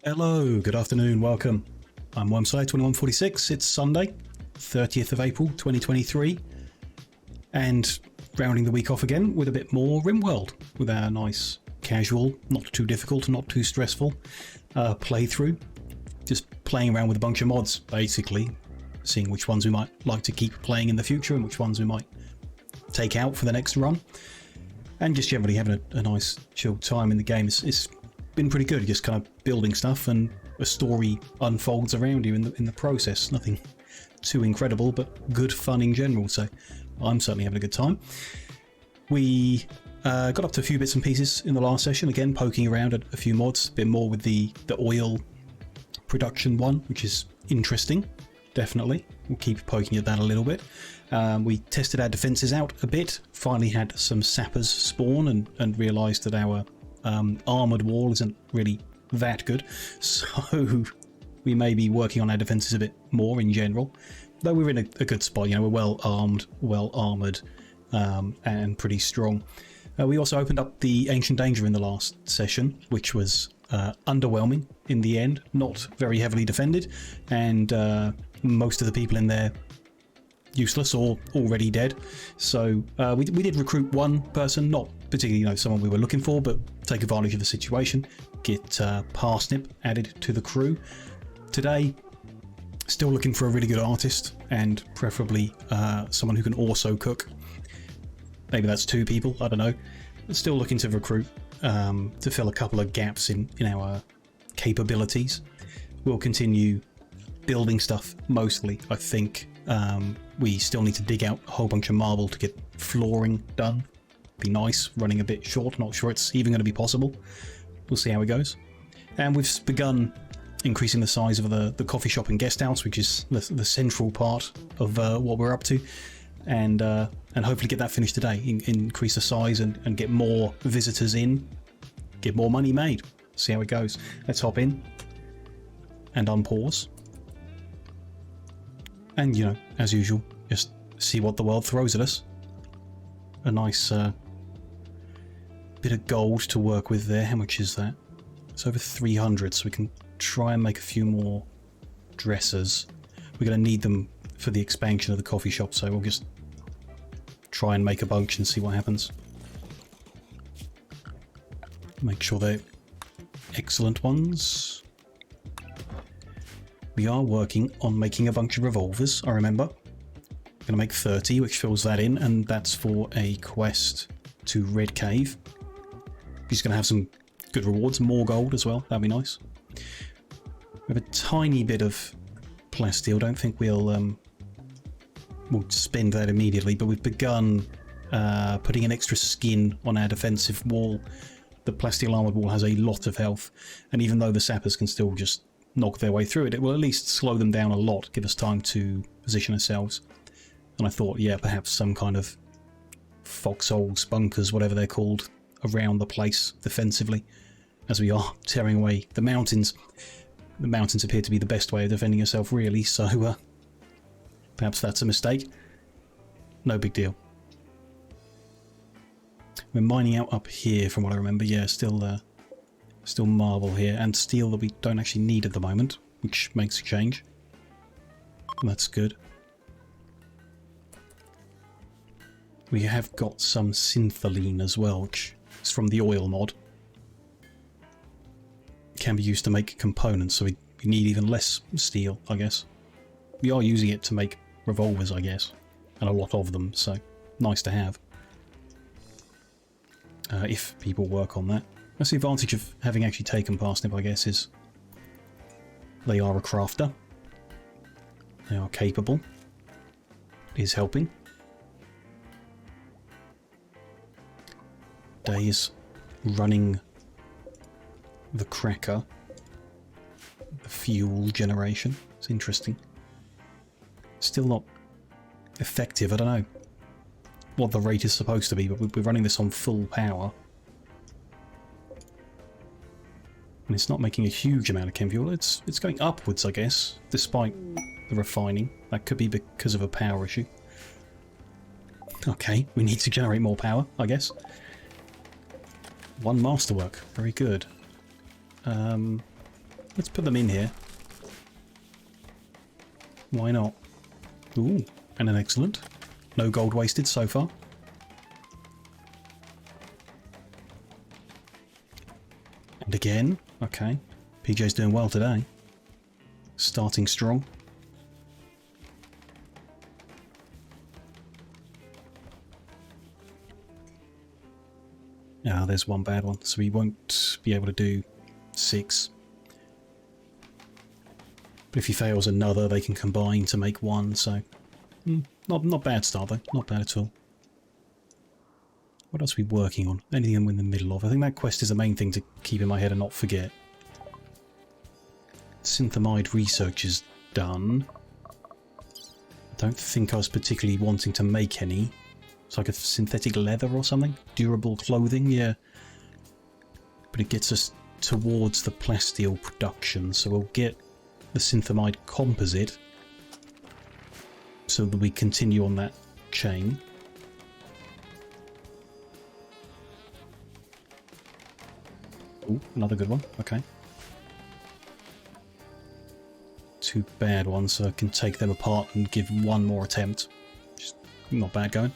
Hello, good afternoon, welcome. I'm Wormside2146. It's Sunday, 30th of April 2023, and rounding the week off again with a bit more Rimworld, with our nice, casual, not too difficult, not too stressful playthrough. Just playing around with a bunch of mods, basically, seeing which ones we might like to keep playing in the future and which ones we might take out for the next run. And just generally having a nice, chilled time in the game. It's been pretty good, just kind of building stuff and a story unfolds around you in the process. Nothing too incredible, but good fun in general, so I'm certainly having a good time. We got up to a few bits and pieces in the last session, again poking around at a few mods, a bit more with the oil production one, which is interesting, definitely. We'll keep poking at that a little bit. We tested our defences out a bit, finally had some sappers spawn and realised that our armoured wall isn't really that good, so we may be working on our defences a bit more in general, though we're in a good spot. You know, we're well armed, well armoured, and pretty strong. We also opened up the Ancient Danger in the last session, which was underwhelming in the end, not very heavily defended, and most of the people in there useless or already dead. So we did recruit one person, not particularly someone we were looking for, but take advantage of the situation, get Parsnip added to the crew. Today, still looking for a really good artist, and preferably someone who can also cook. Maybe that's two people, I don't know. But still looking to recruit to fill a couple of gaps in our capabilities. We'll continue building stuff mostly, I think. We still need to dig out a whole bunch of marble to get flooring done. Be nice, running a bit short, not sure it's even going to be possible. We'll see how it goes. And we've begun increasing the size of the coffee shop and guest house, which is the central part of what we're up to, and hopefully get that finished today. Increase the size and get more visitors in, get more money made. See how it goes. Let's hop in and unpause. And, as usual, just see what the world throws at us. A nice bit of gold to work with there. How much is that? It's over 300, so we can try and make a few more dressers. We're going to need them for the expansion of the coffee shop, so we'll just try and make a bunch and see what happens. Make sure they're excellent ones. We are working on making a bunch of revolvers, I remember. I'm going to make 30, which fills that in, and that's for a quest to Red Cave. He's going to have some good rewards, more gold as well, that'd be nice. We have a tiny bit of plasteel, don't think we'll spend that immediately, but we've begun putting an extra skin on our defensive wall. The plasteel armoured wall has a lot of health, and even though the sappers can still just knock their way through it, it will at least slow them down a lot, give us time to position ourselves. And I thought, yeah, perhaps some kind of foxholes, bunkers, whatever they're called, around the place defensively, as we are tearing away the mountains. The mountains appear to be the best way of defending yourself, really, so perhaps that's a mistake. No big deal. We're mining out up here, from what I remember. Yeah, still marble here, and steel that we don't actually need at the moment, which makes a change. That's good. We have got some syntholine as well, which is from the oil mod. Can be used to make components, so we need even less steel, I guess. We are using it to make revolvers, I guess, and a lot of them, so nice to have. If people work on that. That's the advantage of having actually taken Parsnip, I guess, is they are a crafter. They are capable. Is helping. Day is running the cracker. The fuel generation. It's interesting. Still not effective, I don't know what the rate is supposed to be, but we're running this on full power. And it's not making a huge amount of chem fuel. It's going upwards, I guess, despite the refining. That could be because of a power issue. Okay, we need to generate more power, I guess. One masterwork, very good. Let's put them in here. Why not? Ooh, and an excellent. No gold wasted so far. And again. Okay. PJ's doing well today. Starting strong. Ah, there's one bad one. So we won't be able to do 6. But if he fails another, they can combine to make 1, so... Not bad start though, not bad at all. What else are we working on? Anything I'm in the middle of? I think that quest is the main thing to keep in my head and not forget. Synthamide research is done. I don't think I was particularly wanting to make any. It's like a synthetic leather or something? Durable clothing, yeah. But it gets us towards the plasteel production, so we'll get the synthamide composite so that we continue on that chain. Ooh, another good one, okay. 2 bad ones, so I can take them apart and give 1 more attempt. Just not bad going.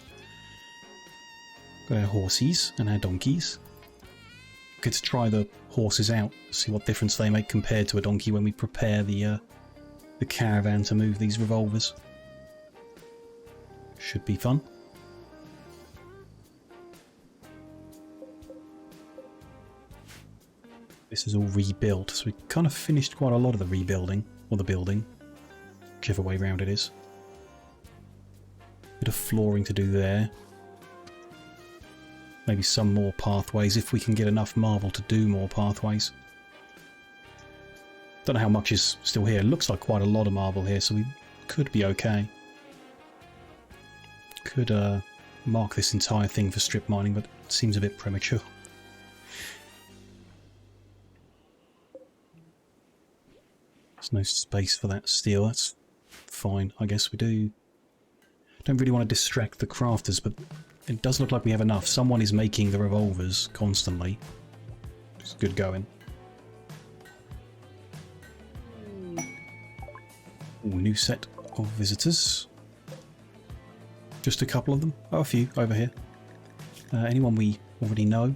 Got our horsies and our donkeys. Good to try the horses out, see what difference they make compared to a donkey when we prepare the caravan to move these revolvers. Should be fun. This is all rebuilt, so we kind of finished quite a lot of the rebuilding, or the building, whichever way round it is. Bit of flooring to do there. Maybe some more pathways, if we can get enough marble to do more pathways. Don't know how much is still here. It looks like quite a lot of marble here, so we could be okay. Could mark this entire thing for strip mining, but it seems a bit premature. There's no space for that steel. That's fine. I guess we do. Don't really want to distract the crafters, but it does look like we have enough. Someone is making the revolvers constantly. It's good going. Ooh, new set of visitors. Just a couple of them. Oh, a few over here. Anyone we already know?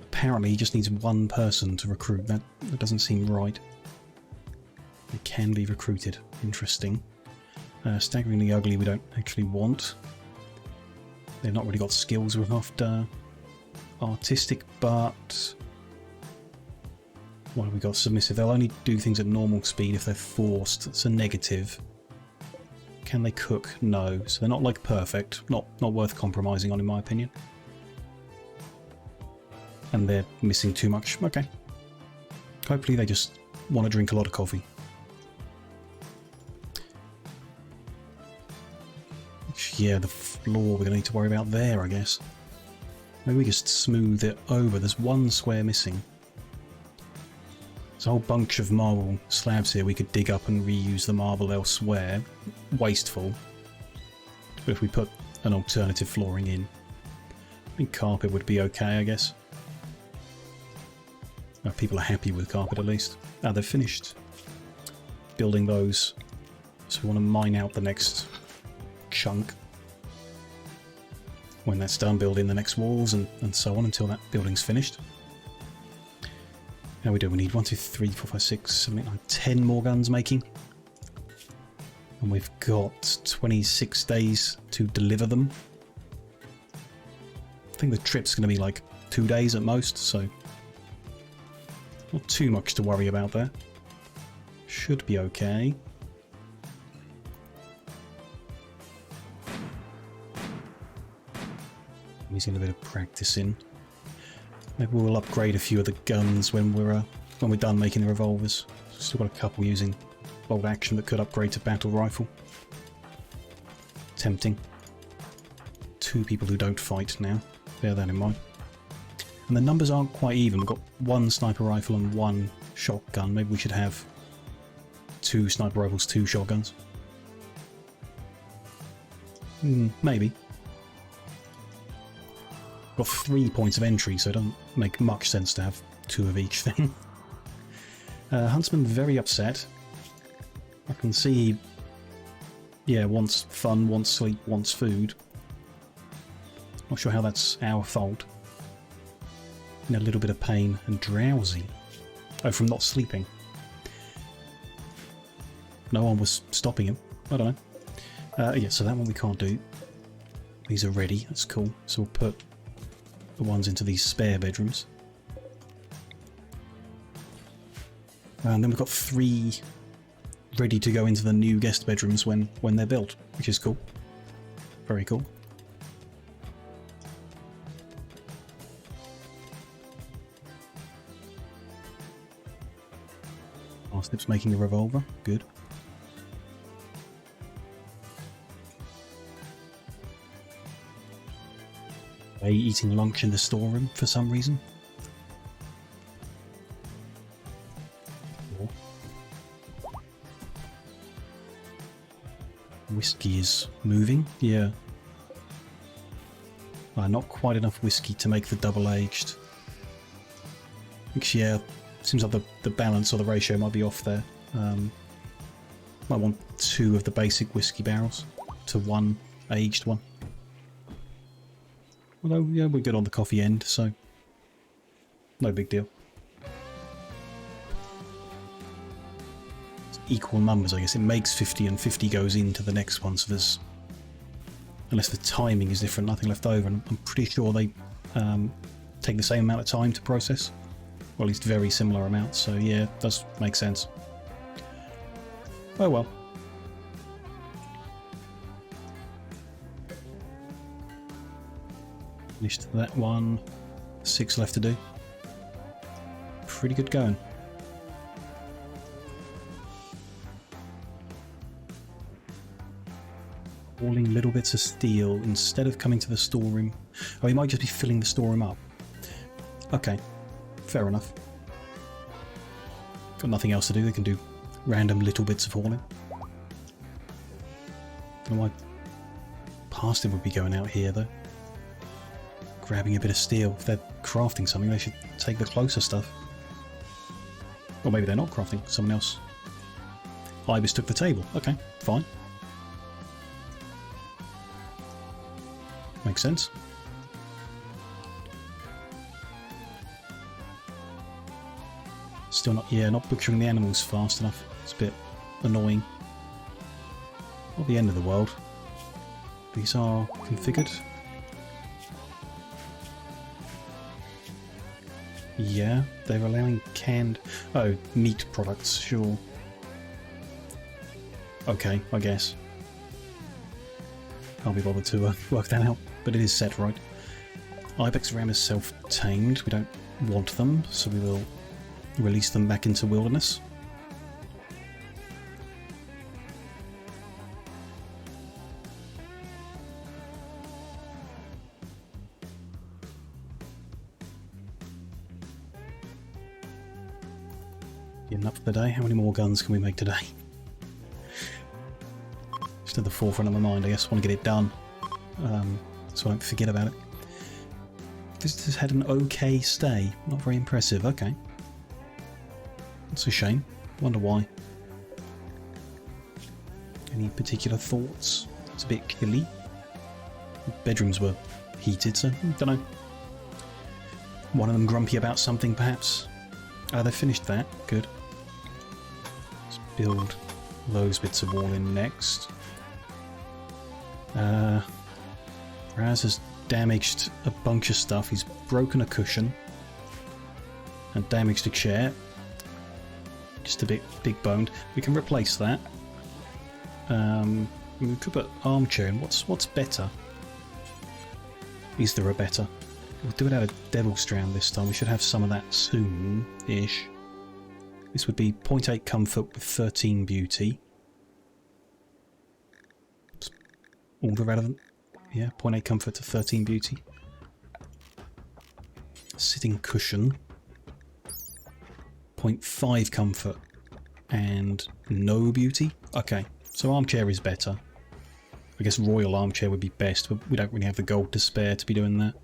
Apparently he just needs 1 person to recruit. That doesn't seem right. They can be recruited. Interesting. Staggeringly ugly we don't actually want. They've not really got skills we're after. Artistic, but... what have we got? Submissive. They'll only do things at normal speed if they're forced. It's a negative. Can they cook? No. So they're not like perfect. Not worth compromising on in my opinion. And they're missing too much. Okay. Hopefully they just want to drink a lot of coffee. Yeah, the floor we're going to need to worry about there, I guess. Maybe we just smooth it over. There's 1 square missing. There's a whole bunch of marble slabs here. We could dig up and reuse the marble elsewhere. Wasteful. But if we put an alternative flooring in, I think carpet would be okay, I guess. People are happy with carpet at least. Ah, they've finished building those. So we want to mine out the next chunk. When that's done, build in the next walls and so on until that building's finished. How we do? We need 1, 2, 3, 4, 5, 6, 7, 8, 9, 10 more guns making. And we've got 26 days to deliver them. I think the trip's going to be like 2 days at most, so not too much to worry about there. Should be okay. He's getting a bit of practice in. Maybe we'll upgrade a few of the guns when we're done making the revolvers. Still got a couple using bolt action that could upgrade to battle rifle. Tempting. 2 people who don't fight now. Bear that in mind. And the numbers aren't quite even. We've got 1 sniper rifle and 1 shotgun. Maybe we should have 2 sniper rifles, 2 shotguns. Maybe. Got 3 points of entry, so it doesn't make much sense to have 2 of each thing. Huntsman very upset. I can see he, wants fun, wants sleep, wants food. Not sure how that's our fault. In a little bit of pain and drowsy. Oh, from not sleeping. No one was stopping him. I don't know. Yeah, so that one we can't do. These are ready. That's cool. So we'll put the ones into these spare bedrooms. And then we've got 3 ready to go into the new guest bedrooms when they're built, which is cool. Very cool. Parsnip's making a revolver. Good. They eating lunch in the storeroom for some reason. Whiskey is moving, yeah. Not quite enough whiskey to make the double-aged. Yeah, seems like the balance or the ratio might be off there. Might want 2 of the basic whiskey barrels to 1 aged one. Although, yeah, we're good on the coffee end, so no big deal. Equal numbers, I guess. It makes 50 and 50 goes into the next one, so there's, unless the timing is different, nothing left over, and I'm pretty sure they take the same amount of time to process, or at least very similar amounts, so yeah, it does make sense. Oh well. Finished that one. 6 left to do. Pretty good going. Hauling little bits of steel instead of coming to the storeroom. Oh, he might just be filling the storeroom up. Okay, fair enough. Got nothing else to do, they can do random little bits of hauling. Don't know why Parsnip would be going out here though. Grabbing a bit of steel. If they're crafting something, they should take the closer stuff. Or maybe they're not crafting, someone else. Ibis took the table. Okay, fine. Makes sense. Still not butchering the animals fast enough. It's a bit annoying. Not the end of the world. These are configured. Yeah, they're allowing canned... Oh, meat products, sure. Okay, I guess. Can't be bothered to work that out, but it is set right. Ibex ram is self-tamed. We don't want them, so we will release them back into wilderness. Enough for the day. How many more guns can we make today? Just at the forefront of my mind, I guess. I want to get it done, so I don't forget about it. Visitors had an okay stay. Not very impressive. Okay. That's a shame. Wonder why. Any particular thoughts? It's a bit chilly. Bedrooms were heated, so don't know. One of them grumpy about something, perhaps. They finished that. Good. Let's build those bits of wall in next. Raz has damaged a bunch of stuff. He's broken a cushion and damaged a chair. Just a bit big boned. We can replace that. We could put armchair in. What's better? Is there a better? We'll do it out of Devil's Strand this time. We should have some of that soon-ish. This would be 0.8 comfort with 13 beauty. All the relevant. Yeah, 0.8 comfort to 13 beauty. Sitting cushion. 0.5 comfort and no beauty. Okay, so armchair is better. I guess royal armchair would be best, but we don't really have the gold to spare to be doing that.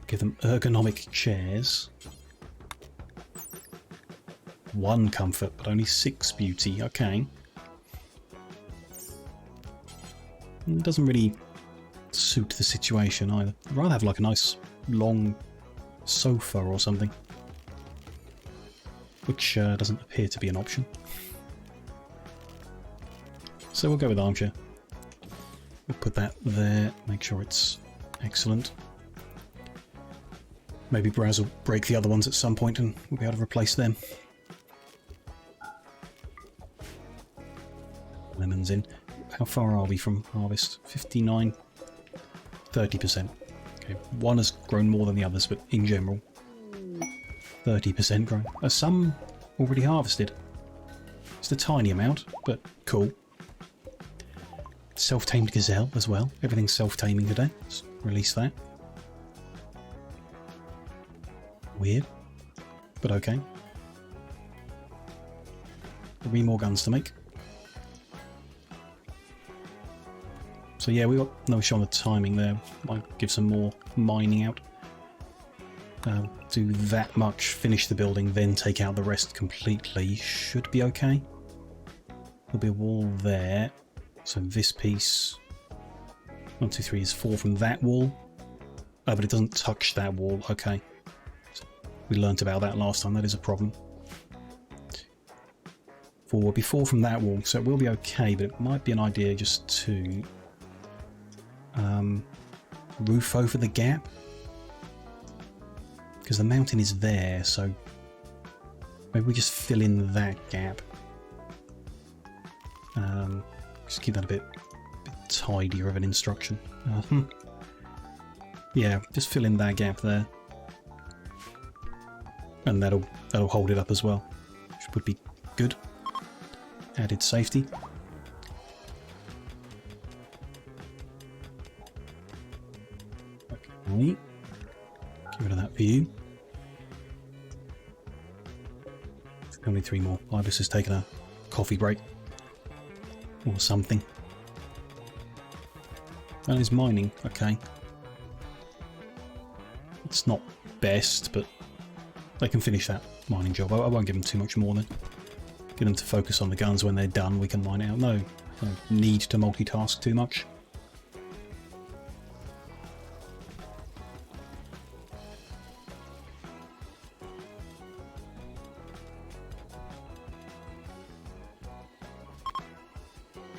Give them ergonomic chairs. 1 comfort, but only 6 beauty. Okay. It doesn't really suit the situation either. I'd rather have like a nice long sofa or something, which doesn't appear to be an option. So we'll go with armchair. We'll put that there, make sure it's excellent. Maybe Braz will break the other ones at some point and we'll be able to replace them. Lemons in. How far are we from harvest? 59? 30%. Okay, one has grown more than the others, but in general, 30% grown. Are some already harvested? It's a tiny amount, but cool. Self-tamed gazelle as well. Everything's self-taming today. Let's release that. Weird, but okay. 3 more guns to make. So yeah, we got no shot on the timing there. Might give some more mining out. Do that much, finish the building, then take out the rest completely. Should be okay. There'll be a wall there. So this piece, 1, 2, 3 is 4 from that wall. Oh, but it doesn't touch that wall. Okay. So we learnt about that last time. That is a problem. 4 will be 4 from that wall, so it will be okay, but it might be an idea just to roof over the gap, because the mountain is there, so maybe we just fill in that gap. Just keep that a bit tidier of an instruction. Yeah, just fill in that gap there, and that'll hold it up as well, which would be good. Added safety. Okay, get rid of that view. Only 3 more. Ibis has taken a coffee break or something. That is mining. Okay, it's not best, but they can finish that mining job. I won't give them too much more then. Get them to focus on the guns. When they're done, we can mine out. No need to multitask too much.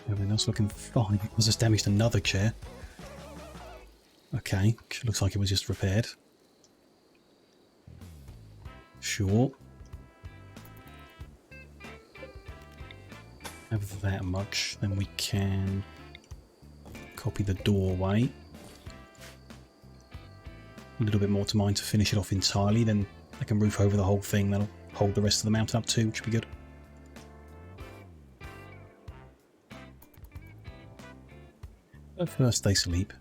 Everything else looking fine. I just damaged another chair. Okay, looks like it was just repaired. Sure. Have that much, then we can copy the doorway. A little bit more to mine to finish it off entirely, then I can roof over the whole thing. That'll hold the rest of the mountain up too, which would be good. But first they sleep.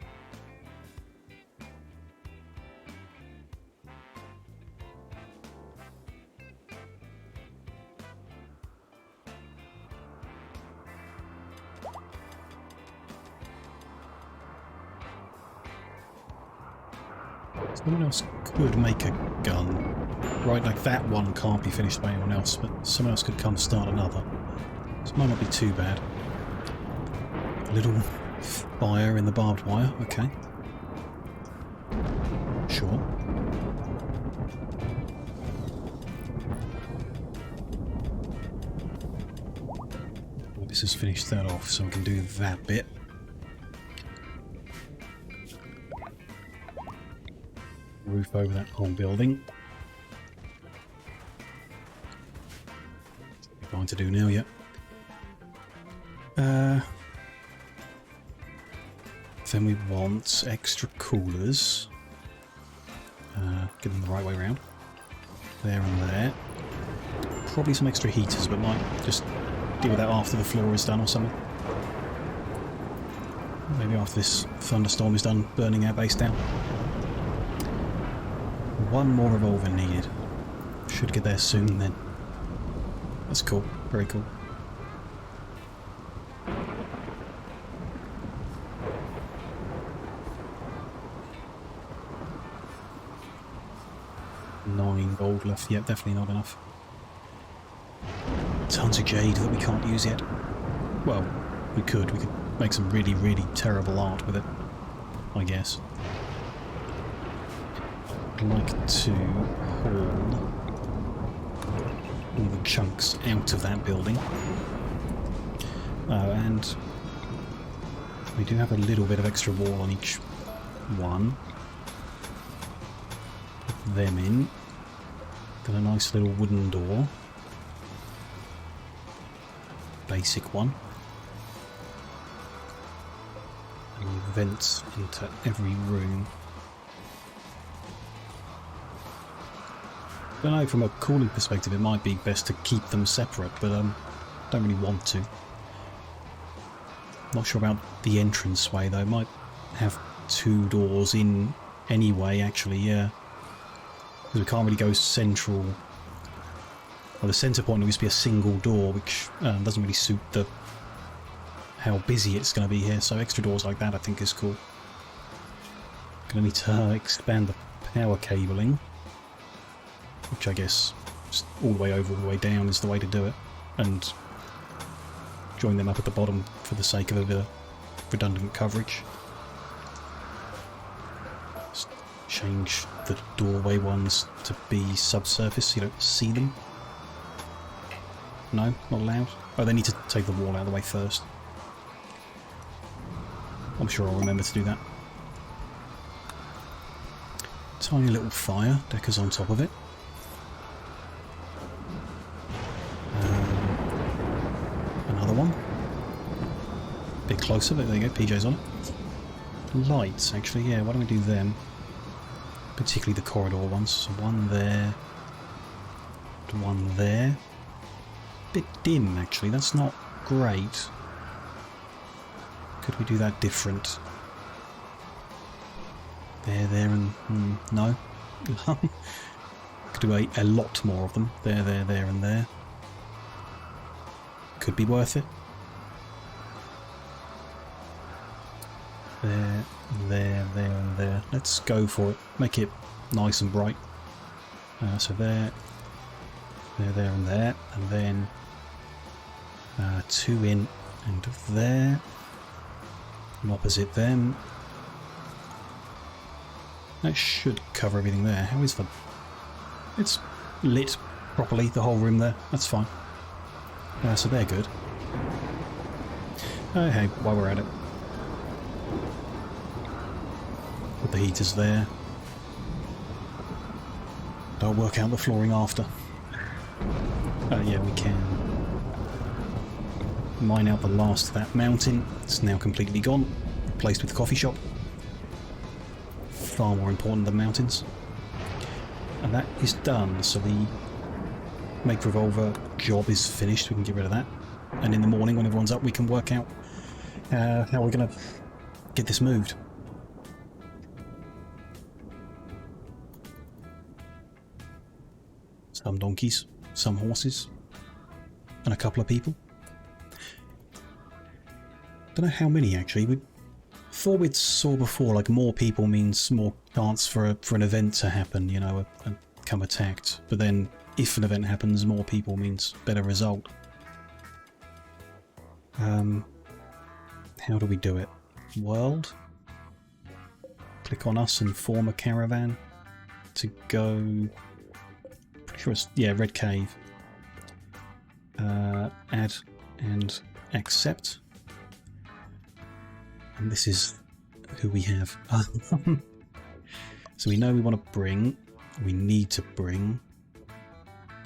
Someone else could make a gun. Right, like that one can't be finished by anyone else, but someone else could come start another. This might not be too bad. A little fire in the barbed wire, okay. Sure. Well, this has finished that off, so we can do that bit. Roof over that whole building. Fine to do now, yeah. Then we want extra coolers. Get them the right way around. There and there. Probably some extra heaters, but might just deal with that after the floor is done or something. Maybe after this thunderstorm is done burning our base down. 1 more revolver needed. Should get there soon then. That's cool. Very cool. $9 gold left. Yep, definitely not enough. tons of jade that we can't use yet. Well, we could make some really, really terrible art with it, I guess. I'd like to haul all the chunks out of that building. And we do have a little bit of extra wall on each one. Put them in. Got a nice little wooden door. Basic one. And vents into every room. I don't know, from a cooling perspective it might be best to keep them separate, but don't really want to. Not sure about the entranceway though. Might have two doors in anyway, actually, yeah. Because we can't really go central. Well, the centre point used to be a single door, which doesn't really suit the how busy it's going to be here. So extra doors like that I think is cool. Going to need to expand the power cabling, which I guess just all the way over, all the way down is the way to do it, and join them up at the bottom for the sake of a bit of redundant coverage. Just change the doorway ones to be subsurface so you don't see them. No, not allowed. Oh, they need to take the wall out of the way first. I'm sure I'll remember to do that. Tiny little fire, Decker's on top of it. Another one. Bit closer, but there you go, PJ's on it. Lights, actually, yeah, why don't we do them? Particularly the corridor ones. So one there, one there. Bit dim, actually, that's not great. Could we do that different? There, and no. Could do a lot more of them. There, and there. Could be worth it. There, and there. Let's go for it. Make it nice and bright. So there, and there, and then two in and there, and opposite them. That should cover everything there. How is the... It's lit properly, the whole room there. That's fine. So they're good. Oh, hey, while we're at it. Put the heaters there. I'll work out the flooring after. Yeah, we can. Mine out the last of that mountain. It's now completely gone. Replaced with the coffee shop. Far more important than mountains. And that is done, so the make revolver job is finished. We can get rid of that. And in the morning, when everyone's up, we can work out how we're going to get this moved. Some donkeys, some horses, and a couple of people. Don't know how many actually. We thought we saw before, like more people means more chance for an event to happen, you know, and come attacked. But then if an event happens, more people means better result. How do we do it? World. Click on us and form a caravan to go. Pretty sure it's, yeah, Red Cave. Add and accept. And this is who we have. So we know we want to bring, we need to bring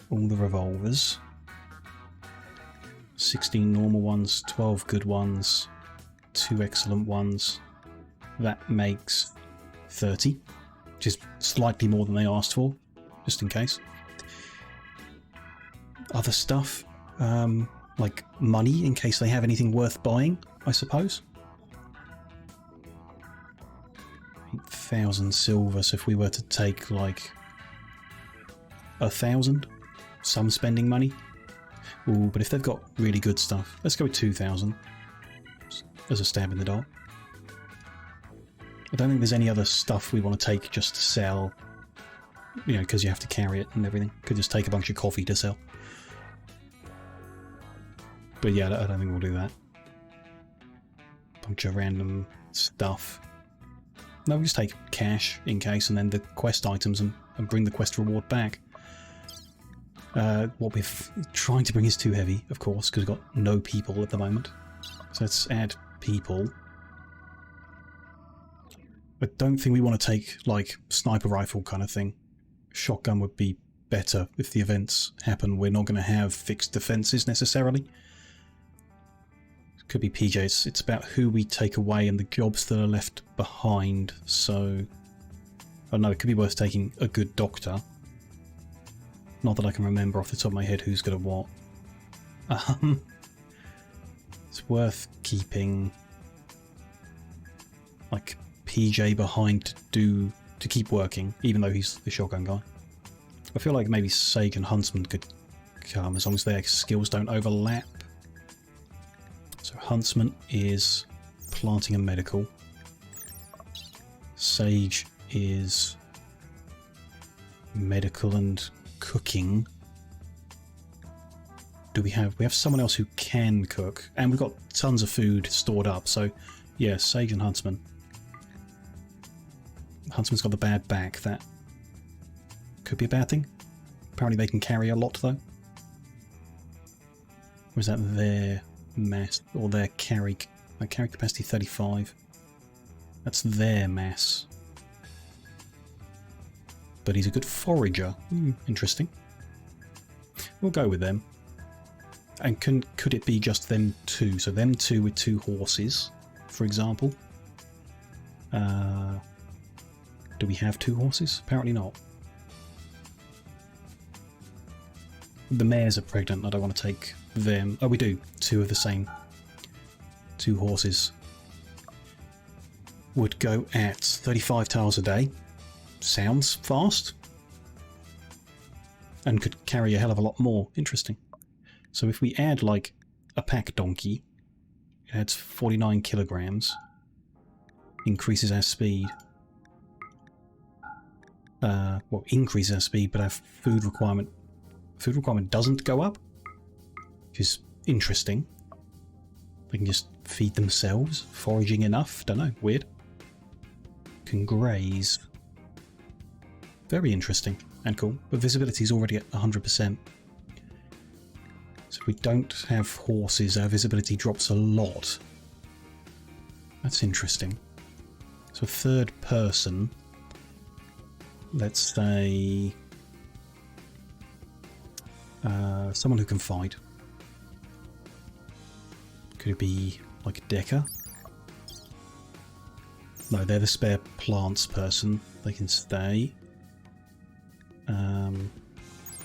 all the revolvers. 16 normal ones, 12 good ones, 2 excellent ones. That makes 30, which is slightly more than they asked for, just in case. Other stuff, like money, in case they have anything worth buying, I suppose. 8,000 silver, so if we were to take like 1,000, some spending money. Ooh, but if they've got really good stuff, let's go with 2,000 as a stab in the dark. I don't think there's any other stuff we want to take just to sell, you know, because you have to carry it and everything. Could just take a bunch of coffee to sell. But yeah, I don't think we'll do that. Bunch of random stuff. No, we'll just take cash in case, and then the quest items and bring the quest reward back. What we're trying to bring is too heavy, of course, because we've got no people at the moment. So let's add people. I don't think we want to take, like, sniper rifle kind of thing. Shotgun would be better if the events happen. We're not going to have fixed defences necessarily. It could be PJs. It's about who we take away and the jobs that are left behind. So, I don't know, it could be worth taking a good doctor. Not that I can remember off the top of my head who's good at what. It's worth keeping, like, PJ behind to keep working, even though he's the shotgun guy. I feel like maybe Sage and Huntsman could come as long as their skills don't overlap. So Huntsman is planting and medical. Sage is medical and cooking. Do we have someone else who can cook, and we've got tons of food stored up, so yeah, Sage and Huntsman. Huntsman's got the bad back. That could be a bad thing. Apparently they can carry a lot though. Or is that their mass or their carry capacity 35? That's their mass. But he's a good forager. Interesting. We'll go with them. And could it be just them two? So them two with 2 horses, for example. Do we have 2 horses? Apparently not. The mares are pregnant. I don't want to take them. Oh, we do. 2 of the same. 2 horses. Would go at 35 tiles a day. Sounds fast. And could carry a hell of a lot more. Interesting. So if we add, like, a pack donkey, it adds 49 kilograms. Increases our speed. Well, increases our speed, but our food requirement doesn't go up, which is interesting. They can just feed themselves, foraging enough. Don't know, weird. Can graze. Very interesting and cool. But visibility is already at 100%. So if we don't have horses, our visibility drops a lot. That's interesting. So third person. Let's say someone who can fight. Could it be like a Decker? No, they're the spare plants person. They can stay.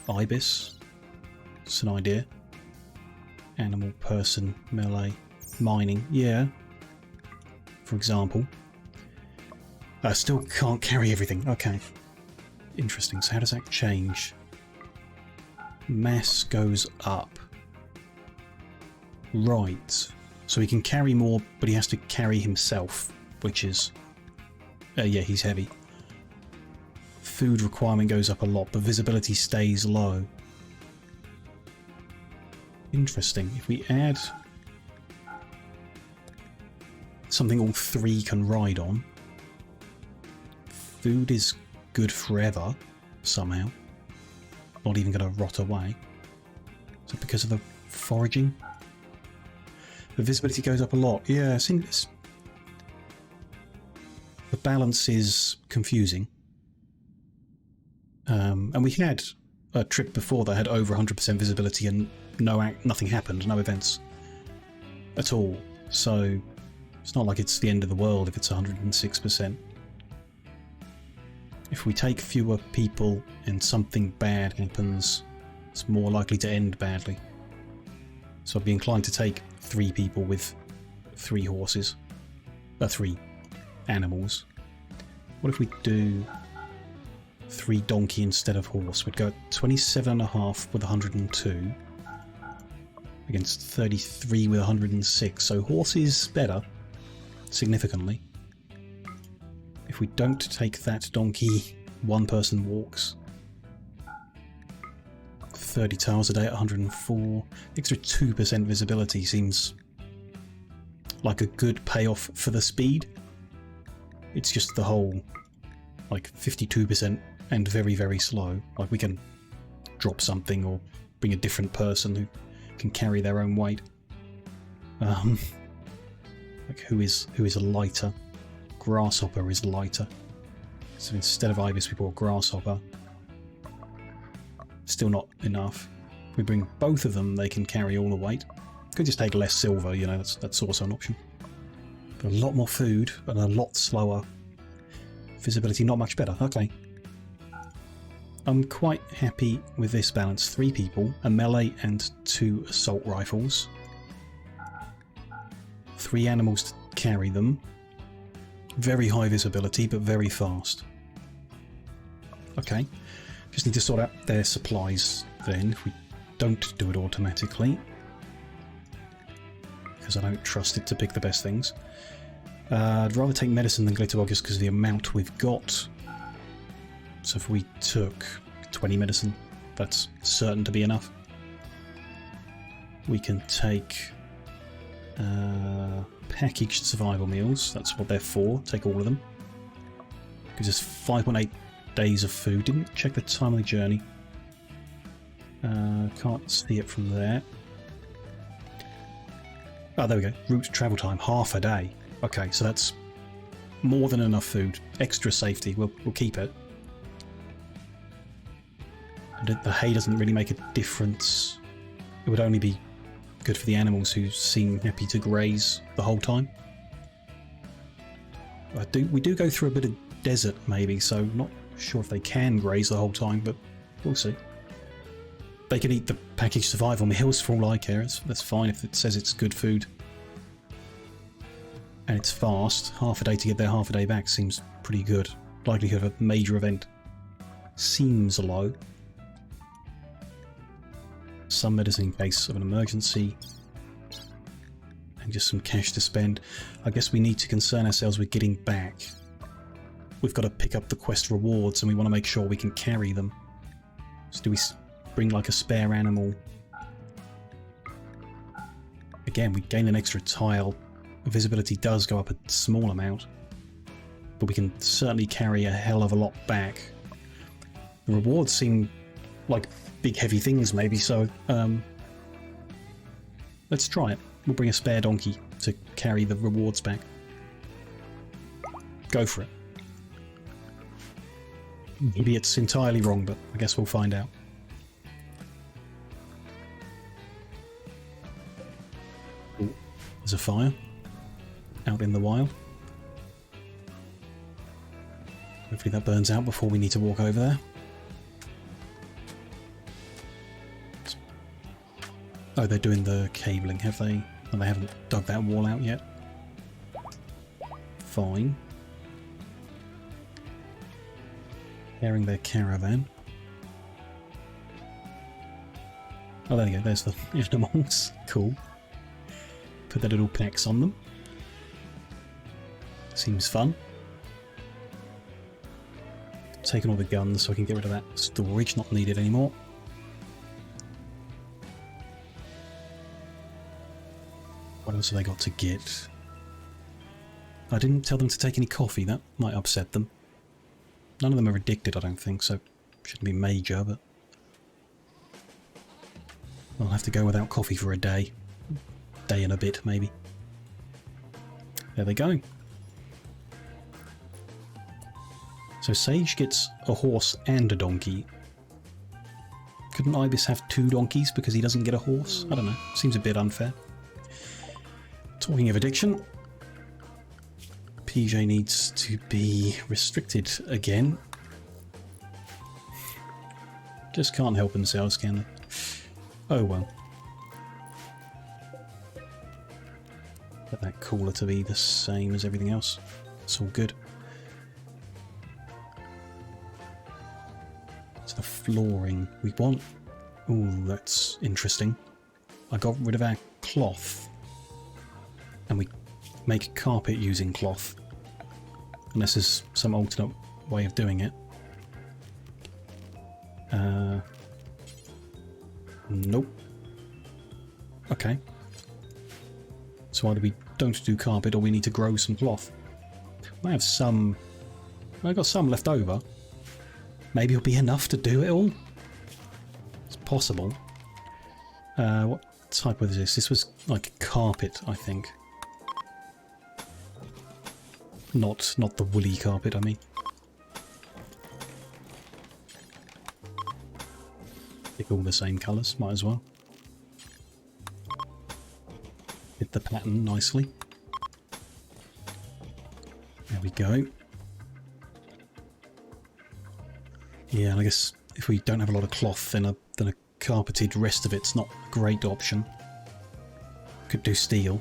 Ibis. It's an idea. Animal person, melee, mining. Yeah. For example. I still can't carry everything. Okay. Interesting. So how does that change? Mass goes up. Right. So he can carry more, but he has to carry himself, which is... yeah, he's heavy. Food requirement goes up a lot, but visibility stays low. Interesting. If we add something all 3 can ride on, food is good forever, somehow. Not even going to rot away. Is it because of the foraging? The visibility goes up a lot. Yeah, the balance is confusing. And we had a trip before that had over 100% visibility and nothing happened, no events at all. So it's not like it's the end of the world if it's 106%. If we take fewer people and something bad happens, it's more likely to end badly. So I'd be inclined to take 3 people with 3 horses. 3 animals. What if we do 3 donkey instead of horse? We'd go at 27.5 with 102 against 33 with 106. So horse is better, significantly. If we don't take that donkey, 1 person walks. 30 tiles a day at 104. Extra 2% visibility seems like a good payoff for the speed. It's just the whole, like, 52% and very, very slow. Like, we can drop something or bring a different person who can carry their own weight. Like, who is lighter? Grasshopper is lighter. So instead of ibis, we brought grasshopper. Still not enough. If we bring both of them, they can carry all the weight. Could just take less silver, you know, that's also an option. But a lot more food and a lot slower. Visibility not much better. Okay. I'm quite happy with this balance. 3 people, a melee and 2 assault rifles. 3 animals to carry them. Very high visibility, but very fast. Okay. Just need to sort out their supplies then, if we don't do it automatically. Because I don't trust it to pick the best things. I'd rather take medicine than glitterbug just because of the amount we've got. So if we took 20 medicine, that's certain to be enough. We can take packaged survival meals, that's what they're for, take all of them. Gives us 5.8 days of food. Didn't check the time of the journey. Can't see it from there. Oh, there we go. Route travel time, half a day. Okay, so that's more than enough food. Extra safety, we'll keep it. And the hay doesn't really make a difference. It would only be good for the animals who seem happy to graze the whole time. We do go through a bit of desert maybe, so not sure if they can graze the whole time, but we'll see. They can eat the packaged survival meals for all I care. That's fine if it says it's good food. And it's fast. Half a day to get there, half a day back seems pretty good. Likelihood of a major event seems low. Some medicine in case of an emergency. And just some cash to spend. I guess we need to concern ourselves with getting back. We've got to pick up the quest rewards and we want to make sure we can carry them. So do we bring like a spare animal? Again, we gain an extra tile. Visibility does go up a small amount. But we can certainly carry a hell of a lot back. The rewards seem like big heavy things maybe, so let's try it. We'll bring a spare donkey to carry the rewards back. Go for it. Maybe it's entirely wrong, but I guess we'll find out. Ooh, there's a fire out in the wild. Hopefully that burns out before we need to walk over there. Oh, they're doing the cabling, have they? Oh, they haven't dug that wall out yet. Fine. Carrying their caravan. Oh, there you go, there's the animals. Cool. Put their little packs on them. Seems fun. Taking all the guns so I can get rid of that storage, not needed anymore. What else have they got to get? I didn't tell them to take any coffee, that might upset them. None of them are addicted, I don't think, so shouldn't be major, but I'll have to go without coffee for a day. Day and a bit, maybe. There they go. So Sage gets a horse and a donkey. Couldn't Ibis have 2 donkeys because he doesn't get a horse? I don't know. Seems a bit unfair. Talking of addiction, PJ needs to be restricted again. Just can't help themselves, can they? Oh well. Get that cooler to be the same as everything else. It's all good. The flooring we want. Ooh, that's interesting. I got rid of our cloth and we make carpet using cloth, unless there's some alternate way of doing it. Nope. Okay. So either we don't do carpet or we need to grow some cloth. I have some... I've got some left over. Maybe it'll be enough to do it all. It's possible. What type was this? This was like carpet, I think. Not the woolly carpet, I mean. Pick all the same colours, might as well. Fit the pattern nicely. There we go. Yeah, and I guess if we don't have a lot of cloth, then a carpeted rest of it's not a great option. Could do steel.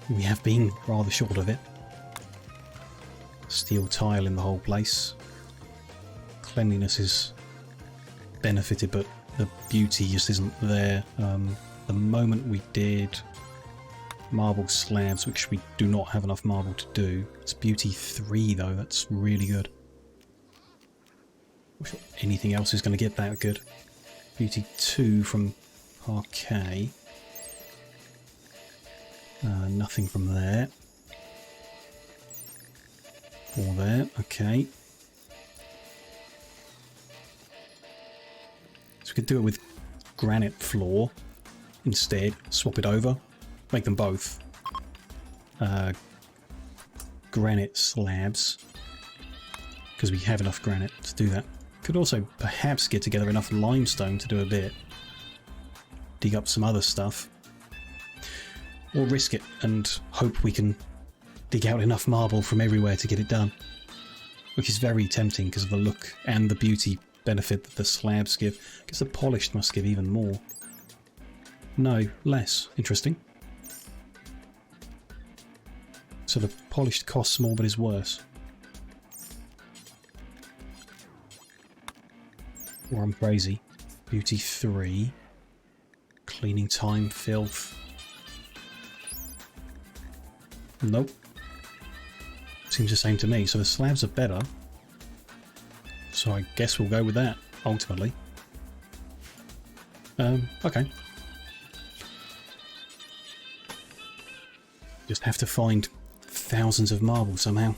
We have been rather short of it. Steel tile in the whole place. Cleanliness is benefited, but the beauty just isn't there. The moment we did marble slabs, which we do not have enough marble to do. It's beauty 3 though, that's really good. I'm sure anything else is going to get that good. Beauty 2 from parquet. Nothing from there. Or there, okay. So we could do it with granite floor instead, swap it over, make them both granite slabs, because we have enough granite to do that. Could also perhaps get together enough limestone to do a bit, dig up some other stuff, or risk it and hope we can dig out enough marble from everywhere to get it done, which is very tempting because of the look and the beauty benefit that the slabs give. I guess the polished must give even more. No, less. Interesting. So the polished costs more but is worse. Or I'm crazy. Beauty 3. Cleaning time, filth. Nope. Seems the same to me. So the slabs are better. So I guess we'll go with that, ultimately. Okay. Just have to find thousands of marble somehow.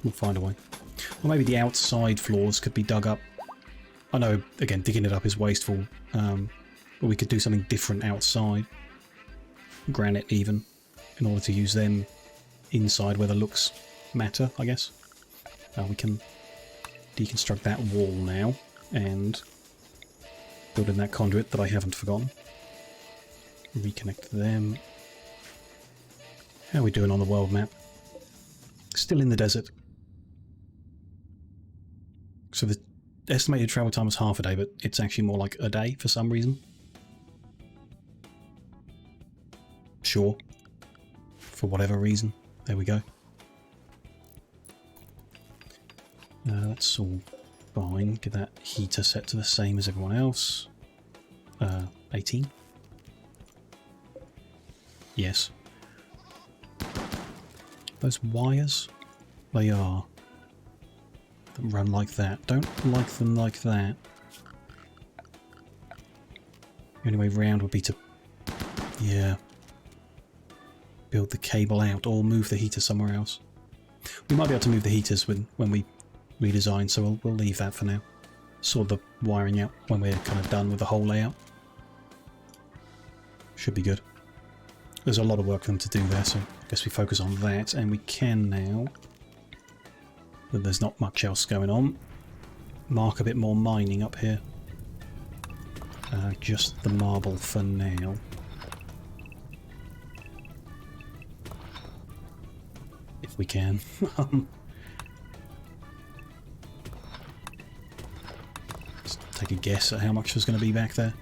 We'll find a way. Or maybe the outside floors could be dug up. I know, again, digging it up is wasteful, but we could do something different outside. Granite even, in order to use them inside where the looks matter, I guess. We can deconstruct that wall now and build in that conduit that I haven't forgotten. Reconnect them. How are we doing on the world map? Still in the desert. So the estimated travel time was half a day, but it's actually more like a day for some reason. Sure. For whatever reason. There we go. That's all fine. Get that heater set to the same as everyone else. 18. Yes. Those wires? They are. That run like that. Don't like them like that. The only way round would be to... yeah. Build the cable out or move the heater somewhere else. We might be able to move the heaters when we redesign, so we'll leave that for now. Sort the wiring out when we're kind of done with the whole layout. Should be good. There's a lot of work for them to do there, so I guess we focus on that, and we can now, that there's not much else going on, mark a bit more mining up here. Just the marble for now. If we can. Let's take a guess at how much there's going to be back there.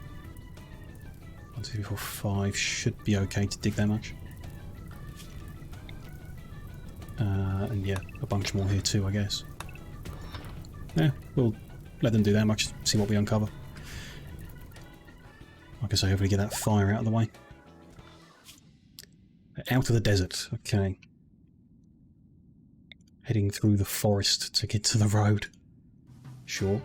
1, 2, 3, 4, 5 should be okay to dig that much. And yeah, a bunch more here too, I guess. Yeah, we'll let them do that much, see what we uncover. Like I say, hopefully get that fire out of the way. Out of the desert, okay. Heading through the forest to get to the road. Sure.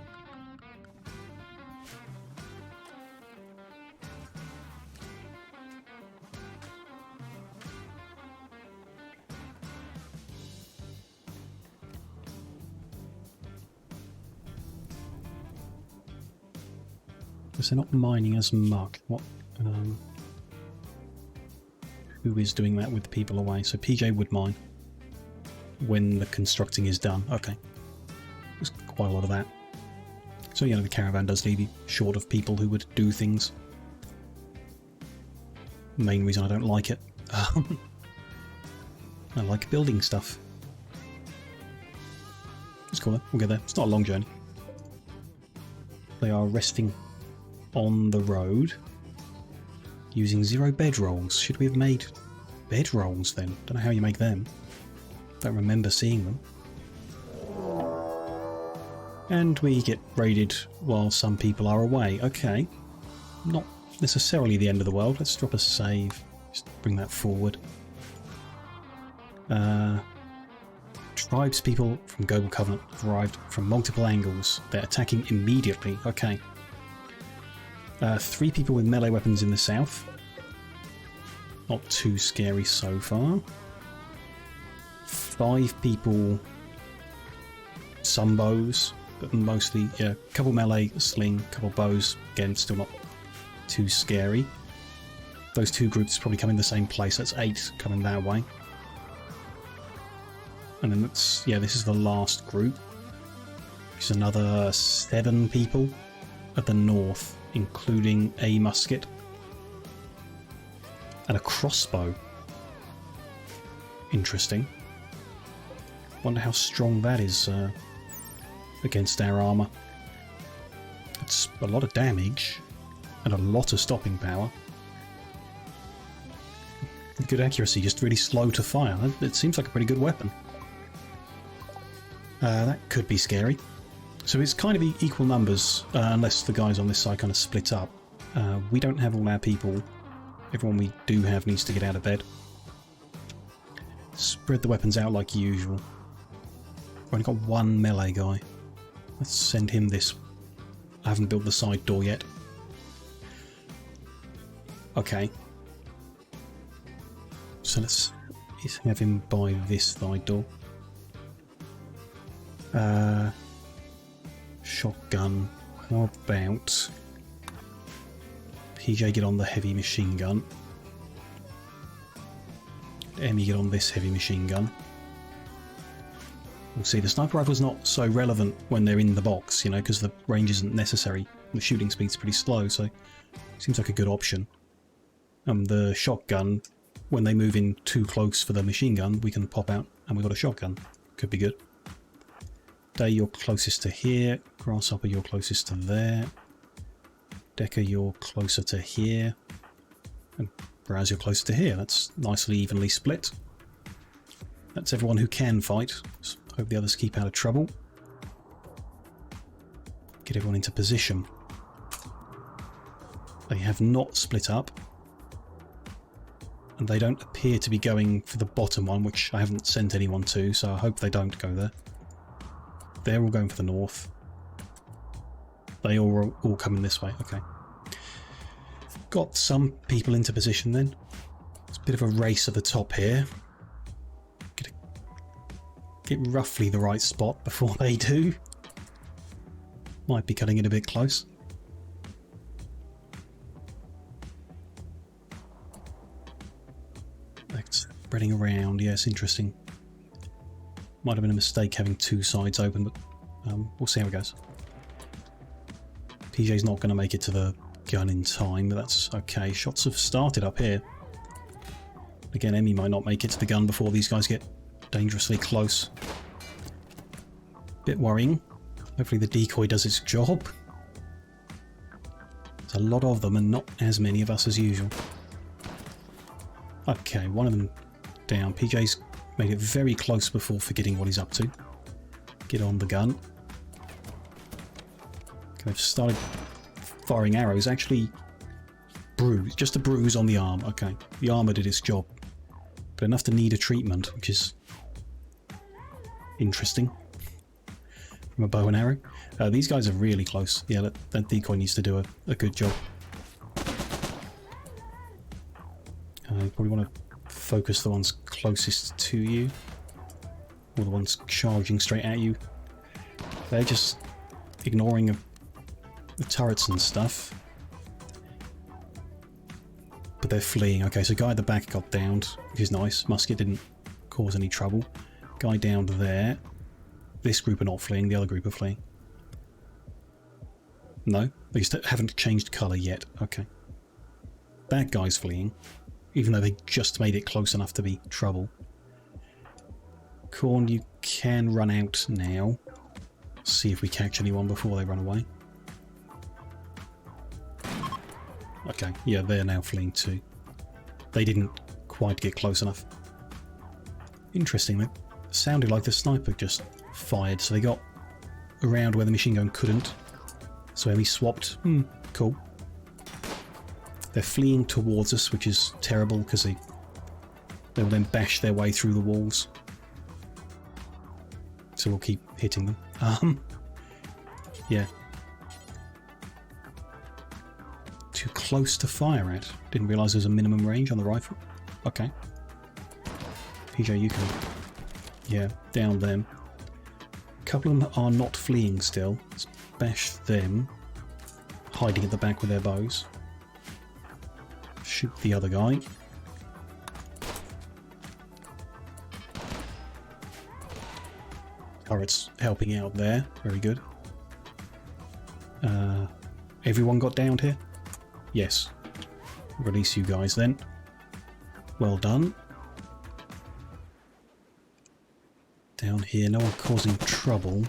Because they're not mining as much. What? Who is doing that with the people away? So PJ would mine when the constructing is done. Okay. There's quite a lot of that. So, you know, the caravan does leave you short of people who would do things. Main reason I don't like it. I like building stuff. It's cool though. We'll get there. It's not a long journey. They are resting on the road using 0 bedrolls. Should we have made bedrolls then? Don't know how you make them. Don't remember seeing them. And we get raided while some people are away. Okay. Not necessarily the end of the world. Let's drop a save. Just bring that forward. Tribespeople from Global Covenant have arrived from multiple angles. They're attacking immediately. Okay. 3 people with melee weapons in the south. Not too scary so far. 5 people, some bows, but mostly, yeah, a couple melee, a sling, a couple bows. Again, still not too scary. Those 2 groups probably come in the same place. That's 8 coming that way. And then that's, yeah, this is the last group. There's another 7 people at the north, including a musket and a crossbow. Interesting. Wonder how strong that is against our armour. It's a lot of damage and a lot of stopping power. Good accuracy, just really slow to fire. It seems like a pretty good weapon. That could be scary. So it's kind of equal numbers, unless the guys on this side kind of split up. We don't have all our people. Everyone we do have needs to get out of bed. Spread the weapons out like usual. We've only got 1 melee guy. Let's send him this. I haven't built the side door yet. Okay. So let's have him buy this side door. Shotgun. How about PJ get on the heavy machine gun? Emmy get on this heavy machine gun. We'll see, the sniper rifle's not so relevant when they're in the box, you know, because the range isn't necessary. The shooting speed's pretty slow, so seems like a good option. The shotgun, when they move in too close for the machine gun, we can pop out and we've got a shotgun. Could be good. Day, you're closest to here. Grasshopper, you're closest to there. Decker, you're closer to here. And Browse, you're closer to here. That's nicely evenly split. That's everyone who can fight. So hope the others keep out of trouble. Get everyone into position. They have not split up. And they don't appear to be going for the bottom one, which I haven't sent anyone to, so I hope they don't go there. They're all going for the north. They all coming this way. Okay. Got some people into position then. It's a bit of a race at the top here. Get roughly the right spot before they do. Might be cutting it a bit close. That's spreading around. Yes, interesting. Might have been a mistake having 2 sides open, but we'll see how it goes. PJ's not going to make it to the gun in time, but that's okay. Shots have started up here. Again, Emmy might not make it to the gun before these guys get dangerously close. Bit worrying. Hopefully the decoy does its job. There's a lot of them and not as many of us as usual. Okay, one of them down. PJ's made it very close before forgetting what he's up to. Get on the gun. They've started firing arrows. Actually, bruise. Just a bruise on the arm. Okay, the armor did its job. But enough to need a treatment, which is interesting. From a bow and arrow. These guys are really close. Yeah, that decoy needs to do a good job. You probably want to focus the ones closest to you, or the ones charging straight at you. They're just ignoring the turrets and stuff. but they're fleeing. Okay, so guy at the back got downed, which is nice. Musket didn't cause any trouble. Guy down there. This group are not fleeing, the other group are fleeing. No? They just haven't changed colour yet. Okay. That guy's fleeing, even though they just made it close enough to be trouble. Corn, you can run out now. See if we catch anyone before they run away. Okay, yeah, they're now fleeing too. They didn't quite get close enough. Interesting, though. Sounded like the sniper just fired, so they got around where the machine gun couldn't. So we swapped. Cool. They're fleeing towards us, which is terrible because they will then bash their way through the walls. So we'll keep hitting them. Yeah. Too close to fire at. Didn't realise there's a minimum range on the rifle. Okay. PJ, you can... Yeah, down them. A couple of them are not fleeing still. Let's bash them. Hiding at the back with their bows. Shoot the other guy. Turret's helping out there. Very good. Everyone got downed here? Yes. Release you guys then. Well done. Down here, no one causing trouble.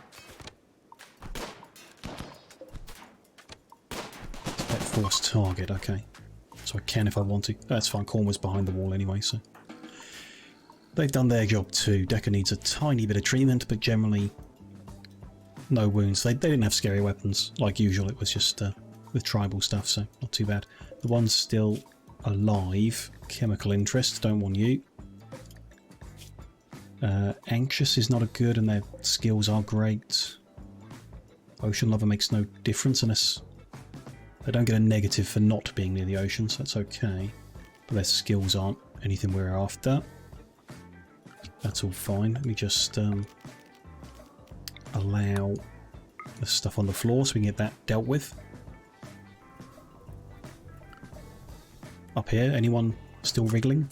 That force target, okay. So I can if I want to. That's fine, Corn was behind the wall anyway, so... They've done their job too. Decker needs a tiny bit of treatment, but generally no wounds. They didn't have scary weapons like usual. It was just with tribal stuff, so not too bad. The one's still alive. Chemical interest, don't want you. Anxious is not a good, and their skills are great. Ocean Lover makes no difference unless they don't get a negative for not being near the ocean, so that's okay. But their skills aren't anything we're after. That's all fine. Let me just allow the stuff on the floor so we can get that dealt with. Up here, anyone still wriggling?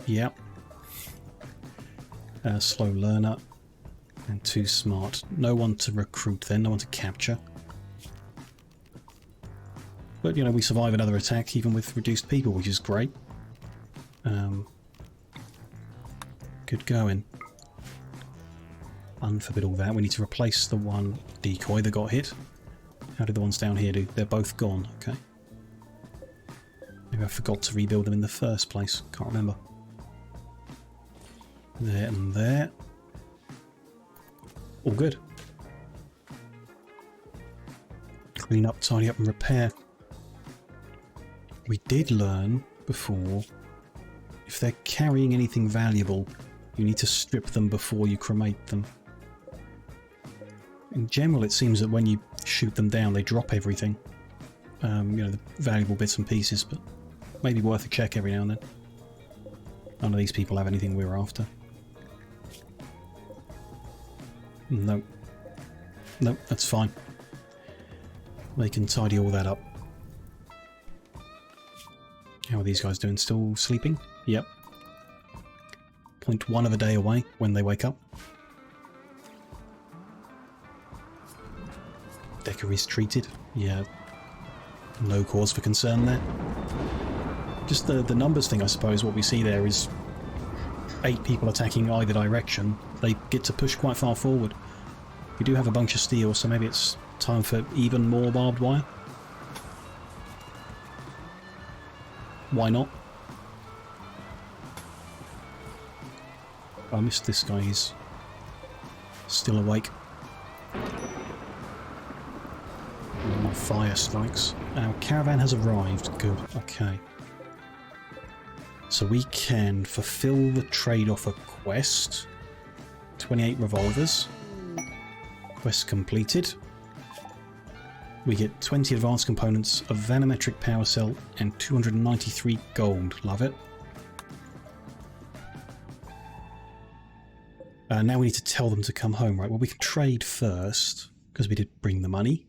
Yep. Slow learner and too smart. No one to recruit then, no one to capture. But, you know, we survive another attack even with reduced people, which is great. Good going. Unforbid all that. We need to replace the one decoy that got hit. How did the ones down here do? They're both gone. Okay. Maybe I forgot to rebuild them in the first place. Can't remember. There and there. All good. Clean up, tidy up and repair. We did learn before, if they're carrying anything valuable, you need to strip them before you cremate them. In general, it seems that when you shoot them down, they drop everything. You know, the valuable bits and pieces, but maybe worth a check every now and then. None of these people have anything we're after. No. Nope, that's fine. They can tidy all that up. How are these guys doing? Still sleeping? Yep. 0.1 of a day away when they wake up. Decker is treated. Yeah. No cause for concern there. Just the numbers thing, I suppose. What we see there is 8 people attacking either direction. They get to push quite far forward. We do have a bunch of steel, so maybe it's time for even more barbed wire. Why not? I missed this guy, he's still awake. More fire strikes. Our caravan has arrived. Good, okay. So we can fulfill the trade offer quest. 28 revolvers. Quest completed. We get 20 advanced components, a vanometric power cell, and 293 gold. Love it. Now we need to tell them to come home, right? Well, we can trade first, because we did bring the money.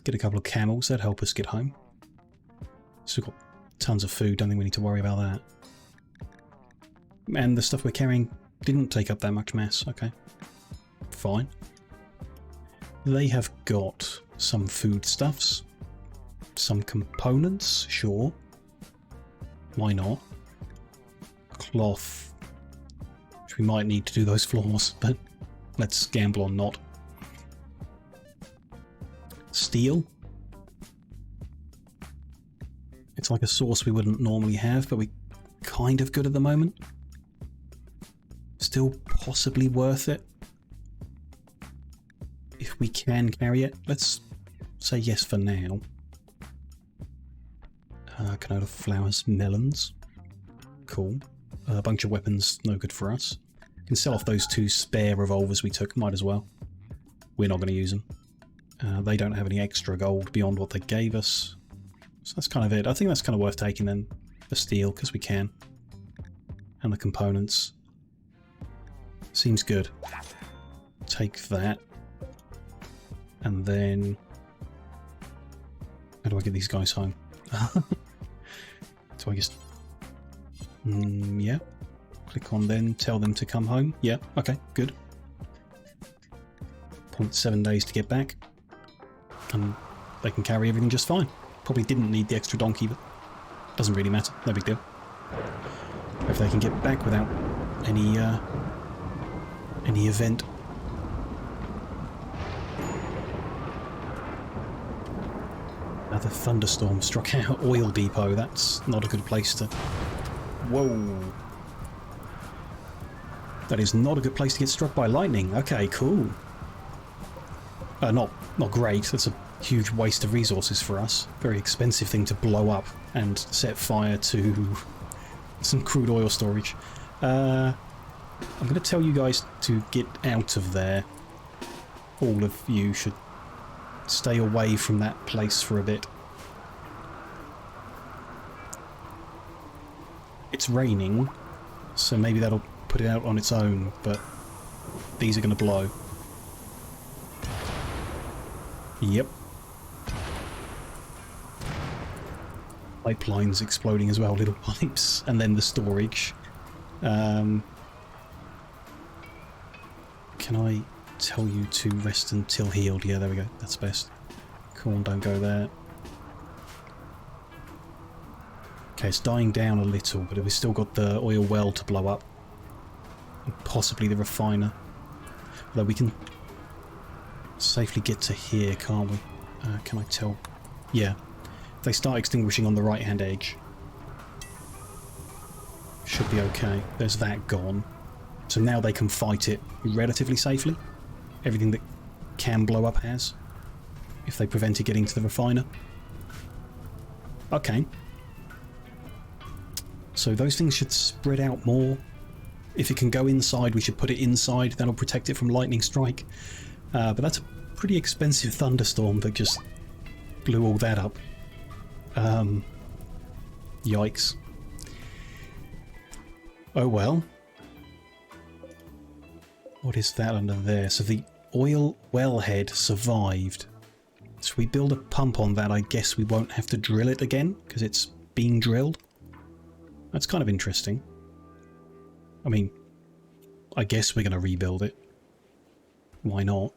Get a couple of camels, that'd help us get home. So we've got Tons of food, don't think we need to worry about that. And the stuff we're carrying didn't take up that much mass, okay. Fine. They have got some foodstuffs, some components, sure. Why not? Cloth, which we might need to do those floors, but let's gamble on not. Steel. It's like a source we wouldn't normally have, but we're kind of good at the moment. Still possibly worth it. If we can carry it, let's say yes for now. Canola flowers, melons. Cool. A bunch of weapons, no good for us. Can sell off those 2 spare revolvers we took, might as well. We're not going to use them. They don't have any extra gold beyond what they gave us. So that's kind of it. I think that's kind of worth taking then, the steel, because we can. And the components. Seems good. Take that. And then... how do I get these guys home? Do I just... yeah. Click on then, tell them to come home. Yeah, okay, good. 0.7 days to get back. And they can carry everything just fine. Probably didn't need the extra donkey, but doesn't really matter. No big deal. If they can get back without any event. Another thunderstorm struck our oil depot. That's not a good place to... Whoa. That is not a good place to get struck by lightning. Okay, cool. Not great. That's a huge waste of resources for us. Very expensive thing to blow up and set fire to some crude oil storage. I'm going to tell you guys to get out of there. All of you should stay away from that place for a bit. It's raining, so maybe that'll put it out on its own, but these are going to blow. Yep. Pipelines exploding as well, little pipes, and then the storage. Can I tell you to rest until healed? Yeah, there we go. That's best. Corn, don't go there. Okay, it's dying down a little, but we've still got the oil well to blow up. And possibly the refiner. Although we can safely get to here, can't we? Can I tell? Yeah. If they start extinguishing on the right-hand edge, should be okay. There's that gone. So now they can fight it relatively safely. Everything that can blow up has. If they prevent it getting to the refiner. Okay. So those things should spread out more. If it can go inside, we should put it inside. That'll protect it from lightning strike. But that's a pretty expensive thunderstorm that just blew all that up. Yikes. Oh well. What is that under there? So the oil wellhead survived. So we build a pump on that, I guess we won't have to drill it again, because it's being drilled. That's kind of interesting. I mean, I guess we're going to rebuild it. Why not?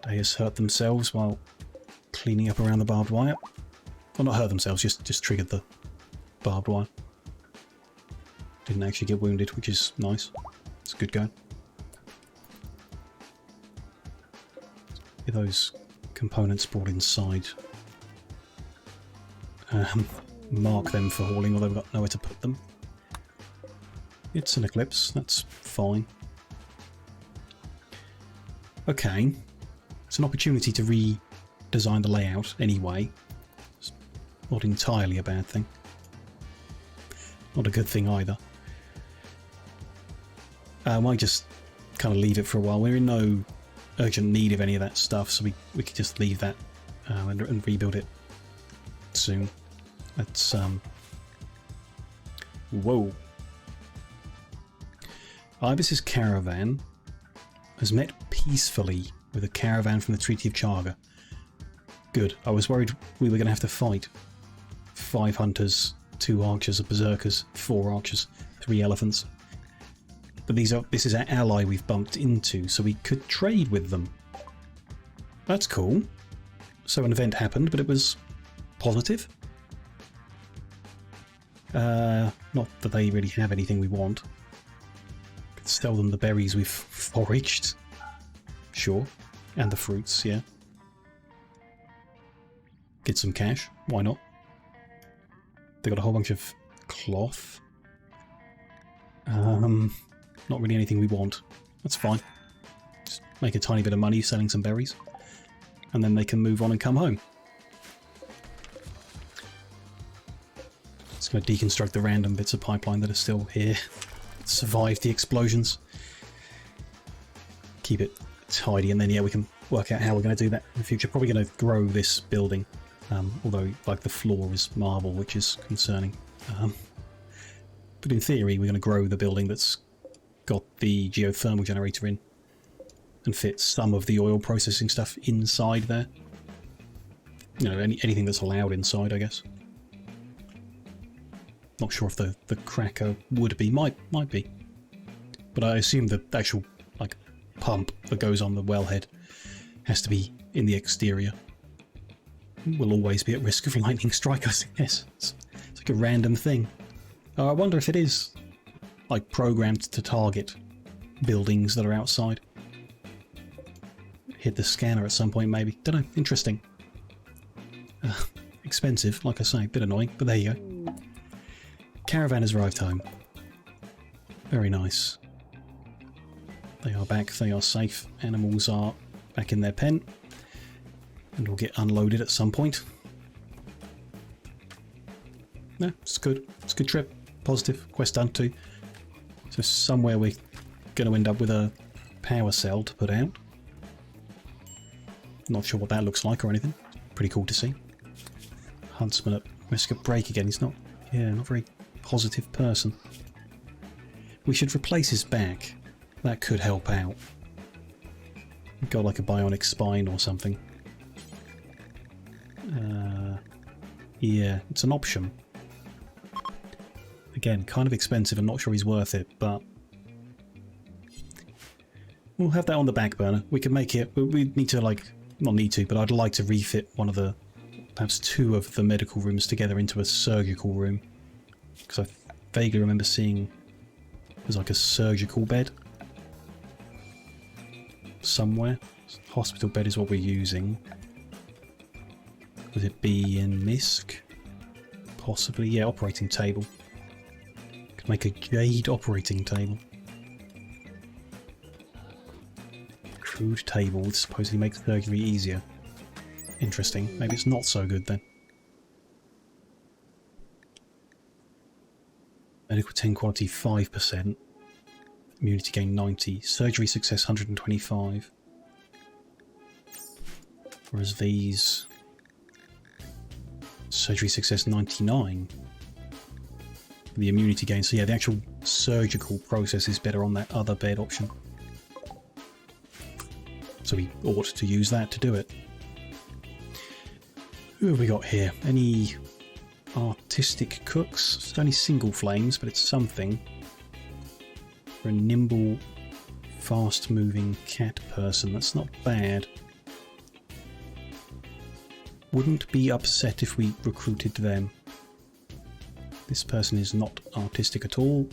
They just hurt themselves while cleaning up around the barbed wire. Well, not hurt themselves, just triggered the barbed wire. Didn't actually get wounded, which is nice. It's a good go. Get those components brought inside. Mark them for hauling, although we've got nowhere to put them. It's an eclipse, that's fine. Okay, it's an opportunity to redesign the layout anyway. It's not entirely a bad thing. Not a good thing either. I might just kind of leave it for a while. We're in no urgent need of any of that stuff, so we could just leave that and rebuild it soon. Let's whoa. Ibis's caravan has met peacefully with a caravan from the Treaty of Chaga. Good. I was worried we were going to have to fight 5 hunters, 2 archers, a berserkers, 4 archers, 3 elephants. But this is our ally we've bumped into, so we could trade with them. That's cool. So an event happened, but it was positive. Not that they really have anything we want. Could sell them the berries we've foraged. Sure. And the fruits, yeah. Get some cash. Why not? They got a whole bunch of cloth. Not really anything we want. That's fine. Just make a tiny bit of money selling some berries. And then they can move on and come home. It's going to deconstruct the random bits of pipeline that are still here. Survive the explosions. Keep it tidy, and then yeah, we can work out how we're going to do that in the future. Probably going to grow this building. Although, like, the floor is marble, which is concerning. But in theory, we're going to grow the building that's got the geothermal generator in and fit some of the oil processing stuff inside there. You know, anything that's allowed inside, I guess. Not sure if the cracker would be. Might be. But I assume the actual, like, pump that goes on the wellhead has to be in the exterior. Will always be at risk of lightning strike, I guess. It's like a random thing. I wonder if it is, like, programmed to target buildings that are outside. Hit the scanner at some point, maybe. Don't know. Interesting. Expensive, like I say. Bit annoying, but there you go. Caravan has arrived home. Very nice. They are back. They are safe. Animals are back in their pen. And will get unloaded at some point. No, it's good. It's a good trip. Positive. Quest done too. So somewhere we're going to end up with a power cell to put out. Not sure what that looks like or anything. Pretty cool to see. Huntsman at risk of break again. He's not a very positive person. We should replace his back. That could help out. Got like a bionic spine or something. Yeah, it's an option. Again, kind of expensive. I'm not sure he's worth it, but we'll have that on the back burner. We can make it. We need to, like, not need to, but I'd like to refit one of the, perhaps 2 of the medical rooms together into a surgical room, because I vaguely remember seeing there's like a surgical bed somewhere. Hospital bed is what we're using. Would it be in MISC? Possibly, yeah, operating table. Could make a jade operating table. Crude table would supposedly make surgery easier. Interesting. Maybe it's not so good then. Medical 10 quality 5%. Immunity gain 90. Surgery success 125. Whereas these... Surgery success 99. The immunity gain. So yeah, the actual surgical process is better on that other bed option. So we ought to use that to do it. Who have we got here? Any artistic cooks? It's only single flames, but it's something. For a nimble, fast-moving cat person. That's not bad. Wouldn't be upset if we recruited them. This person is not artistic at all.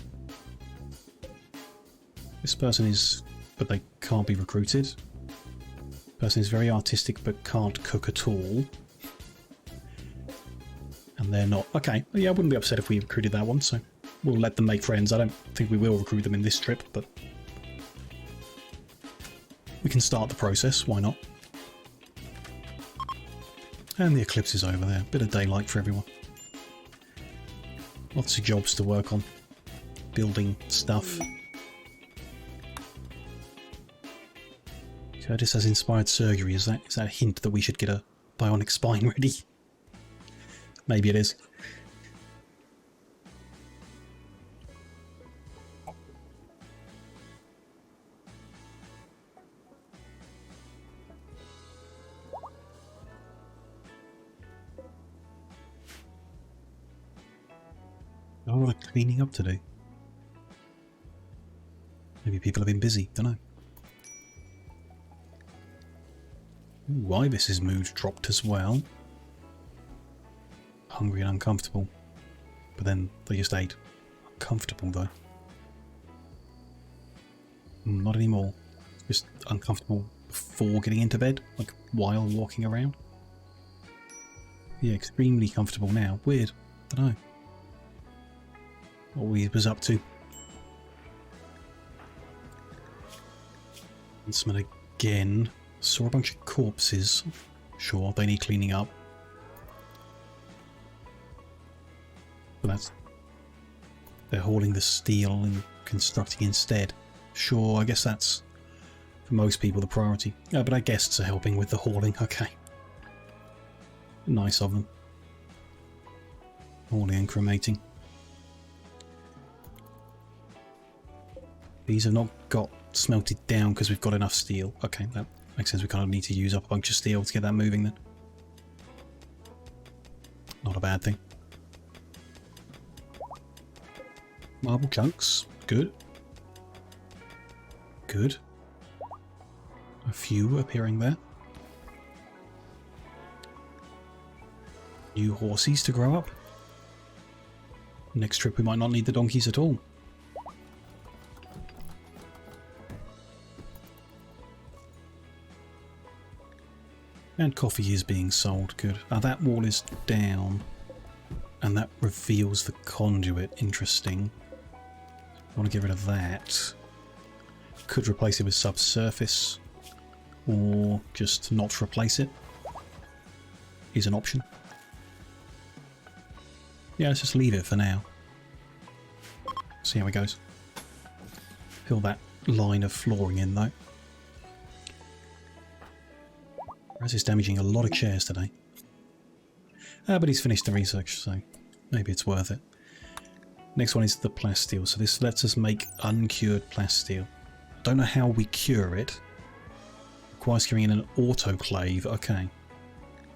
This person is... but they can't be recruited. This person is very artistic but can't cook at all. And they're not... okay, yeah, I wouldn't be upset if we recruited that one, so we'll let them make friends. I don't think we will recruit them in this trip, but... we can start the process, why not? And the eclipse is over there. Bit of daylight for everyone. Lots of jobs to work on. Building stuff. Curtis has inspired surgery. Is that a hint that we should get a bionic spine ready? Maybe it is. whole lot of cleaning up to do. Maybe people have been busy, don't know. Ooh, Ibis's mood dropped as well. Hungry and uncomfortable. But then they just ate. Uncomfortable though. Not anymore. Just uncomfortable before getting into bed, like while walking around. Yeah, extremely comfortable now. Weird. Don't know. What he was up to. Huntsman again. Saw a bunch of corpses. Sure, they need cleaning up. But that's... They're hauling the steel and constructing instead. Sure, I guess that's, for most people, the priority. Yeah, but our guests are helping with the hauling. Okay. Nice of them. Hauling and cremating. These have not got smelted down because we've got enough steel. Okay, that makes sense. We kind of need to use up a bunch of steel to get that moving then. Not a bad thing. Marble chunks. Good. Good. A few appearing there. New horses to grow up. Next trip we might not need the donkeys at all. And coffee is being sold. Good. Now that wall is down. And that reveals the conduit. Interesting. I want to get rid of that. Could replace it with subsurface. Or just not replace it. Is an option. Yeah, let's just leave it for now. See how it goes. Fill that line of flooring in though. Raz is damaging a lot of chairs today. But he's finished the research, so maybe it's worth it. Next one is the plasteel. So this lets us make uncured plasteel. Don't know how we cure it. Requires curing in an autoclave. Okay.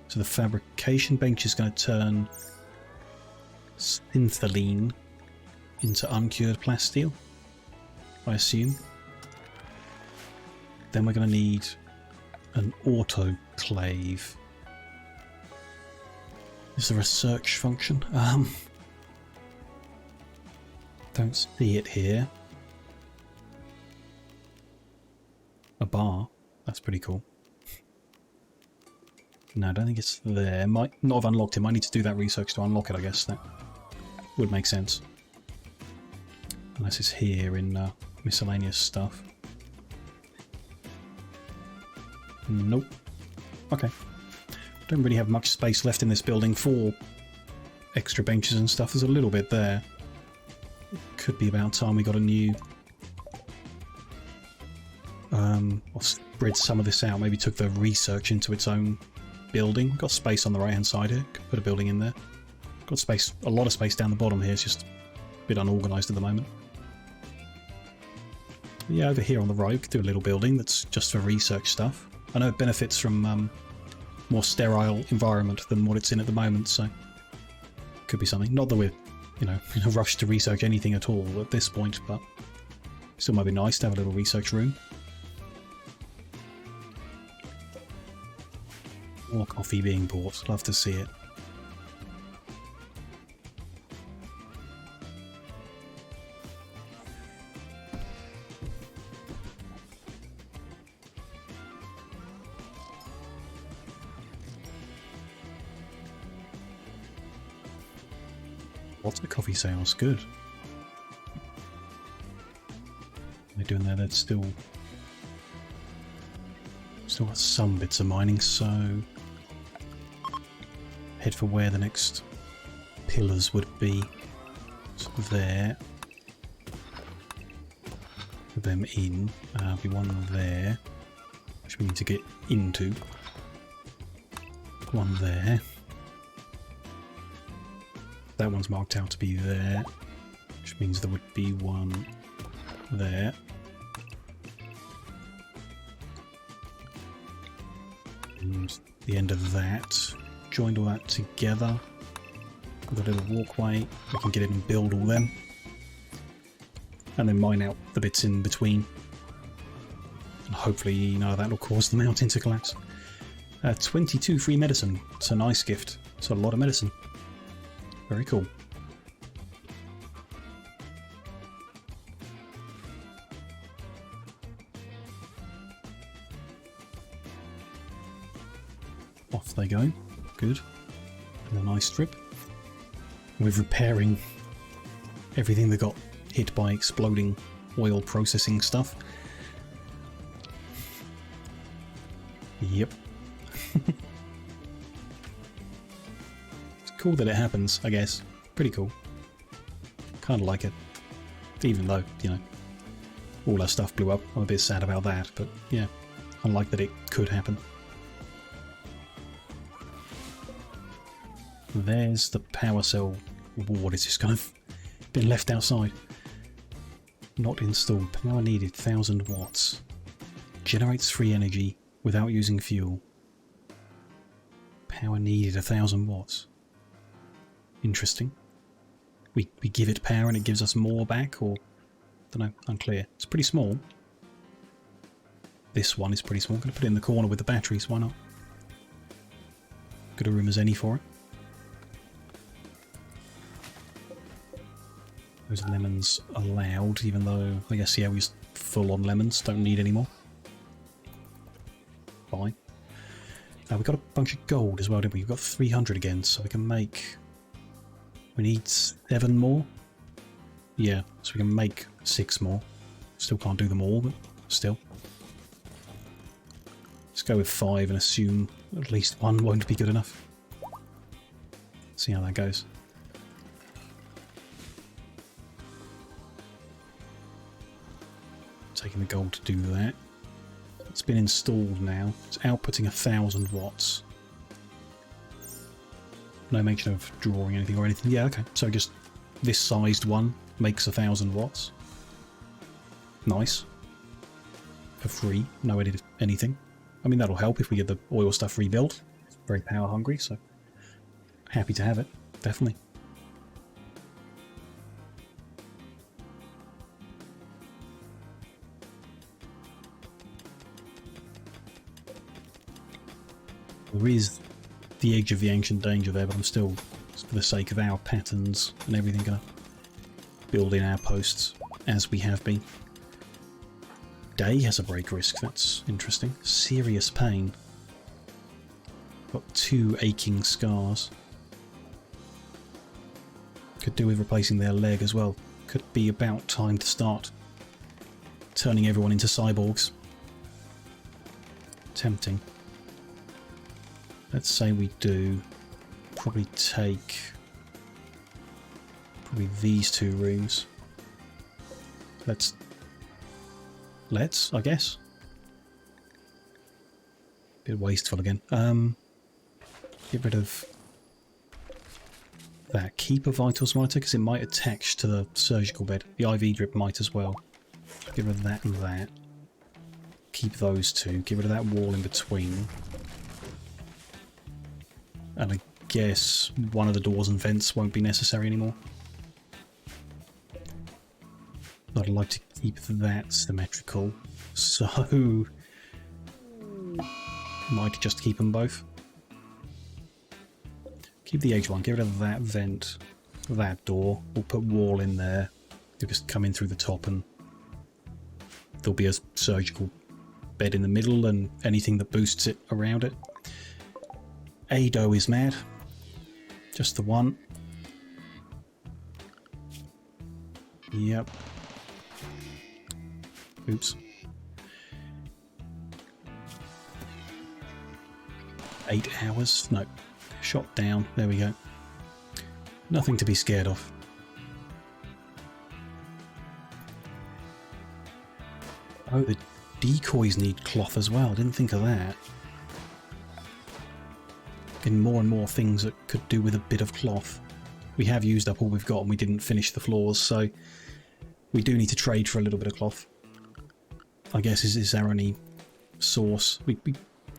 So the fabrication bench is going to turn synthylene into uncured plasteel, I assume. Then we're going to need an autoclave. Is there a search function? Don't see it here. A bar. That's pretty cool. No, I don't think it's there. Might not have unlocked it. Might need to do that research to unlock it, I guess. That would make sense. Unless it's here in miscellaneous stuff. Nope. Okay. Don't really have much space left in this building for extra benches and stuff. There's a little bit there. Could be about time we got a new... I'll spread some of this out. Maybe took the research into its own building. Got space on the right hand side here. Could put a building in there. Got space, a lot of space down the bottom here. It's just a bit unorganised at the moment. Yeah, over here on the right, we could do a little building that's just for research stuff. I know it benefits from more sterile environment than what it's in at the moment, so could be something. Not that we're, you know, in a rush to research anything at all at this point, but still might be nice to have a little research room. More coffee being bought. Love to see it. Lots of coffee sales. Good. What are they doing there? That's still got some bits of mining, so head for where the next pillars would be. So there. Put them in. Be one there, which we need to get into. One there. That one's marked out to be there, which means there would be one there. And the end of that. Joined all that together. We've got a little walkway. We can get in and build all them. And then mine out the bits in between. And hopefully none of that will cause the mountain to collapse. 22 free medicine. It's a nice gift. It's a lot of medicine. Very cool. Off they go. Good. And a nice strip. We're repairing everything that got hit by exploding oil processing stuff. Yep. It's cool that it happens, I guess. Pretty cool. Kind of like it. Even though, you know, all our stuff blew up. I'm a bit sad about that, but yeah, I like that it could happen. There's the power cell ward. It's just kind of been left outside. Not installed. Power needed 1000 watts. Generates free energy without using fuel. Power needed 1000 watts. Interesting. We give it power and it gives us more back, or don't know, unclear. It's pretty small. This one is pretty small. I'm going to put it in the corner with the batteries, why not? Good a room as any for it. Those lemons allowed, even though I guess, yeah, we used full on lemons, don't need any more. Fine. We got a bunch of gold as well, didn't we? We've got 300 again, so we can make... We need 7 more? Yeah, so we can make 6 more. Still can't do them all, but still. Let's go with 5 and assume at least 1 won't be good enough. See how that goes. Taking the gold to do that. It's been installed now. It's outputting 1000 watts. No mention of drawing anything or anything. Yeah, okay. So just this sized one makes 1000 watts. Nice. For free. No edit anything. I mean, that'll help if we get the oil stuff rebuilt. It's very power hungry, so happy to have it. Definitely. There is the edge of the ancient danger there, but I'm still, for the sake of our patterns and everything, going to build in our posts as we have been. Day has a break risk, that's interesting. Serious pain. Got 2 aching scars. Could do with replacing their leg as well. Could be about time to start turning everyone into cyborgs. Tempting. Let's say we do probably take these 2 rooms. Let's I guess. Bit wasteful again. Get rid of that. Keep a vitals monitor because it might attach to the surgical bed. The IV drip might as well. Get rid of that and that. Keep those 2. Get rid of that wall in between. And I guess one of the doors and vents won't be necessary anymore. I'd like to keep that symmetrical, so might just keep them both. Keep the H1, get rid of that vent, that door. We'll put wall in there. You'll just come in through the top and there'll be a surgical bed in the middle and anything that boosts it around it. Ado is mad. Just the one. Yep. Oops. 8 hours? No. Shot down. There we go. Nothing to be scared of. Oh, the decoys need cloth as well. Didn't think of that. Getting more and more things that could do with a bit of cloth. We have used up all we've got and we didn't finish the floors, so we do need to trade for a little bit of cloth. I guess is our only source. We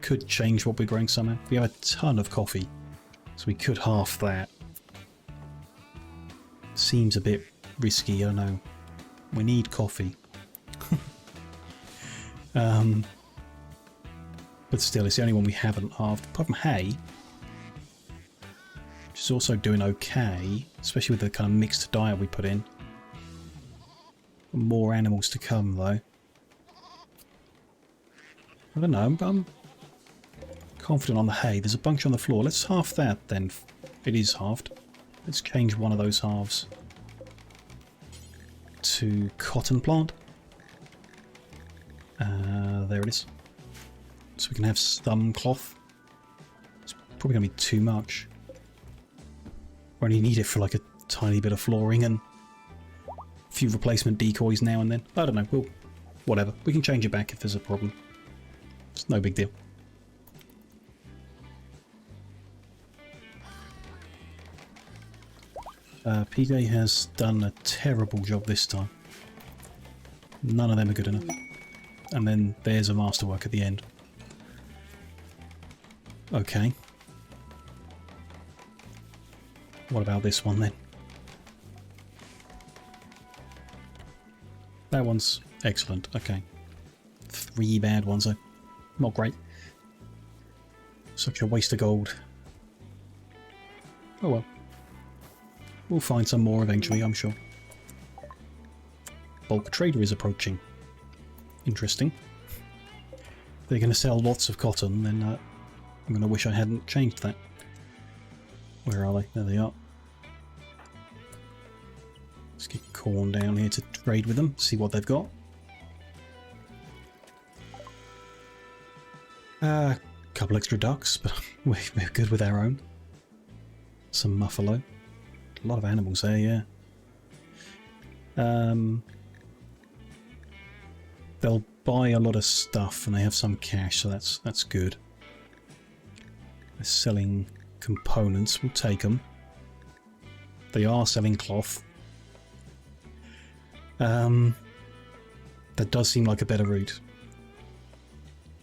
could change what we're growing somehow. We have a ton of coffee, so we could half that. seems a bit risky, I know. We need coffee. But still, it's the only one we haven't halved. Apart from hay, which is also doing okay, especially with the kind of mixed diet we put in. More animals to come, though. I don't know, I'm confident on the hay. There's a bunch on the floor. Let's halve that, then. It is halved. Let's change one of those halves to cotton plant. There it is. So we can have some cloth. It's probably going to be too much. We only need it for like a tiny bit of flooring and a few replacement decoys now and then. I don't know. We'll, whatever. We can change it back if there's a problem. It's no big deal. PJ has done a terrible job this time. None of them are good enough. And then there's a masterwork at the end. Okay. What about this one then? That one's excellent. Okay. 3 bad ones though. Not great. Such a waste of gold. Oh well. We'll find some more eventually, I'm sure. Bulk trader is approaching. Interesting. If they're going to sell lots of cotton, then I'm going to wish I hadn't changed that. Where are they? There they are. Let's get corn down here to trade with them, see what they've got. Couple extra ducks, but we're good with our own. Some muffalo. A lot of animals there, yeah. They'll buy a lot of stuff and they have some cash, so that's good. They're selling components, we'll take them. They are selling cloth. That does seem like a better route.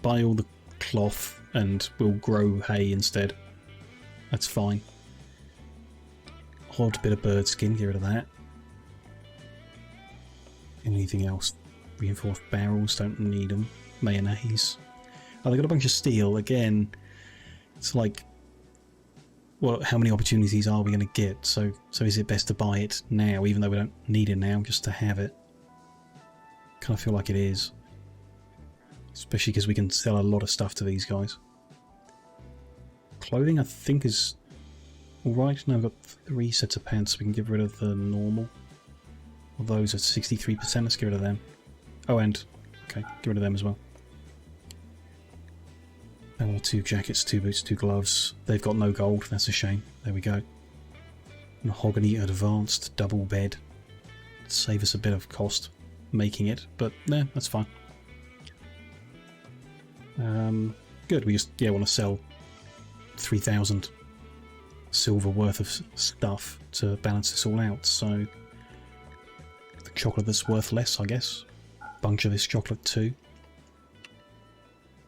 Buy all the cloth and we'll grow hay instead. That's fine. Odd bit of bird skin, get rid of that. Anything else? Reinforced barrels, don't need them. Mayonnaise. Oh, they got a bunch of steel. Again, it's like, well, how many opportunities are we going to get? So is it best to buy it now, even though we don't need it now, just to have it? Kind of feel like it is. Especially because we can sell a lot of stuff to these guys. Clothing, I think, is alright. Now we've got 3 sets of pants. We can get rid of the normal. Well, those are 63%. Let's get rid of them. Oh, and okay, get rid of them as well. 2 jackets, 2 boots, 2 gloves. They've got no gold. That's a shame. There we go. Mahogany advanced double bed. Save us a bit of cost making it, but no, that's fine. Good. We just want to sell 3,000 silver worth of stuff to balance this all out. So the chocolate that's worth less, I guess. Bunch of this chocolate too.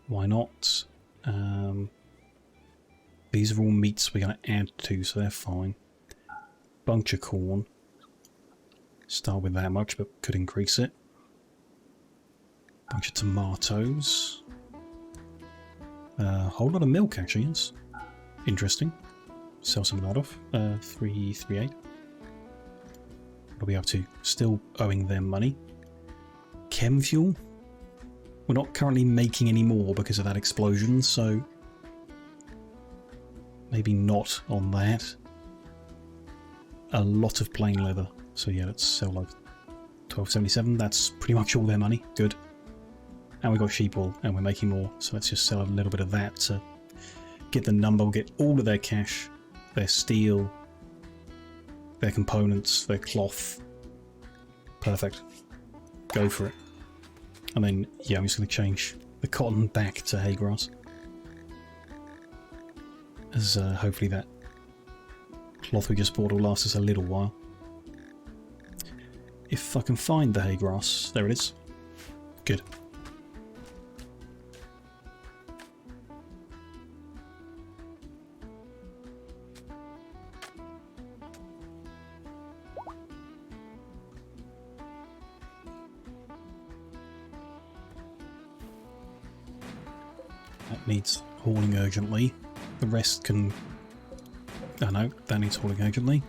Why not? These are all meats we're going to add to, so they're fine. Bunch of corn. Start with that much, but could increase it. Bunch of tomatoes. A whole lot of milk, actually. It's interesting. Sell some of that off. 338. What are we up to? Still owing them money. Chem fuel. We're not currently making any more because of that explosion, so maybe not on that. A lot of plain leather. So yeah, let's sell like 1277. That's pretty much all their money. Good. And we got sheep wool, and we're making more. So let's just sell a little bit of that to get the number. We'll get all of their cash, their steel, their components, their cloth. Perfect. Go for it. And then, yeah, I'm just going to change the cotton back to hay grass. As hopefully that cloth we just bought will last us a little while. If I can find the hay grass, there it is. Good. That needs hauling urgently. The rest can... Oh no, that needs hauling urgently.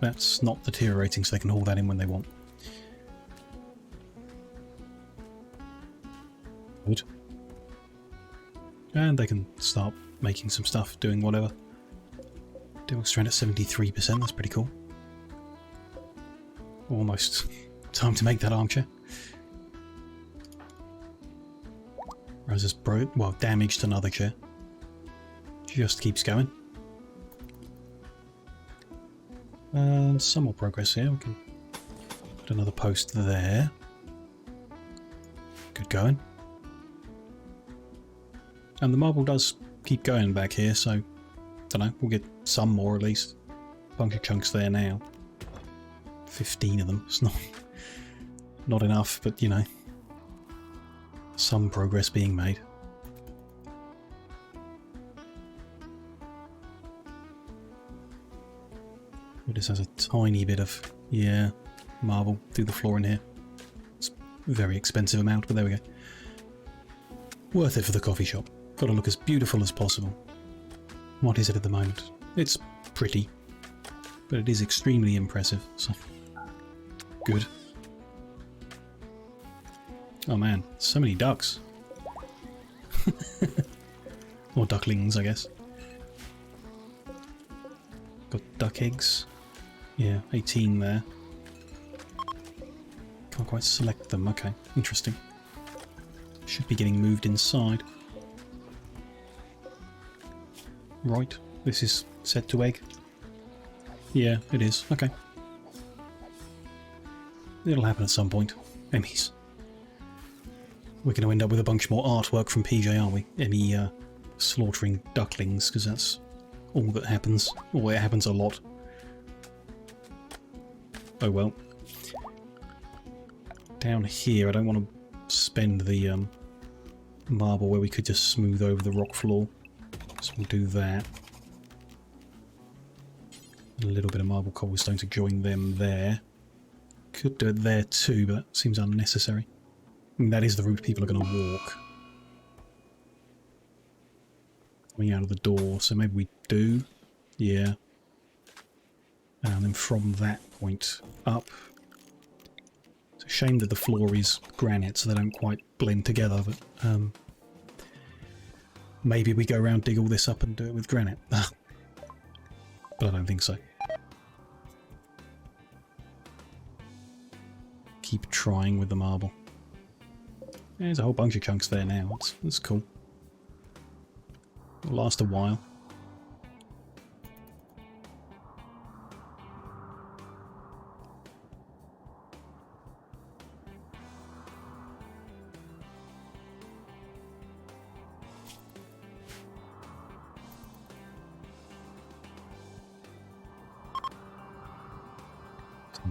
That's not deteriorating, so they can haul that in when they want. Good. And they can start making some stuff, doing whatever. Deal strand at 73%, that's pretty cool. Almost time to make that armchair. Rosa's broke, well, damaged another chair. Just keeps going. And some more progress here. We can put another post there. Good going. And the marble does keep going back here, so don't know, we'll get some more at least. Bunch of chunks there now. 15 of them. It's not enough, but you know, some progress being made. This has a tiny bit of, yeah, marble through the floor in here. It's a very expensive amount, but there we go. Worth it for the coffee shop. Got to look as beautiful as possible. What is it at the moment? It's pretty, but it is extremely impressive, so good. Oh man, so many ducks. Or ducklings, I guess. Got duck eggs. Yeah, 18 there. Can't quite select them. Okay, interesting. Should be getting moved inside. Right, this is set to egg. Yeah, it is. Okay. It'll happen at some point. Emmys. We're going to end up with a bunch more artwork from PJ, aren't we? Emmy slaughtering ducklings, because that's all that happens. Or it happens a lot. Oh well. Down here, I don't want to spend the marble where we could just smooth over the rock floor. So we'll do that. A little bit of marble cobblestone to join them there. Could do it there too, but that seems unnecessary. I mean, that is the route people are going to walk. Coming out of the door, so maybe we do. Yeah. And then from that point up. It's a shame that the floor is granite, so they don't quite blend together, but maybe we go around, dig all this up and do it with granite. But I don't think so. Keep trying with the marble. There's a whole bunch of chunks there now. That's cool. It'll last a while.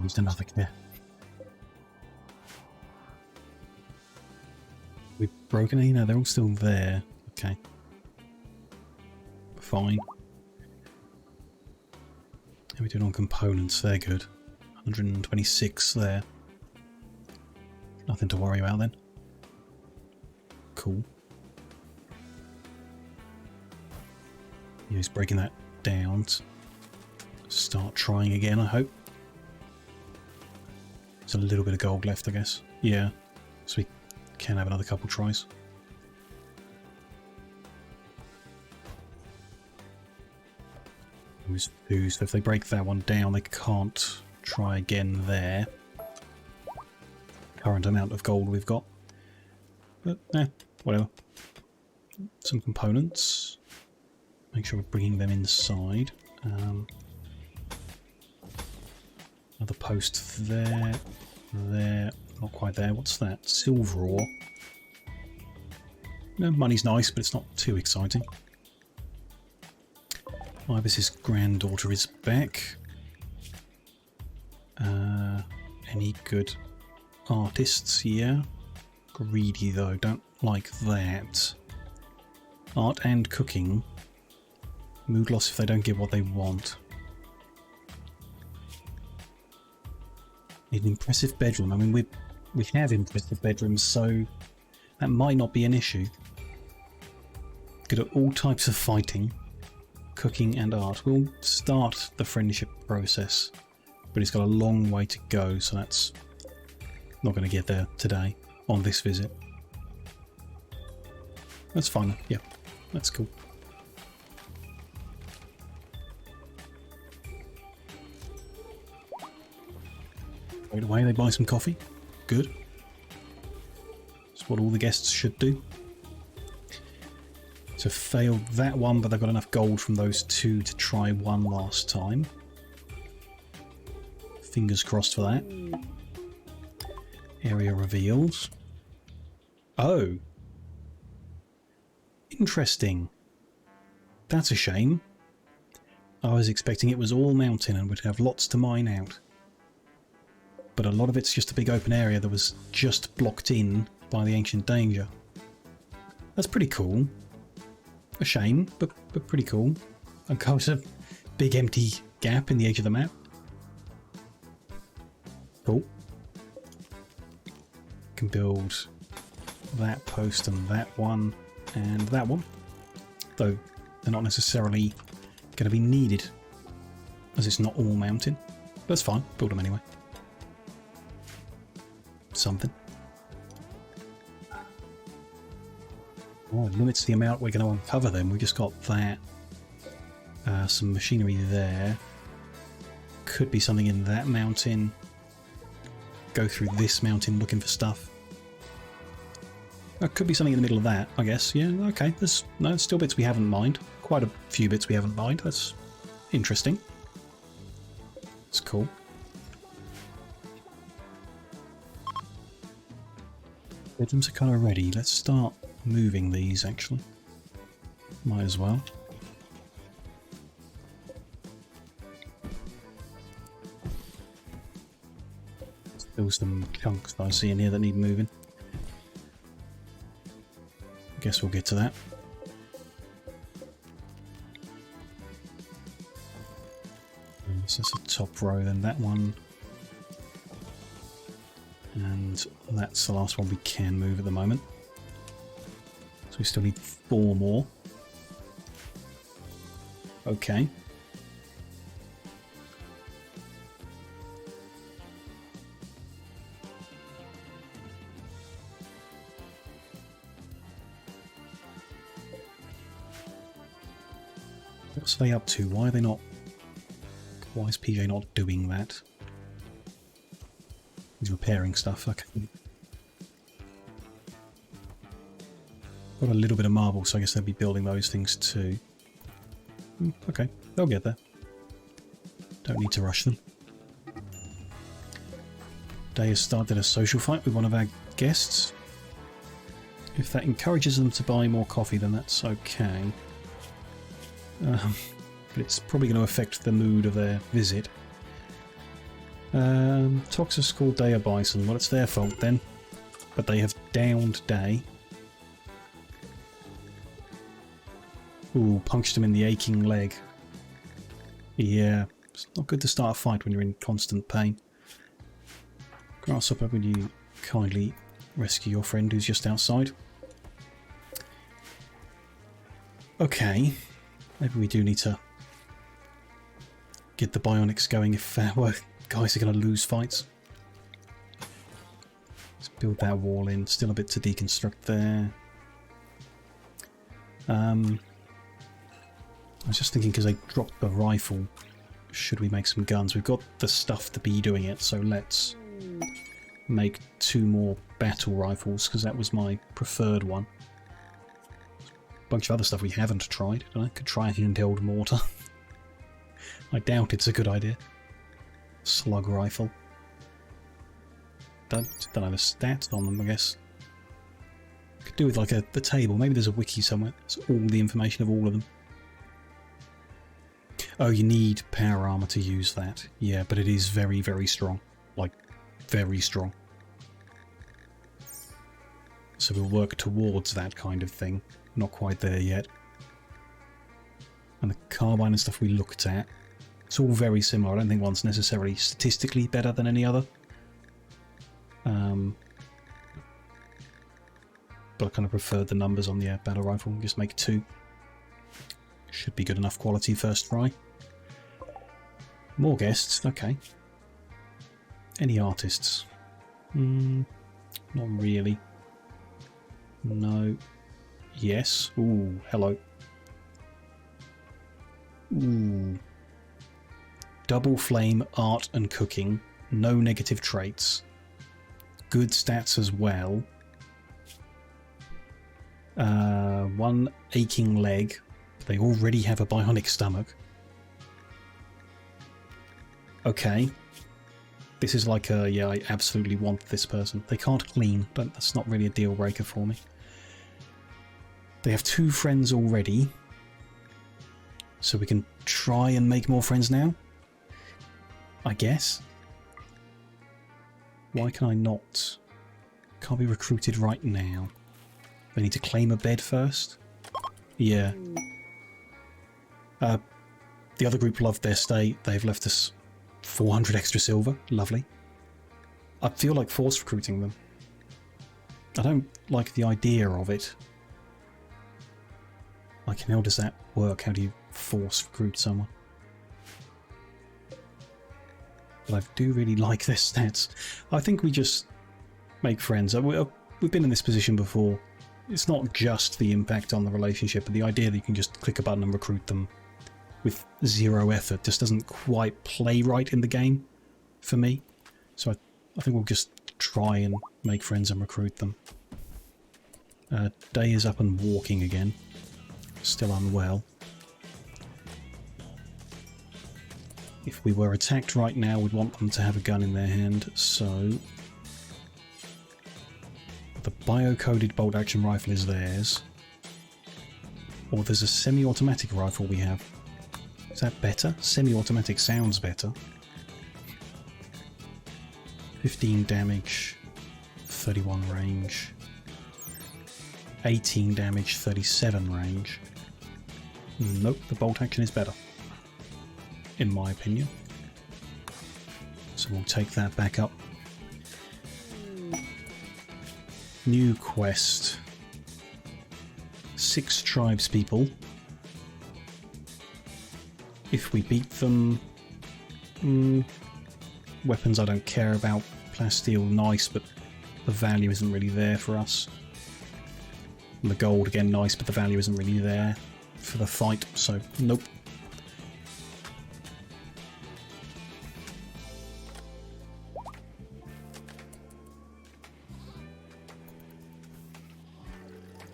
Used another care. We've broken any? No, they're all still there. Okay. Fine. How are we doing on components? They're good. 126 there. Nothing to worry about then. Cool. He's breaking that down. Start trying again, I hope. There's a little bit of gold left, I guess. Yeah, so we can have another couple tries. Those two, so if they break that one down, they can't try again there. Current amount of gold we've got. But, whatever. Some components. Make sure we're bringing them inside. Another post there. There. Not quite there. What's that? Silver ore. No, money's nice, but it's not too exciting. Ibis's granddaughter is back. Any good artists? Yeah. Greedy though, don't like that. Art and cooking. Mood loss if they don't get what they want. Need an impressive bedroom. I mean, we have impressive bedrooms, so that might not be an issue. Good at all types of fighting, cooking and art. We'll start the friendship process, but he's got a long way to go, so that's not going to get there today on this visit. That's fine. Yeah, that's cool. Right away, they buy some coffee. Good. That's what all the guests should do. So failed that one, but they've got enough gold from those two to try one last time. Fingers crossed for that. Area reveals. Oh. Interesting. That's a shame. I was expecting it was all mountain and would have lots to mine out. But a lot of it's just a big open area that was just blocked in by the ancient danger. That's pretty cool. A shame, but pretty cool. And comes a big empty gap in the edge of the map. Cool. Can build that post and that one and that one. Though they're not necessarily going to be needed, as it's not all mountain. That's fine, build them anyway. Something. Oh, it limits the amount we're going to uncover then. We've just got that. Some machinery there. Could be something in that mountain. Go through this mountain looking for stuff. Could be something in the middle of that, I guess. Yeah, okay. There's still bits we haven't mined. Quite a few bits we haven't mined. That's interesting. It's cool. Bedrooms are kind of ready. Let's start moving these, actually. Might as well. Still some chunks that I see in here that need moving. Guess we'll get to that. So that's the top row, then that one. And that's the last one we can move at the moment. So we still need 4 more. Okay. What's they up to? Why are they not... Why is PJ not doing that? He's repairing stuff. Okay. Got a little bit of marble, so I guess they'll be building those things too. Okay, they'll get there. Don't need to rush them. Day has started a social fight with one of our guests. If that encourages them to buy more coffee, then that's okay. But it's probably going to affect the mood of their visit. Toxus called Day a bison. Well, it's their fault then. But they have downed Day. Ooh, punched him in the aching leg. Yeah, it's not good to start a fight when you're in constant pain. Grasshopper, would you kindly rescue your friend who's just outside? Okay, maybe we do need to get the bionics going if guys are going to lose fights. Let's build that wall in. Still a bit to deconstruct there. I was just thinking, because they dropped the rifle, should we make some guns? We've got the stuff to be doing it, so let's make 2 more battle rifles, because that was my preferred one. A bunch of other stuff we haven't tried. I could try a handheld mortar. I doubt it's a good idea. Slug rifle. Don't have a stat on them, I guess. Could do with like the table. Maybe there's a wiki somewhere. It's all the information of all of them. Oh, you need power armor to use that. Yeah, but it is very, very strong. Like, very strong. So we'll work towards that kind of thing. Not quite there yet. And the carbine and stuff we looked at, it's all very similar. I don't think one's necessarily statistically better than any other. but I kind of preferred the numbers on the battle rifle. Just make 2. Should be good enough quality first try. More guests, okay. Any artists? Not really. No. Yes. Ooh, hello. Ooh. Double flame, art and cooking. No negative traits. Good stats as well. 1 aching leg. They already have a bionic stomach. Okay. This is like a, yeah, I absolutely want this person. They can't clean, but that's not really a deal breaker for me. They have 2 friends already. So we can try and make more friends now? I guess. Why can I not? Can't be recruited right now. They need to claim a bed first? Yeah. The other group loved their stay. They've left us 400 extra silver. Lovely. I feel like force recruiting them. I don't like the idea of it. Like, how does that work? How do you force recruit someone? But I do really like their stats. I think we just make friends. We've been in this position before. It's not just the impact on the relationship, but the idea that you can just click a button and recruit them with 0 effort just doesn't quite play right in the game for me. So I think we'll just try and make friends and recruit them. Day is up and walking again. Still unwell. If we were attacked right now, we'd want them to have a gun in their hand, so the bio-coded bolt-action rifle is theirs. Or there's a semi-automatic rifle we have. Is that better? Semi-automatic sounds better. 15 damage, 31 range. 18 damage, 37 range. Nope, the bolt action is better, in my opinion. So we'll take that back up. New quest. 6 tribespeople. If we beat them... weapons I don't care about. Plasteel, nice, but the value isn't really there for us. And the gold, again, nice, but the value isn't really there for the fight, so nope.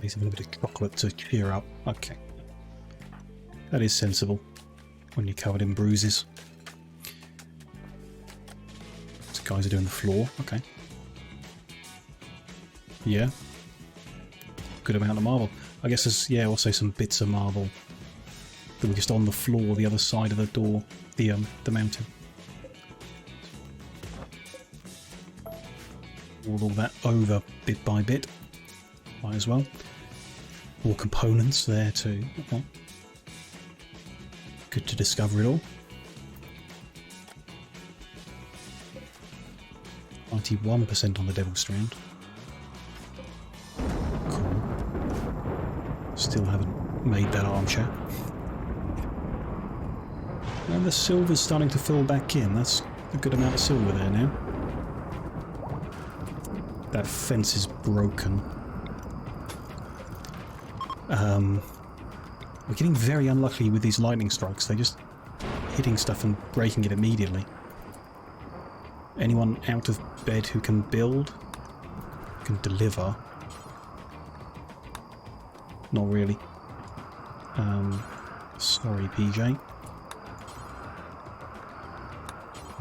He's having a bit of chocolate to cheer up. Okay. That is sensible when you're covered in bruises. These guys are doing the floor. Okay. Yeah. Good amount of marble. I guess there's, yeah, also some bits of marble that were just on the floor, the other side of the door, the mountain. All that over bit by bit. Might as well. More components there too. Okay. Good to discover it all. 91% on the Devil Strand. Cool. Still haven't made that armchair. And the silver's starting to fill back in. That's a good amount of silver there now. That fence is broken. We're getting very unlucky with these lightning strikes. They're just hitting stuff and breaking it immediately. Anyone out of bed who can build? Can deliver? Not really. Sorry, PJ.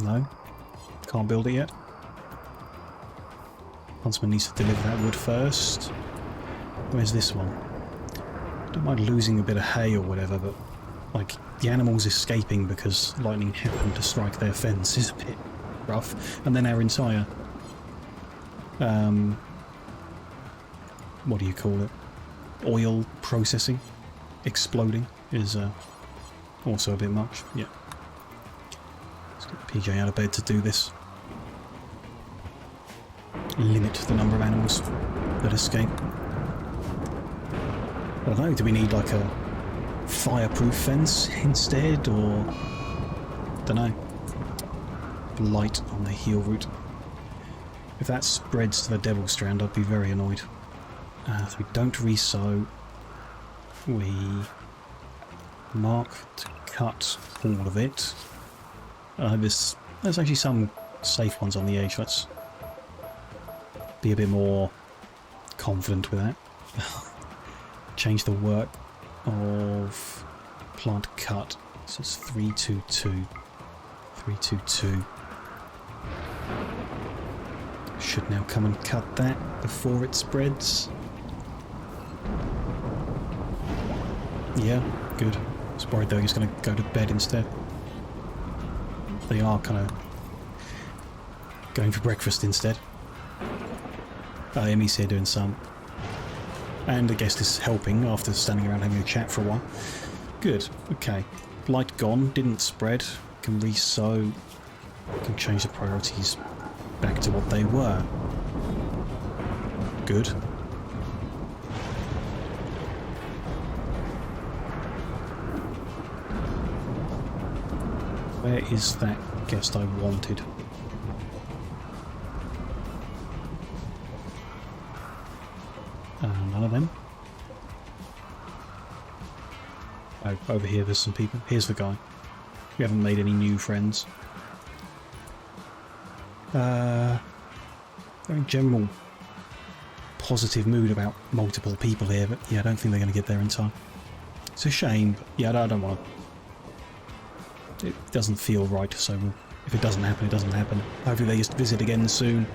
No? Can't build it yet? Huntsman needs to deliver that wood first. Where's this one? Don't mind losing a bit of hay or whatever, but like the animals escaping because lightning happened to strike their fence is a bit rough. And then our entire what do you call it? Oil processing exploding is also a bit much. Yeah. Let's get PJ out of bed to do this. Limit the number of animals that escape. I don't know, do we need like a fireproof fence instead, or... don't know. Light on the heel route. If that spreads to the Devil Strand, I'd be very annoyed. So we don't resow. We mark to cut all of it. There's actually some safe ones on the edge. Let's be a bit more confident with that. Change the work of plant cut. So it's 322. 322. Should now come and cut that before it spreads. Yeah, good. I was worried they were just going to go to bed instead. They are kind of going for breakfast instead. Emmy's here doing some. And I guess this is helping after standing around having a chat for a while. Good, okay. Light gone, didn't spread. Can resow. Can change the priorities back to what they were. Good. Where is that guest I wanted? None of them. Oh, over here there's some people. Here's the guy. We haven't made any new friends. Very general positive mood about multiple people here, but yeah, I don't think they're going to get there in time. It's a shame, but yeah, I don't want to. It doesn't feel right, so if it doesn't happen, it doesn't happen. Hopefully they just visit again soon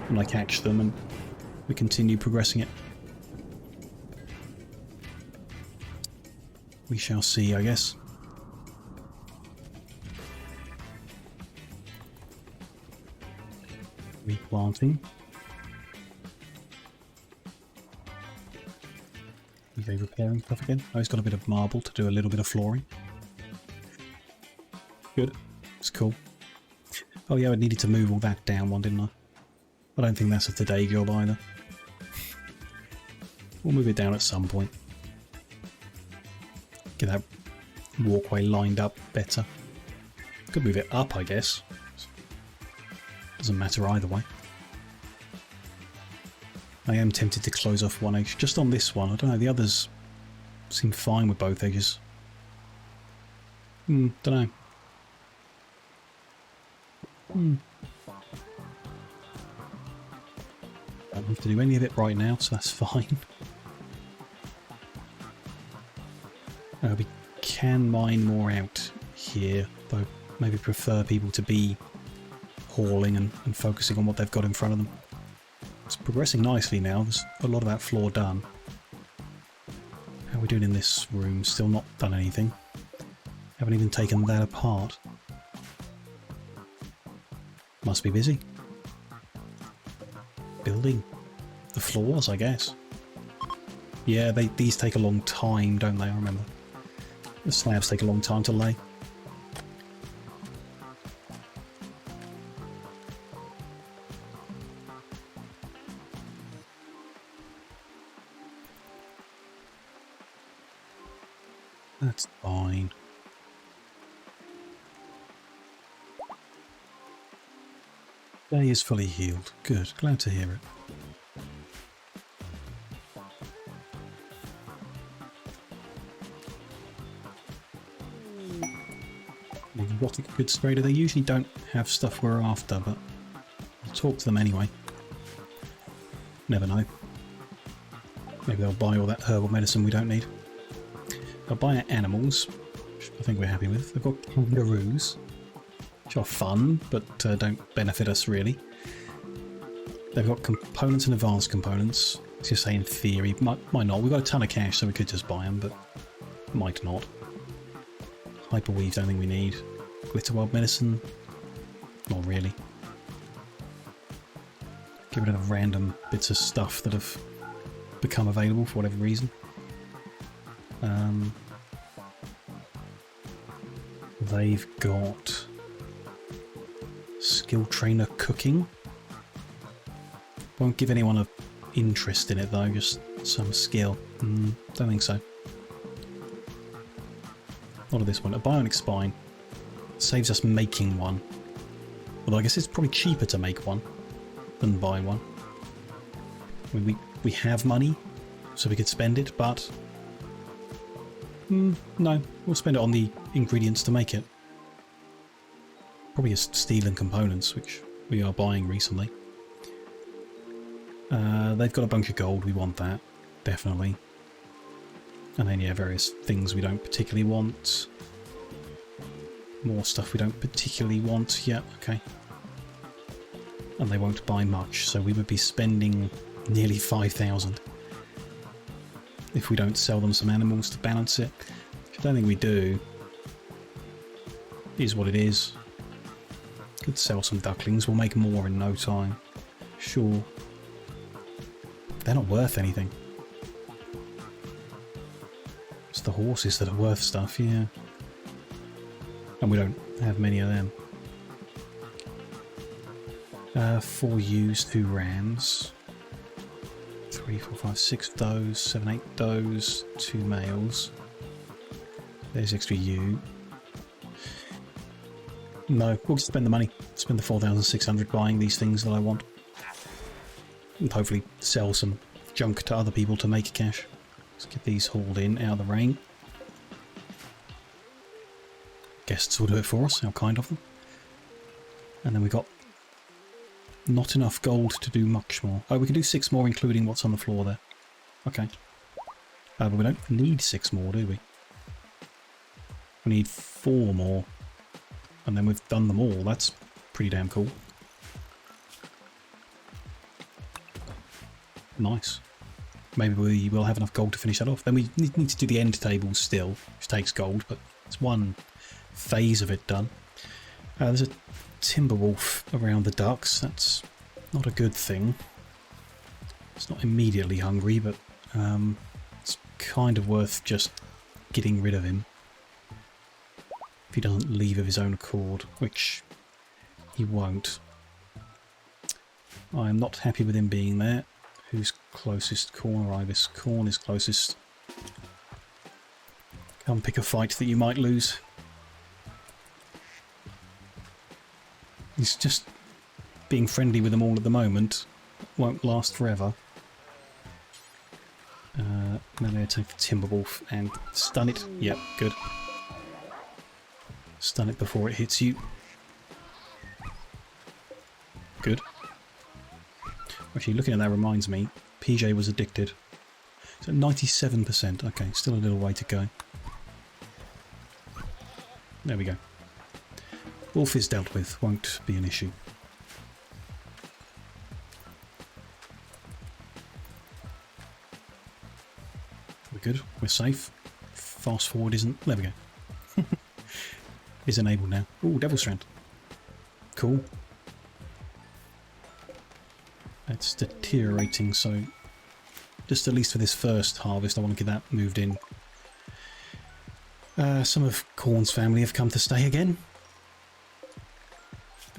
and I catch them and we continue progressing it. We shall see, I guess. Replanting. Are they repairing stuff again? Oh, he's got a bit of marble to do a little bit of flooring. Good. It's cool. Oh yeah, I needed to move all that down one, didn't I? I don't think that's a today job either. We'll move it down at some point. Get that walkway lined up better. Could move it up, I guess. Doesn't matter either way. I am tempted to close off one edge, just on this one. I don't know, the others seem fine with both edges. Don't know. Don't have to do any of it right now, so that's fine. We can mine more out here, though maybe prefer people to be hauling and focusing on what they've got in front of them. It's progressing nicely now, there's a lot of that floor done. How are we doing in this room? Still not done anything. Haven't even taken that apart. Must be busy. Building. The floors, I guess. Yeah, these take a long time, don't they? I remember. The slabs take a long time to lay. That's fine. Day is fully healed. Good. Glad to hear it. The robotic goods trader, they usually don't have stuff we're after, but I'll talk to them anyway. Never know. Maybe they'll buy all that herbal medicine we don't need. They'll buy our animals, which I think we're happy with. They've got kangaroos, which are fun, but don't benefit us really. They've got components and advanced components. Let's just say in theory, might not. We've got a ton of cash, so we could just buy them, but might not. Hyperweave, don't think we need. Glitterwild medicine, not really. Get rid of random bits of stuff that have become available for whatever reason. They've got skill trainer cooking. Won't give anyone an interest in it though, just Some skill. Don't think so. What of this one? A bionic spine. Saves us making one. Although I guess it's probably cheaper to make one than buy one. I mean, we have money, so we could spend it, but... no, we'll spend it on the ingredients to make it. Probably just steel and components, which we are buying recently. They've got a bunch of gold, we want that, definitely. And then, yeah, various things we don't particularly want. More stuff we don't particularly want. Yeah, okay. And they won't buy much, so we would be spending nearly 5,000 if we don't sell them some animals to balance it. Which I don't think we do. Is what it is. Could sell some ducklings, we'll make more in no time. Sure. They're not worth anything. It's the horses that are worth stuff, yeah. And we don't have many of them. 4 ewes, 2 rams. 3, 4, 5, 6 of those, 7, 8 does, 2 males. There's extra ewe. No, we'll just spend the money. Spend the 4,600 buying these things that I want. And hopefully sell some junk to other people to make cash. Let's get these hauled in out of the rain. Guests will do it for us, how kind of them. And then we got not enough gold to do much more. Oh, we can do 6 more including what's on the floor there. Okay. But we don't need 6 more, do we? We need 4 more. And then we've done them all. That's pretty damn cool. Nice. Maybe we will have enough gold to finish that off. Then we need to do the end tables still, which takes gold, but it's one phase of it done. There's a timber wolf around the ducks. That's not a good thing. It's not immediately hungry, but it's kind of worth just getting rid of him. If he doesn't leave of his own accord, which he won't. I am not happy with him being there. Who's closest? Corn or Ibis? Corn is closest. Come pick a fight that you might lose. He's just being friendly with them all at the moment. Won't last forever. Now they attack the Timberwolf and stun it. Yep, good. Stun it before it hits you. Good. Actually, looking at that reminds me, PJ was addicted. So 97%. Okay, still a little way to go. There we go. Wolf is dealt with, won't be an issue. We're good, we're safe. Fast forward isn't... There we go. Is enabled now. Ooh, Devil Strand. Cool. It's deteriorating, so just at least for this first harvest I want to get that moved in. Some of Corn's family have come to stay again.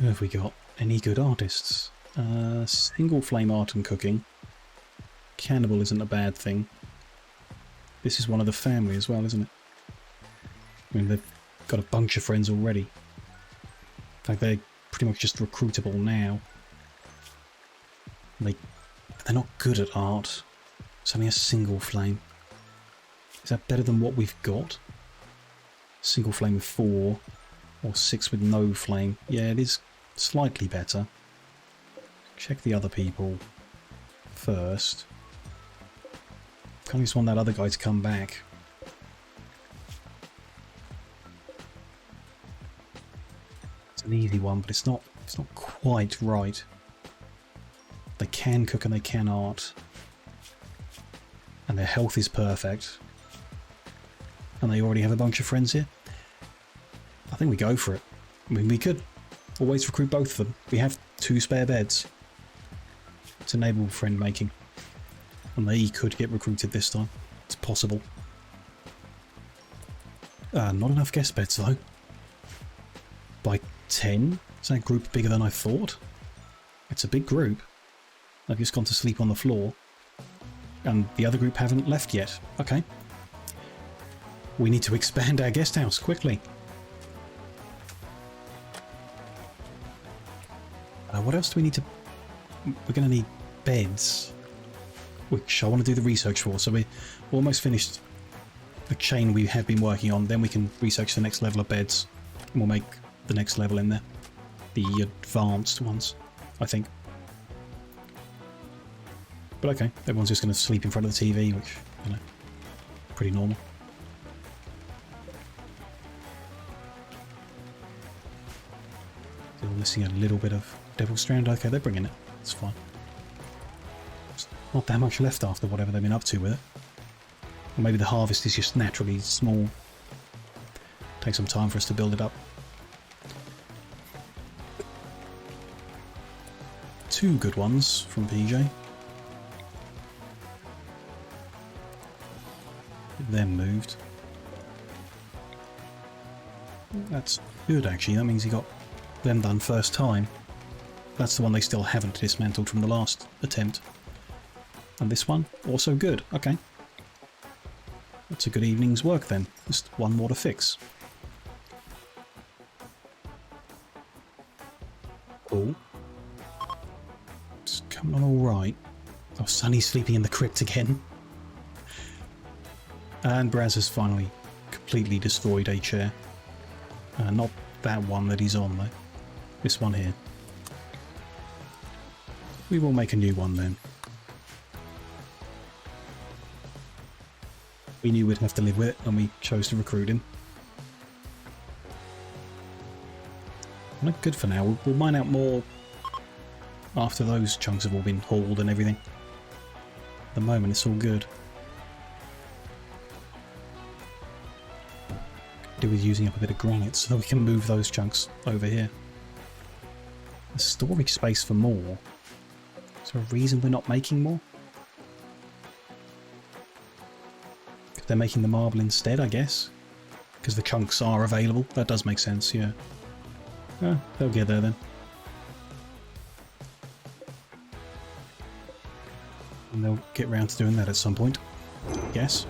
Who have we got? Any good artists? Single flame art and cooking. Cannibal isn't a bad thing. This is one of the family as well, isn't it? I mean, they've got a bunch of friends already. In fact, they're pretty much just recruitable now. They're not good at art. It's only a single flame. Is that better than what we've got? Single flame with 4, or 6 with no flame. Yeah, it is slightly better. Check the other people first. Kind of just want that other guy to come back. It's an easy one, but it's not quite right. They can cook and they can art. And their health is perfect. And they already have a bunch of friends here. I think we go for it. I mean, we could always recruit both of them. We have 2 spare beds to enable friend making. And they could get recruited this time. It's possible. Not enough guest beds though. By 10? Is that group bigger than I thought? It's a big group. I've just gone to sleep on the floor. And the other group haven't left yet. Okay. We need to expand our guest house quickly. What else do we need to... We're going to need beds, which I want to do the research for. So we're almost finished the chain we have been working on. Then we can research the next level of beds. And we'll make the next level in there. The advanced ones, I think. But okay, everyone's just going to sleep in front of the TV, which, you know, pretty normal. Still missing a little bit of Devil Strand. Okay, they're bringing it. It's fine. There's not that much left after whatever they've been up to with it. Or maybe the harvest is just naturally small. Take some time for us to build it up. 2 good ones from PJ. Them moved. That's good actually, that means he got them done first time. That's the one they still haven't dismantled from the last attempt. And this one, also good, okay. That's a good evening's work then, just one more to fix. Cool. It's coming on alright. Oh, Sunny's sleeping in the crypt again. And Braz has finally completely destroyed a chair. Not that one that he's on though. This one here. We will make a new one then. We knew we'd have to live with it and we chose to recruit him. Not good for now. We'll mine out more after those chunks have all been hauled and everything. At the moment it's all good. Do with using up a bit of granite so that we can move those chunks over here. There's storage space for more. Is there a reason we're not making more? Because they're making the marble instead, I guess. Because the chunks are available. That does make sense, yeah. They'll get there then. And they'll get round to doing that at some point. Yes.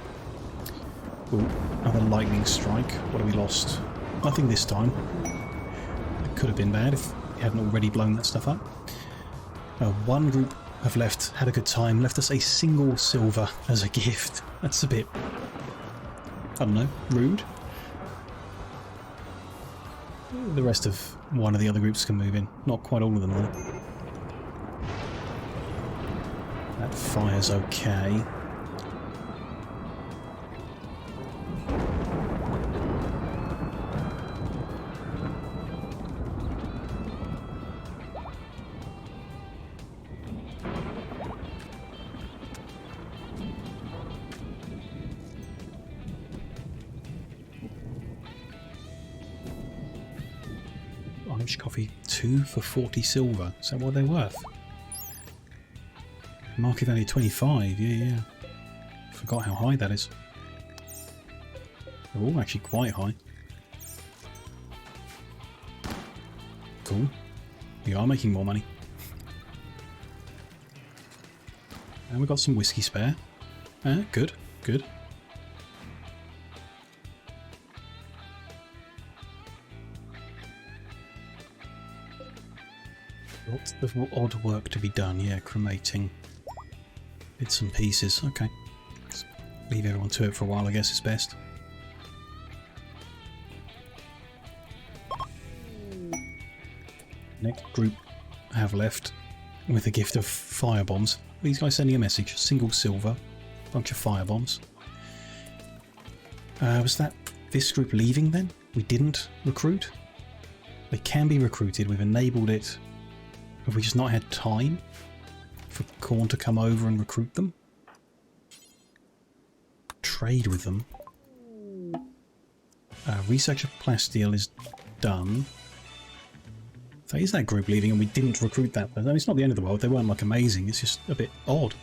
Ooh, another lightning strike. What have we lost? Nothing this time. It could have been bad if we hadn't already blown that stuff up. One group have left, had a good time, left us a single silver as a gift. That's a bit, I don't know, rude. The rest of one of the other groups can move in. Not quite all of them though. That fire's okay. Irish coffee 2 for 40 silver. Is that what they're worth? Market value 25, yeah. Forgot how high that is. They're all actually quite high. Cool. We are making more money. And we've got some whiskey spare. Good, good. Lots of odd work to be done, yeah, cremating bits and pieces. Okay. Let's leave everyone to it for a while, I guess is best. Next group have left with a gift of firebombs. These guys sending a message. Single silver, bunch of firebombs. Was that this group leaving then? We didn't recruit? They can be recruited, we've enabled it. Have we just not had time for Korn to come over and recruit them? Trade with them. Research of plasteel is done. So is that group leaving and we didn't recruit that person? I mean, it's not the end of the world, they weren't like amazing, it's just a bit odd.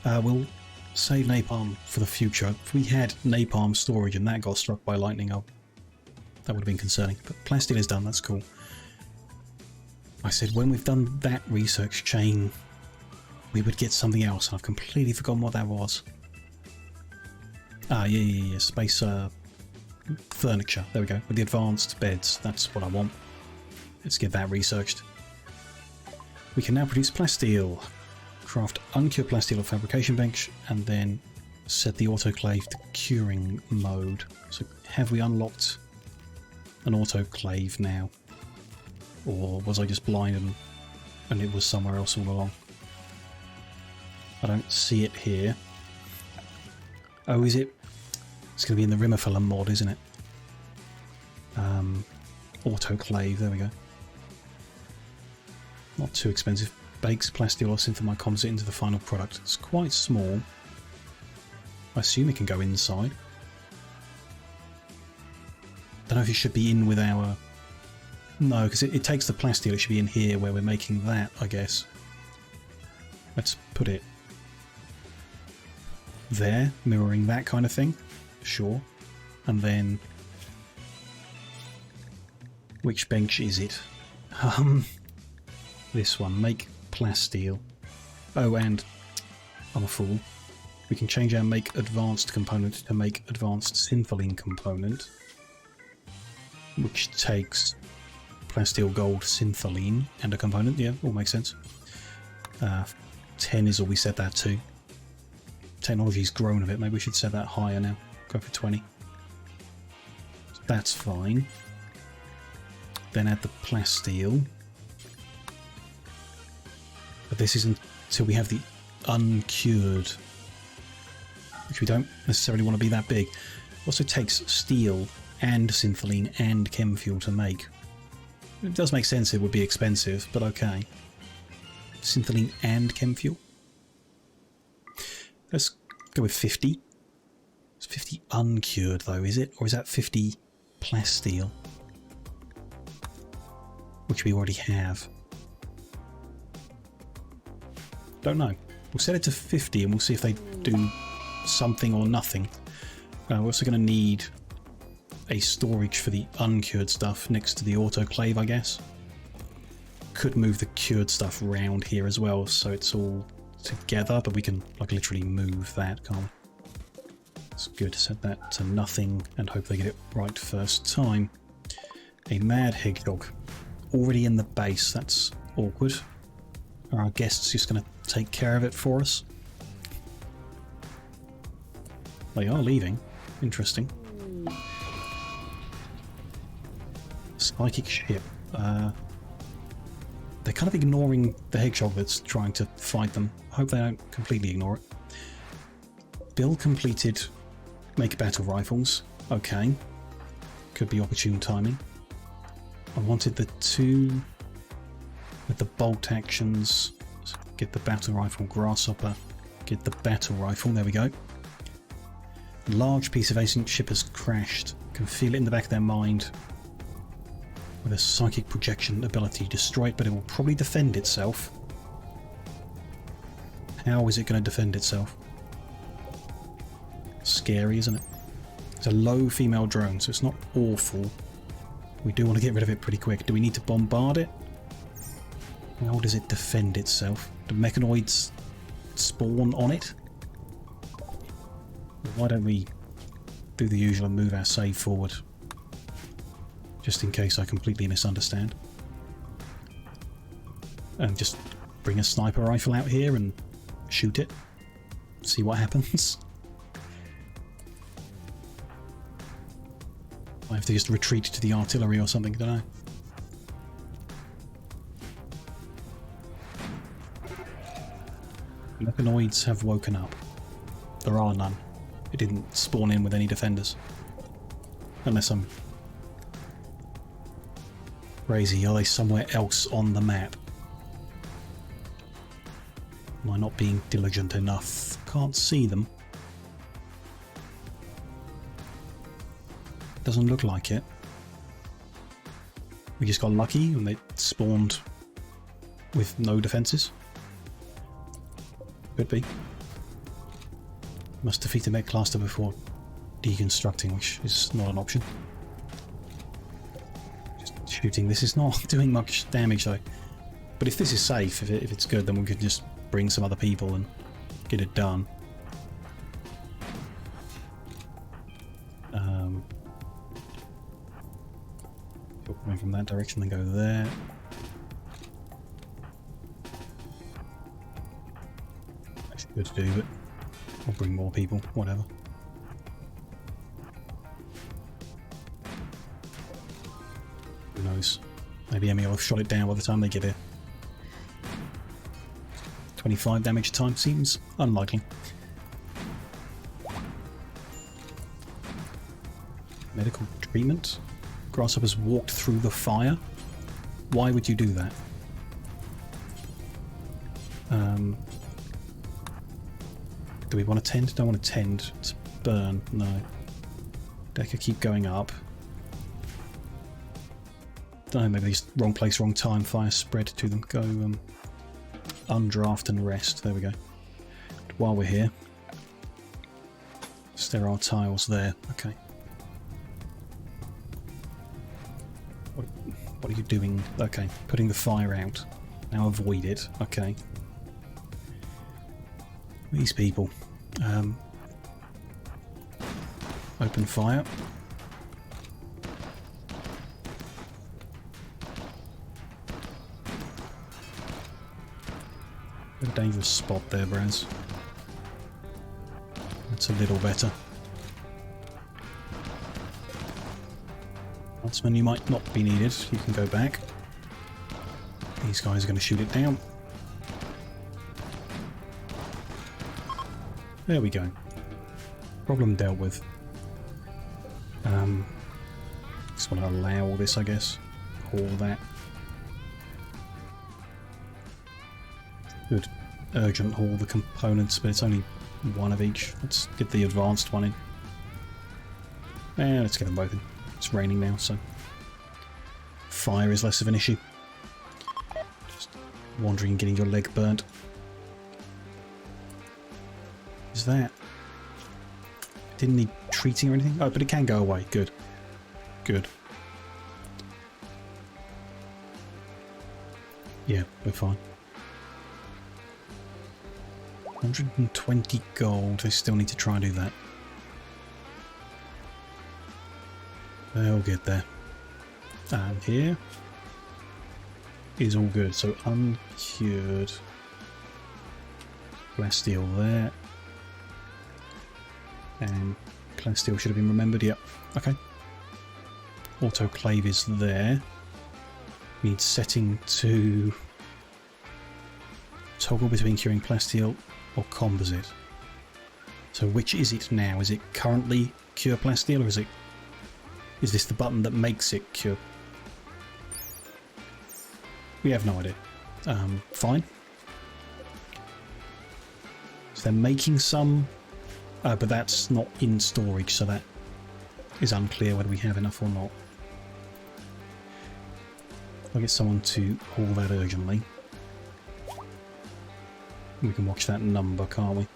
We'll save napalm for the future. If we had napalm storage and that got struck by lightning, that would have been concerning. But plasteel is done, that's cool. I said when we've done that research chain, we would get something else. I've completely forgotten what that was. Ah, yeah. Space furniture. There we go. With the advanced beds. That's what I want. Let's get that researched. We can now produce plasteel. Craft uncured plasteel or fabrication bench, and then set the autoclave to curing mode. So have we unlocked an autoclave now? Or was I just blind and it was somewhere else all along? I don't see it here. Oh, is it? It's going to be in the Rimworld mod, isn't it? Autoclave, there we go. Not too expensive. Bakes plasteel or synthemine composite into the final product. It's quite small. I assume it can go inside. Don't know if it should be in with our... No, because it takes the plasteel. It should be in here where we're making that, I guess. Let's put it there, mirroring that kind of thing. Sure. And then... which bench is it? This one. Make plasteel. Oh, and I'm a fool. We can change our make advanced component to make advanced syntholine component, which takes plasteel, gold, syntholine, and a component. Yeah, all makes sense. 10 is all we set that to. Technology's grown a bit. Maybe we should set that higher now. Go for 20. So that's fine. Then add the plasteel. But this isn't until we have the uncured, which we don't necessarily want to be that big. It also takes steel and syntholine and chem fuel to make. It does make sense it would be expensive, but okay. Syntholine and chem fuel? Let's go with 50. It's 50 uncured though, is it? Or is that 50 plasteel? Which we already have. Don't know. We'll set it to 50 and we'll see if they do something or nothing. We're also going to need a storage for the uncured stuff next to the autoclave, I guess. Could move the cured stuff around here as well, so it's all together, but we can like literally move that, can't we? It's good. Set that to nothing and hope they get it right first time. A mad hedgehog. Already in the base. That's awkward. Are our guests just going to take care of it for us? They are leaving. Interesting. Psychic ship. They're kind of ignoring the hedgehog that's trying to fight them. I hope they don't completely ignore it. Build completed. Make battle rifles. Okay. Could be opportune timing. I wanted the two with the bolt actions. So get the battle rifle grasshopper. Get the battle rifle. There we go. Large piece of ancient ship has crashed. Can feel it in the back of their mind. With a psychic projection ability, destroy it, but it will probably defend itself. How is it going to defend itself? Scary, isn't it? It's a low female drone, so it's not awful. We do want to get rid of it pretty quick. Do we need to bombard it? How does it defend itself? Do mechanoids spawn on it? Why don't we do the usual and move our save forward? Just in case I completely misunderstand. And just bring a sniper rifle out here and shoot it. See what happens. I have to just retreat to the artillery or something, don't I? Mechanoids have woken up. There are none. It didn't spawn in with any defenders. Unless I'm crazy. Are they somewhere else on the map? Am I not being diligent enough? Can't see them. Doesn't look like it. We just got lucky and they spawned with no defences. Could be. Must defeat the mech cluster before deconstructing, which is not an option. Just shooting this is not doing much damage though. But if this is safe, if it's good, then we could just bring some other people and get it done. People coming from that direction, then go there. Actually good to do, but I'll bring more people, whatever. Who knows? Maybe Emmy will have shot it down by the time they get here. 25 damage time seems unlikely. Medical treatment? Grasshoppers walked through the fire? Why would you do that? Do we want to tend? Don't want to tend. To burn. No. Decker keep going up. Don't know, maybe just wrong place, wrong time. Fire spread to them. Go undraft and rest. There we go. But while we're here, there are tiles there. Okay. What are you doing? Okay, putting the fire out. Now avoid it. Okay. These people. Open fire. A dangerous spot there, Braz. That's a little better. Huntsman, you might not be needed. You can go back. These guys are going to shoot it down. There we go. Problem dealt with. Just want to allow all this, I guess. All that. Good. Urgent haul the components, but it's only one of each. Let's get the advanced one in. Let's get them both in. It's raining now, so fire is less of an issue. Just wandering and getting your leg burnt. Is that? Didn't need treating or anything? Oh, but it can go away. Good. Good. Yeah, we're fine. 120 gold. I still need to try and do that. They'll get there. And here is all good. So uncured. Plasteel there. And plasteel should have been remembered. Yep. Okay. Autoclave is there. Need setting to toggle between curing plasteel or composite. So which is it now? Is it currently cure plasteel, or is this the button that makes it cure? We have no idea. Fine. So they're making some, but that's not in storage, so that is unclear whether we have enough or not. I'll get someone to haul that urgently. We can watch that number, can't we?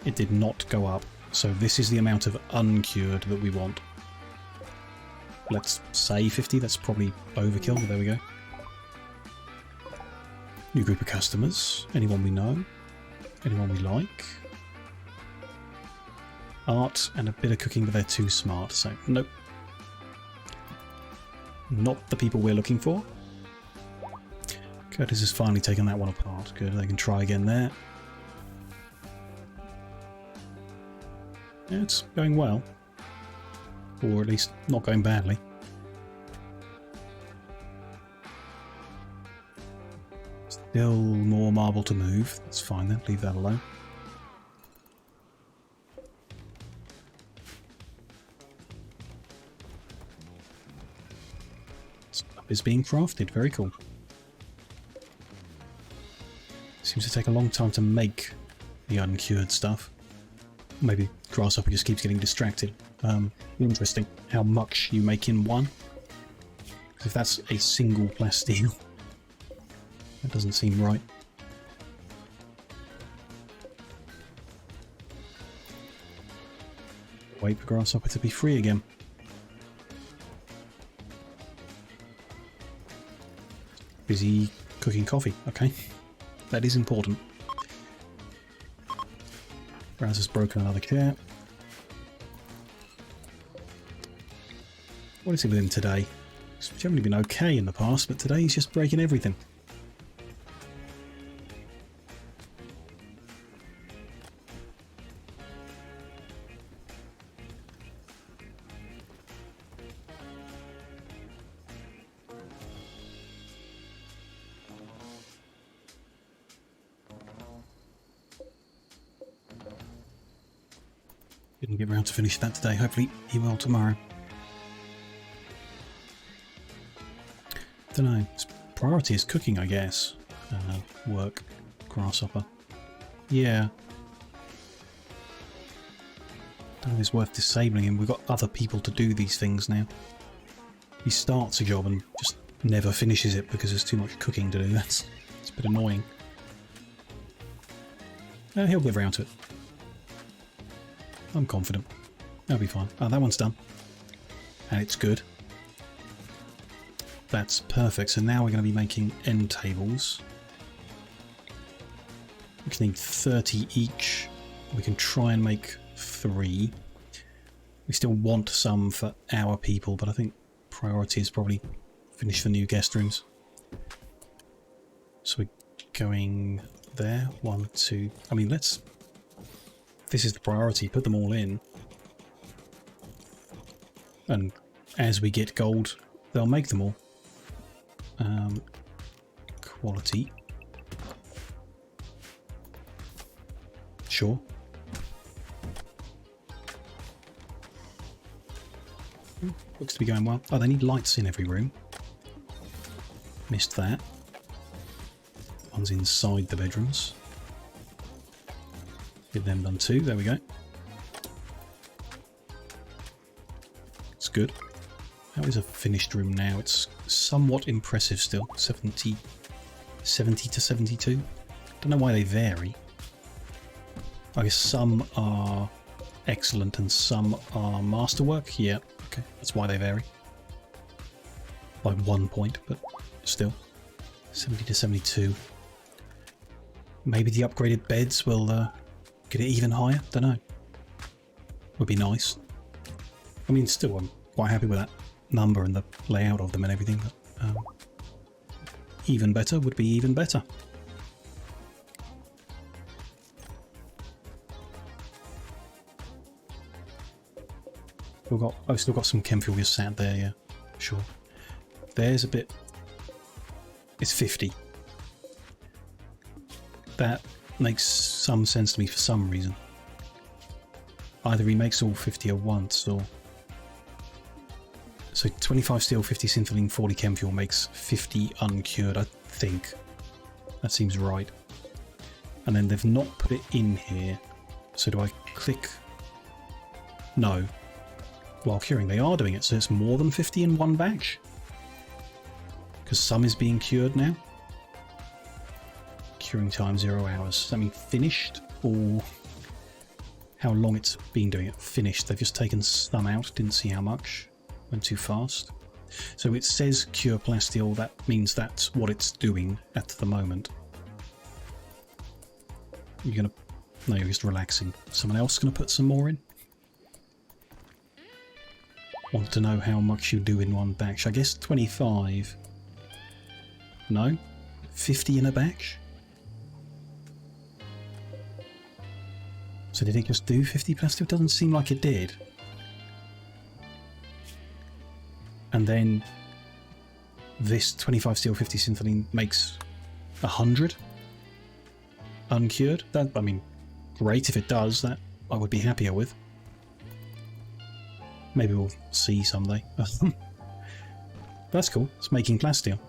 It did not go up, so this is the amount of uncured that we want. Let's say 50, that's probably overkill, but there we go. New group of customers. Anyone we know? Anyone we like? Art and a bit of cooking, but they're too smart, so nope. Not the people we're looking for. Curtis has finally taken that one apart. Good, they can try again there. Yeah, it's going well. Or at least not going badly. Still more marble to move. That's fine then, leave that alone. Stuff is being crafted, very cool. Seems to take a long time to make the uncured stuff. Maybe Grasshopper just keeps getting distracted. Interesting how much you make in one. If that's a single plasteel, that doesn't seem right. Wait for Grasshopper to be free again. Busy cooking coffee. Okay. That is important. Browser's broken another chair. What is it with him today? He's generally been okay in the past, but today he's just breaking everything. Didn't get around to finish that today. Hopefully he will tomorrow. Don't know. His priority is cooking, I guess. Work. Grasshopper. Yeah. Don't know if it's worth disabling him. We've got other people to do these things now. He starts a job and just never finishes it because there's too much cooking to do. It's a bit annoying. He'll get around to it. I'm confident. That'll be fine. Oh, that one's done. And it's good. That's perfect. So now we're going to be making end tables. We can need 30 each. We can try and make 3. We still want some for our people, but I think priority is probably finish the new guest rooms. So we're going there. 1, 2. I mean, let's... This is the priority. Put them all in. And as we get gold, they'll make them all. Quality. Sure. Looks to be going well. Oh, they need lights in every room. Missed that. One's inside the bedrooms. Get them done too. There we go. It's good. How is a finished room now? It's somewhat impressive still. 70 to 72. Don't know why they vary. I guess some are excellent and some are masterwork. Yeah, okay. That's why they vary. By 1 point, but still. 70 to 72. Maybe the upgraded beds will get it even higher. Don't know. Would be nice. I mean, still, I'm quite happy with that number and the layout of them and everything. But, even better would be even better. I've still got some chem fuel just sat there, yeah, sure. There's a bit. It's 50. That makes some sense to me for some reason. Either he makes all 50 at once, or... So 25 steel, 50 syntheline, 40 chem fuel makes 50 uncured, I think. That seems right. And then they've not put it in here. So do I click... No. While curing, they are doing it, so it's more than 50 in one batch. Because some is being cured now. Curing time 0 hours. Does that mean finished, or how long it's been doing it? Finished. They've just taken some out. Didn't see how much. Went too fast. So it says cure plasteel. That means that's what it's doing at the moment. You're gonna... No, you're just relaxing. Someone else gonna put some more in? Want to know how much you do in one batch. I guess 25. No? 50 in a batch? So did it just do 50 plasteel? It doesn't seem like it did. And then this 25 steel, 50 syntheline makes 100 uncured. That, I mean, great if it does. That I would be happier with. Maybe we'll see someday. That's cool. It's making plasteel.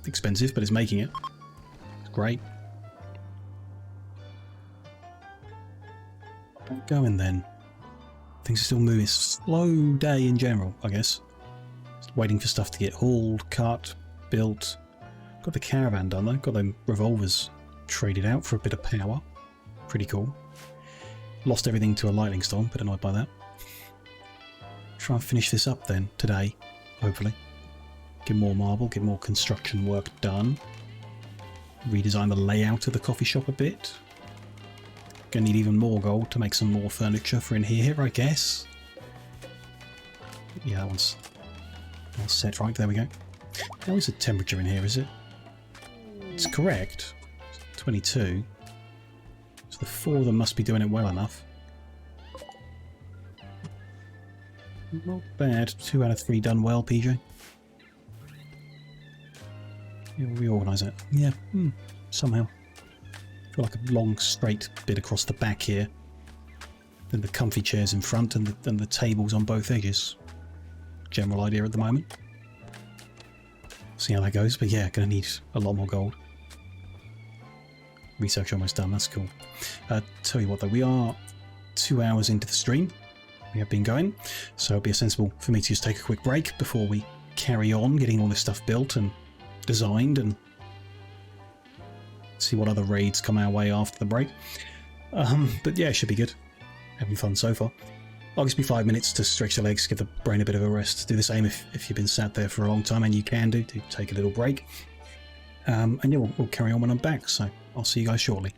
Expensive, but it's making it. It's great. Get going then. Things are still moving. Slow day in general, I guess. Just waiting for stuff to get hauled, cut, built. Got the caravan done though. Got them revolvers traded out for a bit of power. Pretty cool. Lost everything to a lightning storm. Bit annoyed by that. Try and finish this up then today, hopefully. Get more marble, get more construction work done. Redesign the layout of the coffee shop a bit. Gonna need even more gold to make some more furniture for in here, I guess. Yeah, that one's all set right. There we go. How is the temperature in here, is it? It's correct. 22. So the 4 of them must be doing it well enough. Not bad. 2 out of 3 done well, PJ. Yeah, reorganise it. Yeah, somehow. Feel like a long straight bit across the back here. Then the comfy chairs in front and the tables on both edges. General idea at the moment. See how that goes, but yeah, gonna need a lot more gold. Research almost done, that's cool. Tell you what though, we are 2 hours into the stream. We have been going, so it'd be sensible for me to just take a quick break before we carry on getting all this stuff built and designed and see what other raids come our way after the break. But yeah, it should be good. Having fun so far. I'll just be 5 minutes to stretch the legs, give the brain a bit of a rest. Do the same if you've been sat there for a long time, and you can do, to take a little break. And yeah, we'll carry on when I'm back, so I'll see you guys shortly.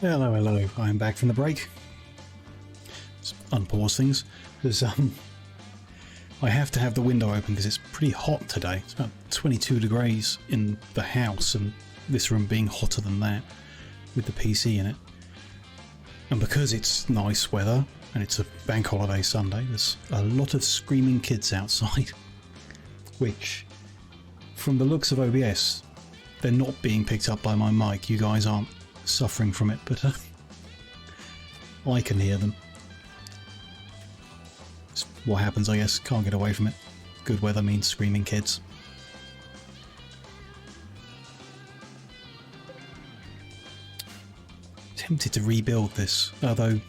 Hello, hello. I'm back from the break. Let's unpause things because I have to have the window open because it's pretty hot today. It's about 22 degrees in the house, and this room being hotter than that with the PC in it. And because it's nice weather and it's a bank holiday Sunday, there's a lot of screaming kids outside, which, from the looks of OBS, they're not being picked up by my mic. You guys aren't suffering from it, but I can hear them. It's what happens, I guess. Can't get away from it. Good weather means screaming kids. Tempted to rebuild this, although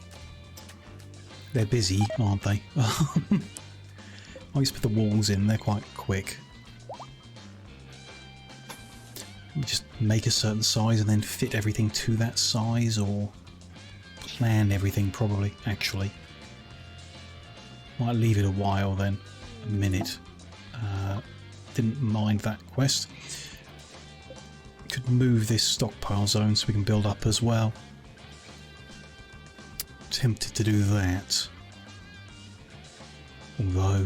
they're busy, aren't they? I used to put the walls in, they're quite quick. Just make a certain size and then fit everything to that size, or plan everything probably, actually. Might leave it a while then, a minute. Didn't mind that quest. Could move this stockpile zone so we can build up as well. Tempted to do that. Although,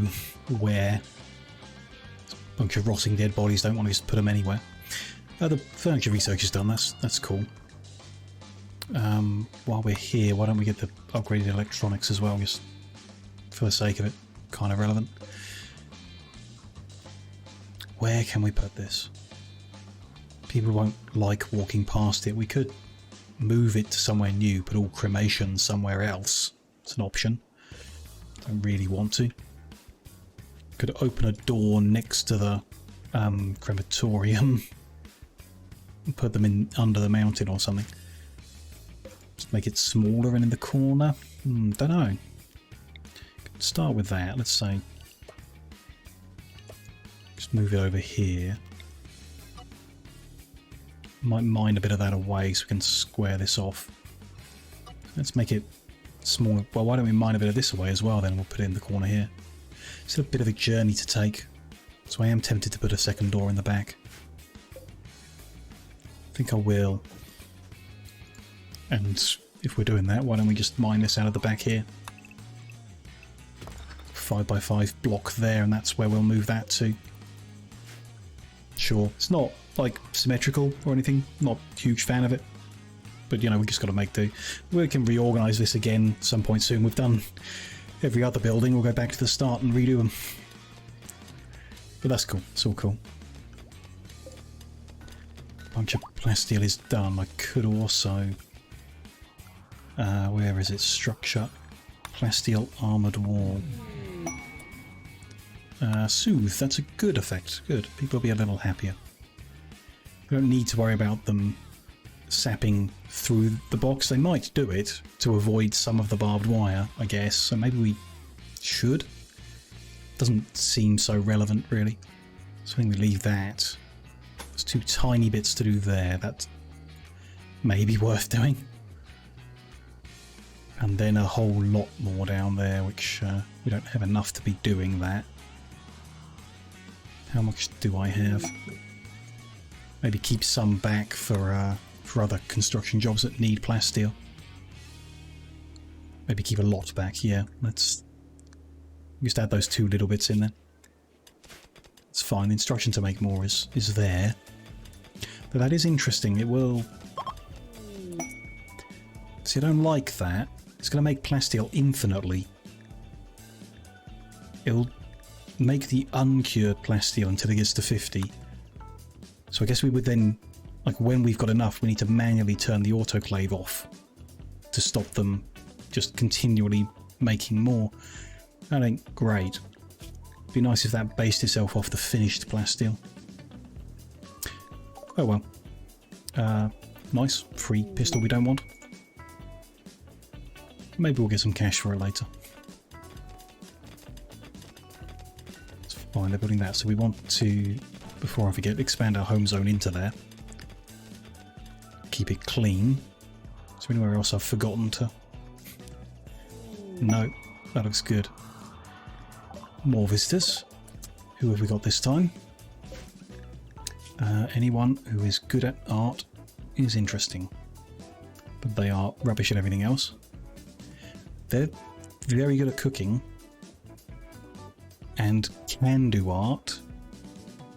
where? A bunch of rotting dead bodies, don't want to just put them anywhere. The furniture research is done, that's cool. While we're here, why don't we get the upgraded electronics as well, just for the sake of it, kind of relevant. Where can we put this? People won't like walking past it. We could move it to somewhere new, put all cremation somewhere else. It's an option. Don't really want to. Could open a door next to the crematorium. Put them in under the mountain or something. Just make it smaller and in the corner. Don't know. Start with that. Let's say just move it over here. Might mine a bit of that away so we can square this off. Let's make it smaller. Well, why don't we mine a bit of this away as well? Then we'll put it in the corner here. It's a bit of a journey to take, so I am tempted to put a second door in the back. I think I will. And if we're doing that, why don't we just mine this out of the back here? 5x5 block there, and that's where we'll move that to. Sure, it's not like symmetrical or anything, not a huge fan of it, but you know, we just got to make do. We can reorganize this again at some point soon. We've done every other building, we'll go back to the start and redo them. But that's cool, it's all cool. Bunch of plasteel is done. I could also where is it? Structure, plasteel armored wall. Soothe, that's a good effect. Good, people will be a little happier. We don't need to worry about them sapping through the box. They might do it to avoid some of the barbed wire, I guess, so maybe we should. Doesn't seem so relevant really, so I think we leave that. There's two tiny bits to do there, that may be worth doing. And then a whole lot more down there, which we don't have enough to be doing that. How much do I have? Maybe keep some back for other construction jobs that need plasteel. Maybe keep a lot back, yeah. Let's just add those two little bits in there. It's fine, the instruction to make more is there. But that is interesting, it will... See, I don't like that. It's going to make plasteel infinitely. It'll make the uncured plasteel until it gets to 50. So I guess we would then, like when we've got enough, we need to manually turn the autoclave off to stop them just continually making more. That ain't great. Be nice if that based itself off the finished plasteel. Oh well. Nice. Free pistol we don't want. Maybe we'll get some cash for it later. It's fine, they're building that. So we want to, before I forget, expand our home zone into there. Keep it clean. Is there anywhere else I've forgotten to? No, that looks good. More visitors. Who have we got this time? Anyone who is good at art is interesting. but they are rubbish at everything else. They're very good at cooking and can do art,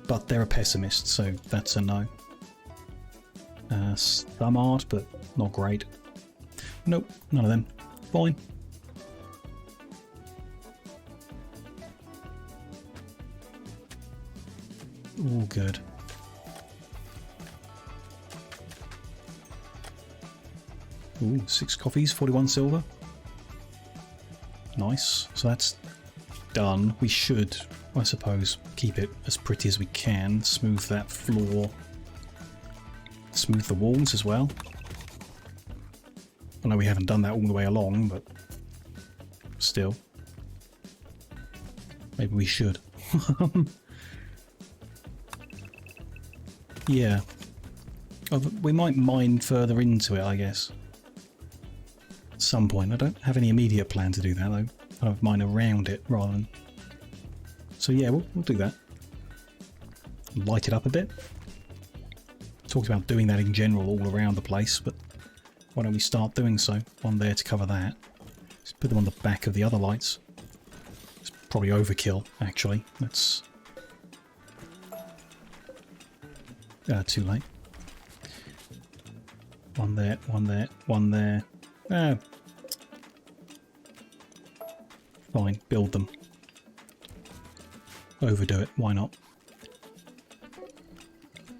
but they're a pessimist, so that's a no. Some art, but not great. Nope, none of them. Fine. All good. Ooh, 6 coffees, 41 silver. Nice. So that's done. We should, I suppose, keep it as pretty as we can. Smooth that floor. Smooth the walls as well. I know we haven't done that all the way along, but still. Maybe we should. Yeah. Oh, we might mine further into it, I guess. At some point. I don't have any immediate plan to do that, though. I have mine around it rather than... So yeah, we'll do that. Light it up a bit. Talked about doing that in general all around the place, but why don't we start doing so? One there to cover that. Let's put them on the back of the other lights. It's probably overkill, actually. That's... too late. One there, one there, one there. Fine, build them. Overdo it, why not?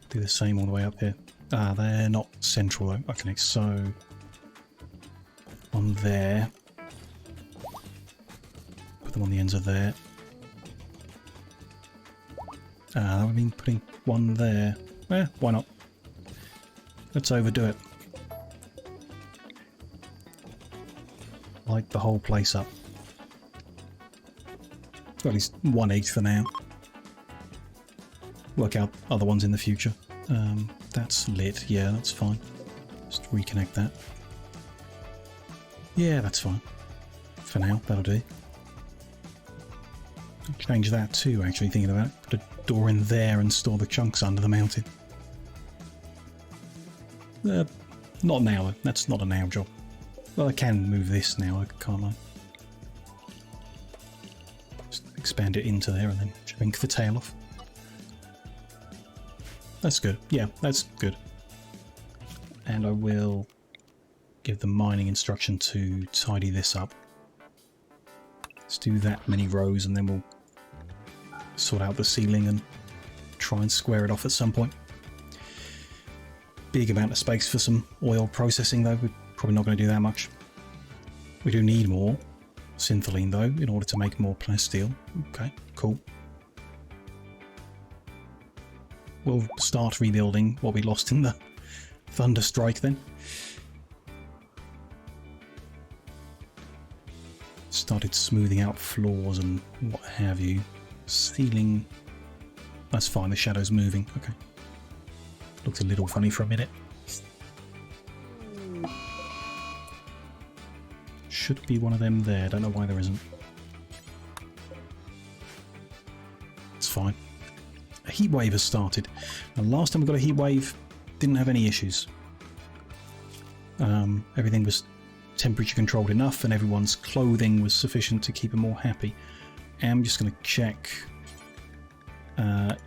Do the same all the way up here. They're not central though. Okay, so... One there. Put them on the ends of there. That would mean putting one there. Why not? Let's overdo it. Light the whole place up. Got at least 1/8 for now. Work out other ones in the future. That's lit. Yeah, that's fine. Just reconnect that. Yeah, that's fine. For now, that'll do. I'll change that too, actually, thinking about it. Put a door in there and store the chunks under the mountain. Not now, though. That's not a now job. Well, I can move this now, can't I? Just expand it into there and then shrink the tail off. That's good. Yeah, that's good. And I will give the mining instruction to tidy this up. Let's do that many rows and then we'll sort out the ceiling and try and square it off at some point. Big amount of space for some oil processing though. We're probably not going to do that much. We do need more syntholine though in order to make more plasteel. Okay, cool. We'll start rebuilding what we lost in the thunder strike then. Started smoothing out floors and what have you. Ceiling. That's fine, the shadow's moving. Okay. Looked a little funny for a minute. Should be one of them there. Don't know why there isn't. It's fine. A heat wave has started. Now, last time we got a heat wave, didn't have any issues. Everything was temperature controlled enough and everyone's clothing was sufficient to keep them all happy. I'm just going to check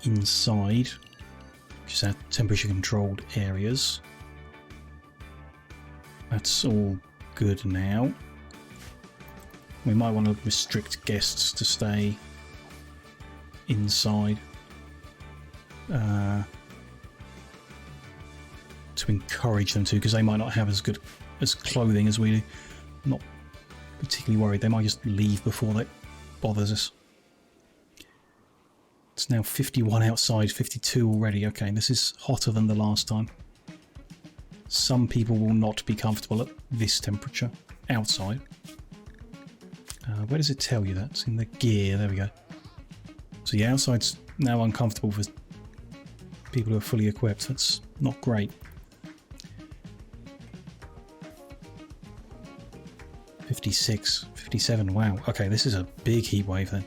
inside, which is our temperature controlled areas. That's all good now. We might want to restrict guests to stay inside to encourage them to, because they might not have as good as clothing as we do. I'm not particularly worried. They might just leave before that bothers us. It's now 51 outside, 52 already. Okay, this is hotter than the last time. Some people will not be comfortable at this temperature outside. Where does it tell you that? It's in the gear. There we go. So yeah, outside's now uncomfortable for people who are fully equipped. That's not great. 56, 57, wow. Okay, this is a big heat wave then.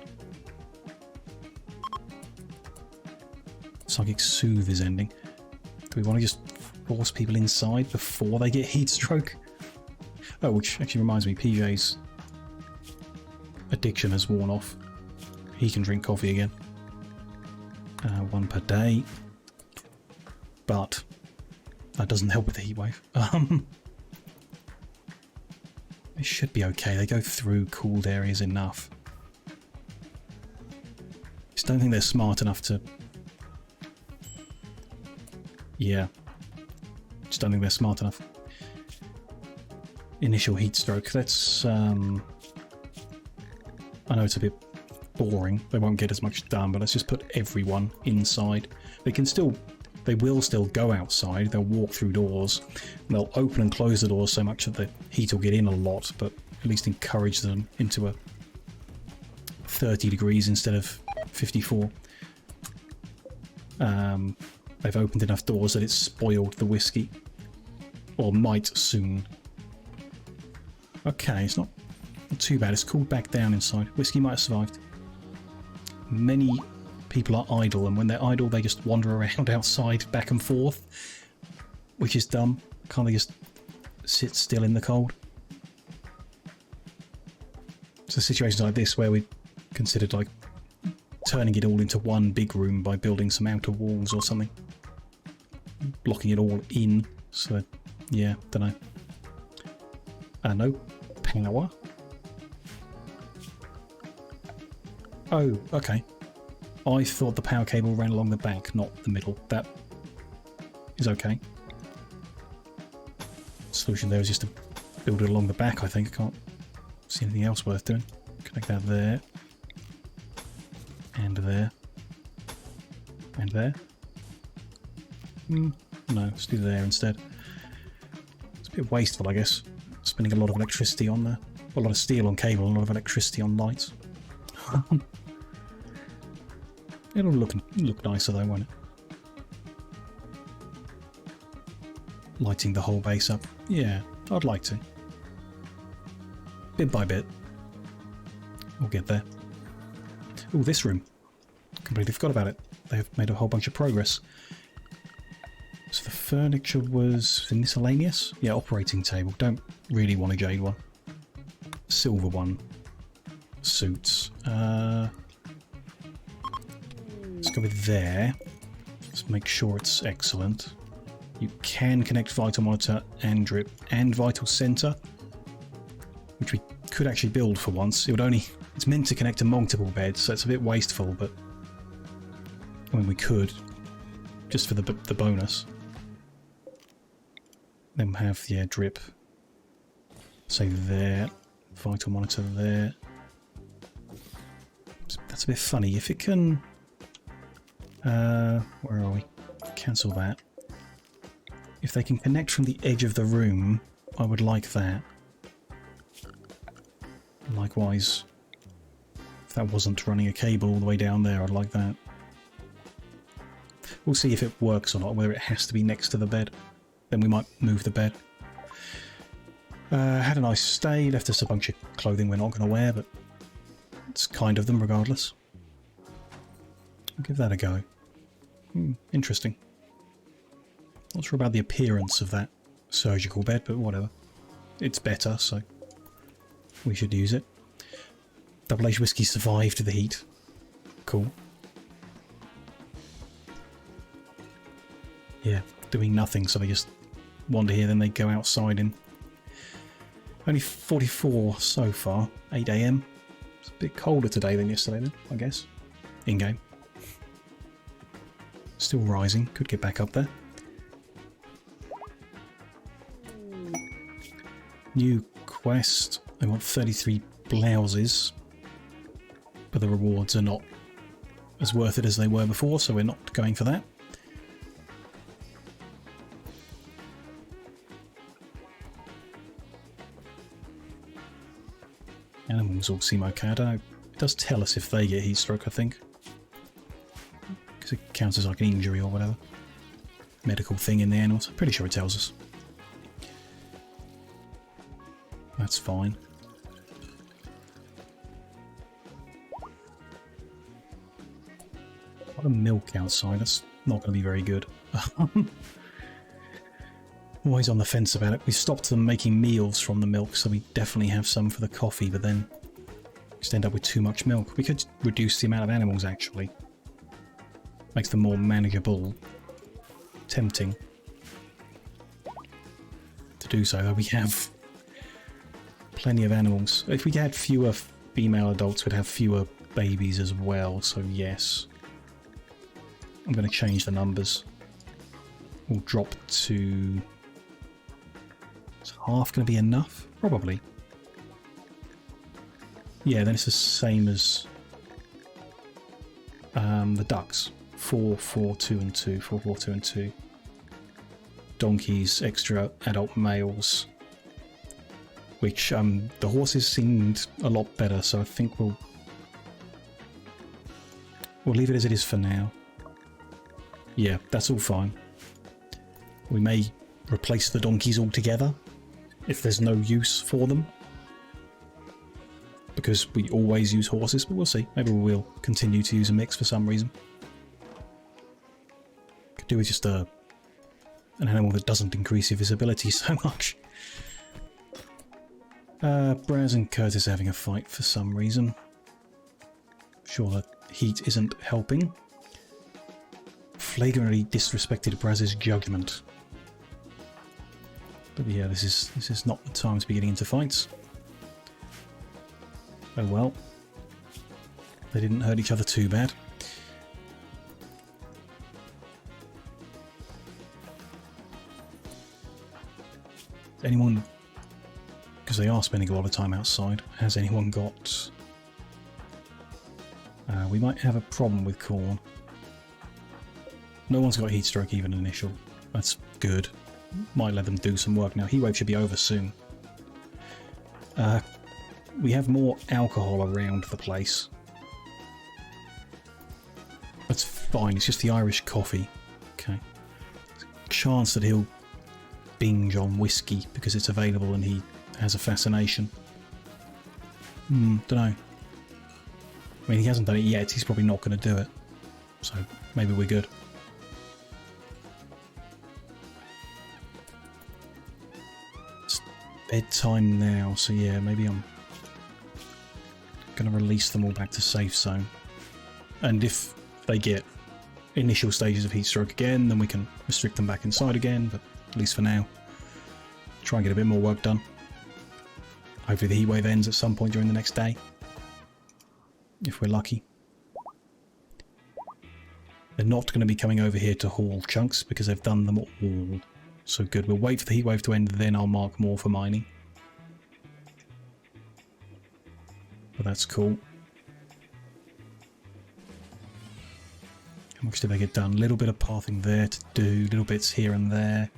Psychic Soothe is ending. Do we want to just force people inside before they get heat stroke? Oh, which actually reminds me, PJ's addiction has worn off. He can drink coffee again. 1 per day. But that doesn't help with the heat wave. It should be okay. They go through cooled areas enough. Just don't think they're smart enough to... Yeah. Just don't think they're smart enough. Initial heat stroke. Let's... I know it's a bit boring. They won't get as much done, but let's just put everyone inside. They can still... They will still go outside. They'll walk through doors. They'll open and close the doors so much that the heat will get in a lot, but at least encourage them into a 30 degrees instead of 54. They've opened enough doors that it's spoiled the whiskey. Or might soon. Okay, it's not too bad. It's cooled back down inside. Whiskey might have survived. Many people are idle, and when they're idle they just wander around outside back and forth, which is dumb. Can't they just sit still in the cold? So situations like this where we considered like turning it all into one big room by building some outer walls or something, blocking it all in. So yeah, don't know. No power. Oh, okay. I thought the power cable ran along the back, not the middle. That is okay. The solution there is just to build it along the back, I think. I can't see anything else worth doing. Connect that there. And there. And there. No, let's do there instead. It's a bit wasteful, I guess. Spending a lot of electricity on there. A lot of steel on cable, a lot of electricity on lights. It'll look nicer though, won't it? Lighting the whole base up. Yeah, I'd like to. Bit by bit. We'll get there. Oh, this room. Completely forgot about it. They've made a whole bunch of progress. So the furniture was miscellaneous? Yeah, operating table. Don't really want a jade one. Silver one. Suits. Let's go with there. Let's make sure it's excellent. You can connect Vital Monitor and Drip and Vital Center, which we could actually build for once. It would only... It's meant to connect to multiple beds, so it's a bit wasteful, but... I mean, we could. Just for the bonus. Then we'll have, yeah, Drip. Say there. Vital Monitor there. That's a bit funny. If it can... where are we? Cancel that. If they can connect from the edge of the room, I would like that. Likewise, if that wasn't running a cable all the way down there, I'd like that. We'll see if it works or not, whether it has to be next to the bed. Then we might move the bed. Had a nice stay, left us a bunch of clothing we're not going to wear, but it's kind of them regardless. I'll give that a go. Interesting. Not sure about the appearance of that surgical bed, but whatever. It's better, so we should use it. Double H whiskey survived the heat. Cool. Yeah, doing nothing, so they just wander here, then they go outside in... Only 44 so far, 8 AM. It's a bit colder today than yesterday then, I guess. In-game. Still rising, could get back up there. New quest. I want 33 blouses. But the rewards are not as worth it as they were before, so we're not going for that. Animals all seem okay. I don't know. It does tell us if they get heat stroke, I think. Because it counts as like an injury or whatever. Medical thing in the animals. I'm pretty sure it tells us. That's fine. A lot of milk outside. That's not going to be very good. always on the fence about it. We stopped them making meals from the milk, so we definitely have some for the coffee, but then just end up with too much milk. We could reduce the amount of animals, actually. Makes them more manageable. Tempting to do so, though we have plenty of animals. If we had fewer female adults, we'd have fewer babies as well, so yes. I'm going to change the numbers. We'll drop to... Is half going to be enough? Probably. Yeah, then it's the same as the ducks. 4, 4, 2 and 2. 4, 4, 2 and 2. Donkeys, extra adult males. Which the horses seemed a lot better, so I think we'll leave it as it is for now. Yeah, that's all fine. We may replace the donkeys altogether if there's no use for them, because we always use horses, but we'll see. Maybe we'll continue to use a mix for some reason. Could do with just an animal that doesn't increase your visibility so much. Braz and Curtis are having a fight for some reason. Sure, the heat isn't helping. Flagrantly disrespected Braz's judgment. But yeah, this is not the time to be getting into fights. Oh well. They didn't hurt each other too bad. Anyone... Because they are spending a lot of time outside. Has anyone got... we might have a problem with corn. No one's got heat stroke even initial. That's good. Might let them do some work now. Heatwave should be over soon. We have more alcohol around the place. That's fine. It's just the Irish coffee. Okay. There's a chance that he'll binge on whiskey because it's available and he has a fascination. Don't know. I mean, he hasn't done it yet. He's probably not going to do it. So maybe we're good. It's bedtime now, so yeah, maybe I'm going to release them all back to safe zone. And if they get initial stages of heat stroke again, then we can restrict them back inside again, but at least for now, try and get a bit more work done. Hopefully the heatwave ends at some point during the next day, if we're lucky. They're not going to be coming over here to haul chunks because they've done them all. So good. We'll wait for the heatwave to end, then I'll mark more for mining. But that's cool. How much did they get done? A little bit of pathing there to do, little bits here and there.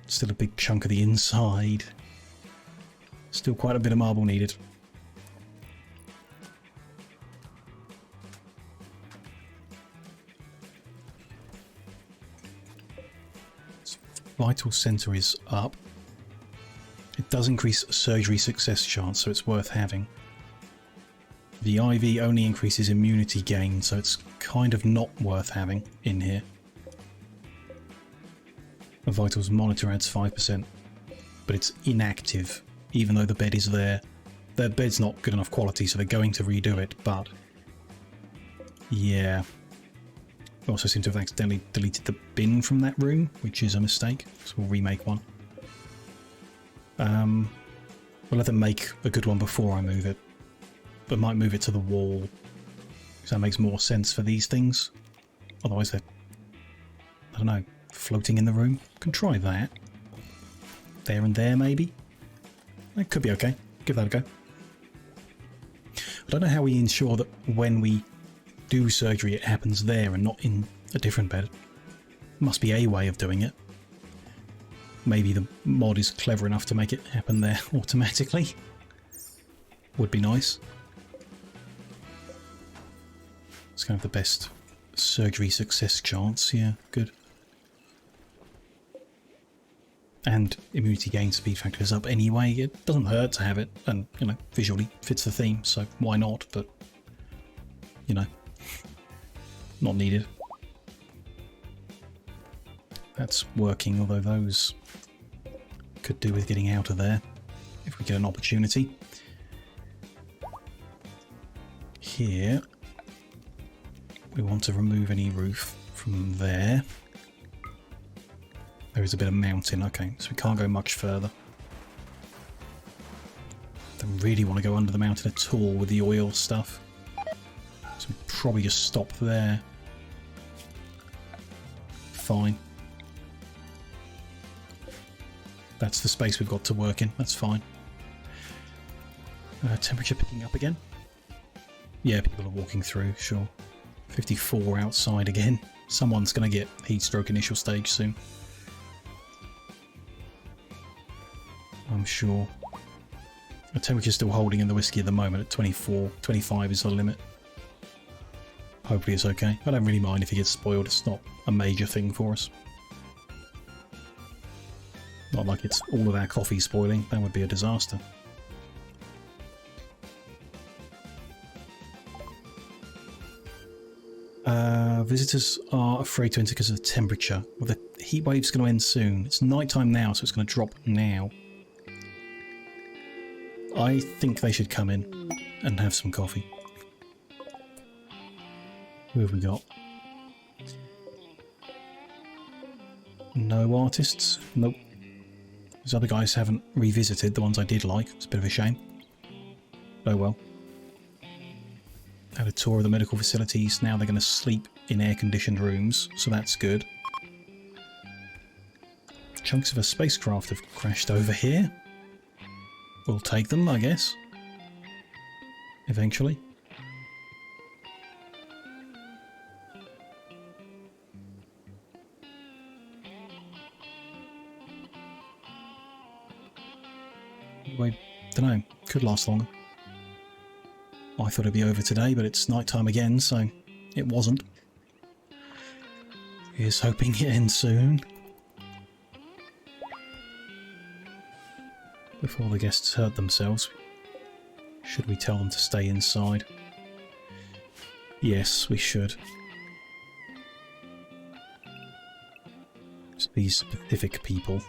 Still a big chunk of the inside. Still quite a bit of marble needed. Vital center is up. It does increase surgery success chance, so it's worth having. The IV only increases immunity gain, so it's kind of not worth having in here. The vitals monitor adds 5%, but it's inactive, even though the bed is there. The bed's not good enough quality, so they're going to redo it, but yeah. We also seem to have accidentally deleted the bin from that room, which is a mistake, so we'll remake one. We'll let them make a good one before I move it, but might move it to the wall, because that makes more sense for these things. Otherwise they're, I don't know, floating in the room. Can try that. There and there, maybe? That could be okay. Give that a go. I don't know how we ensure that when we do surgery it happens there and not in a different bed. Must be a way of doing it. Maybe the mod is clever enough to make it happen there automatically. Would be nice. It's going to have the best surgery success chance. Yeah, good. And immunity gain speed factor is up anyway. It doesn't hurt to have it, and you know, visually fits the theme, so why not? But you know, not needed. That's working, although those Could do with getting out of there if we get an opportunity. Here, we want to remove any roof from there. There is a bit of mountain, okay, so we can't go much further. Don't really want to go under the mountain at all with the oil stuff. So we probably just stop there. Fine. That's the space we've got to work in, that's fine. Temperature picking up again. Yeah, people are walking through, sure. 54 outside again. Someone's going to get heat stroke initial stage soon. I'm sure. The temperature's still holding in the whiskey at the moment at 24. 25 is the limit. Hopefully it's okay. I don't really mind if it gets spoiled. It's not a major thing for us. Not like it's all of our coffee spoiling. That would be a disaster. Visitors are afraid to enter because of the temperature. Well, the heat wave's going to end soon. It's nighttime now, so it's going to drop now. I think they should come in and have some coffee. Who have we got? No artists? Nope. These other guys haven't revisited the ones I did like. It's a bit of a shame. Oh well. Had a tour of the medical facilities. Now they're going to sleep in air-conditioned rooms, so that's good. Chunks of a spacecraft have crashed over here. We'll take them, I guess. Eventually. Wait, dunno. Could last longer. I thought it'd be over today, but it's night time again, so it wasn't. Here's hoping it ends soon. Before the guests hurt themselves, should we tell them to stay inside? Yes, we should. It's these specific people.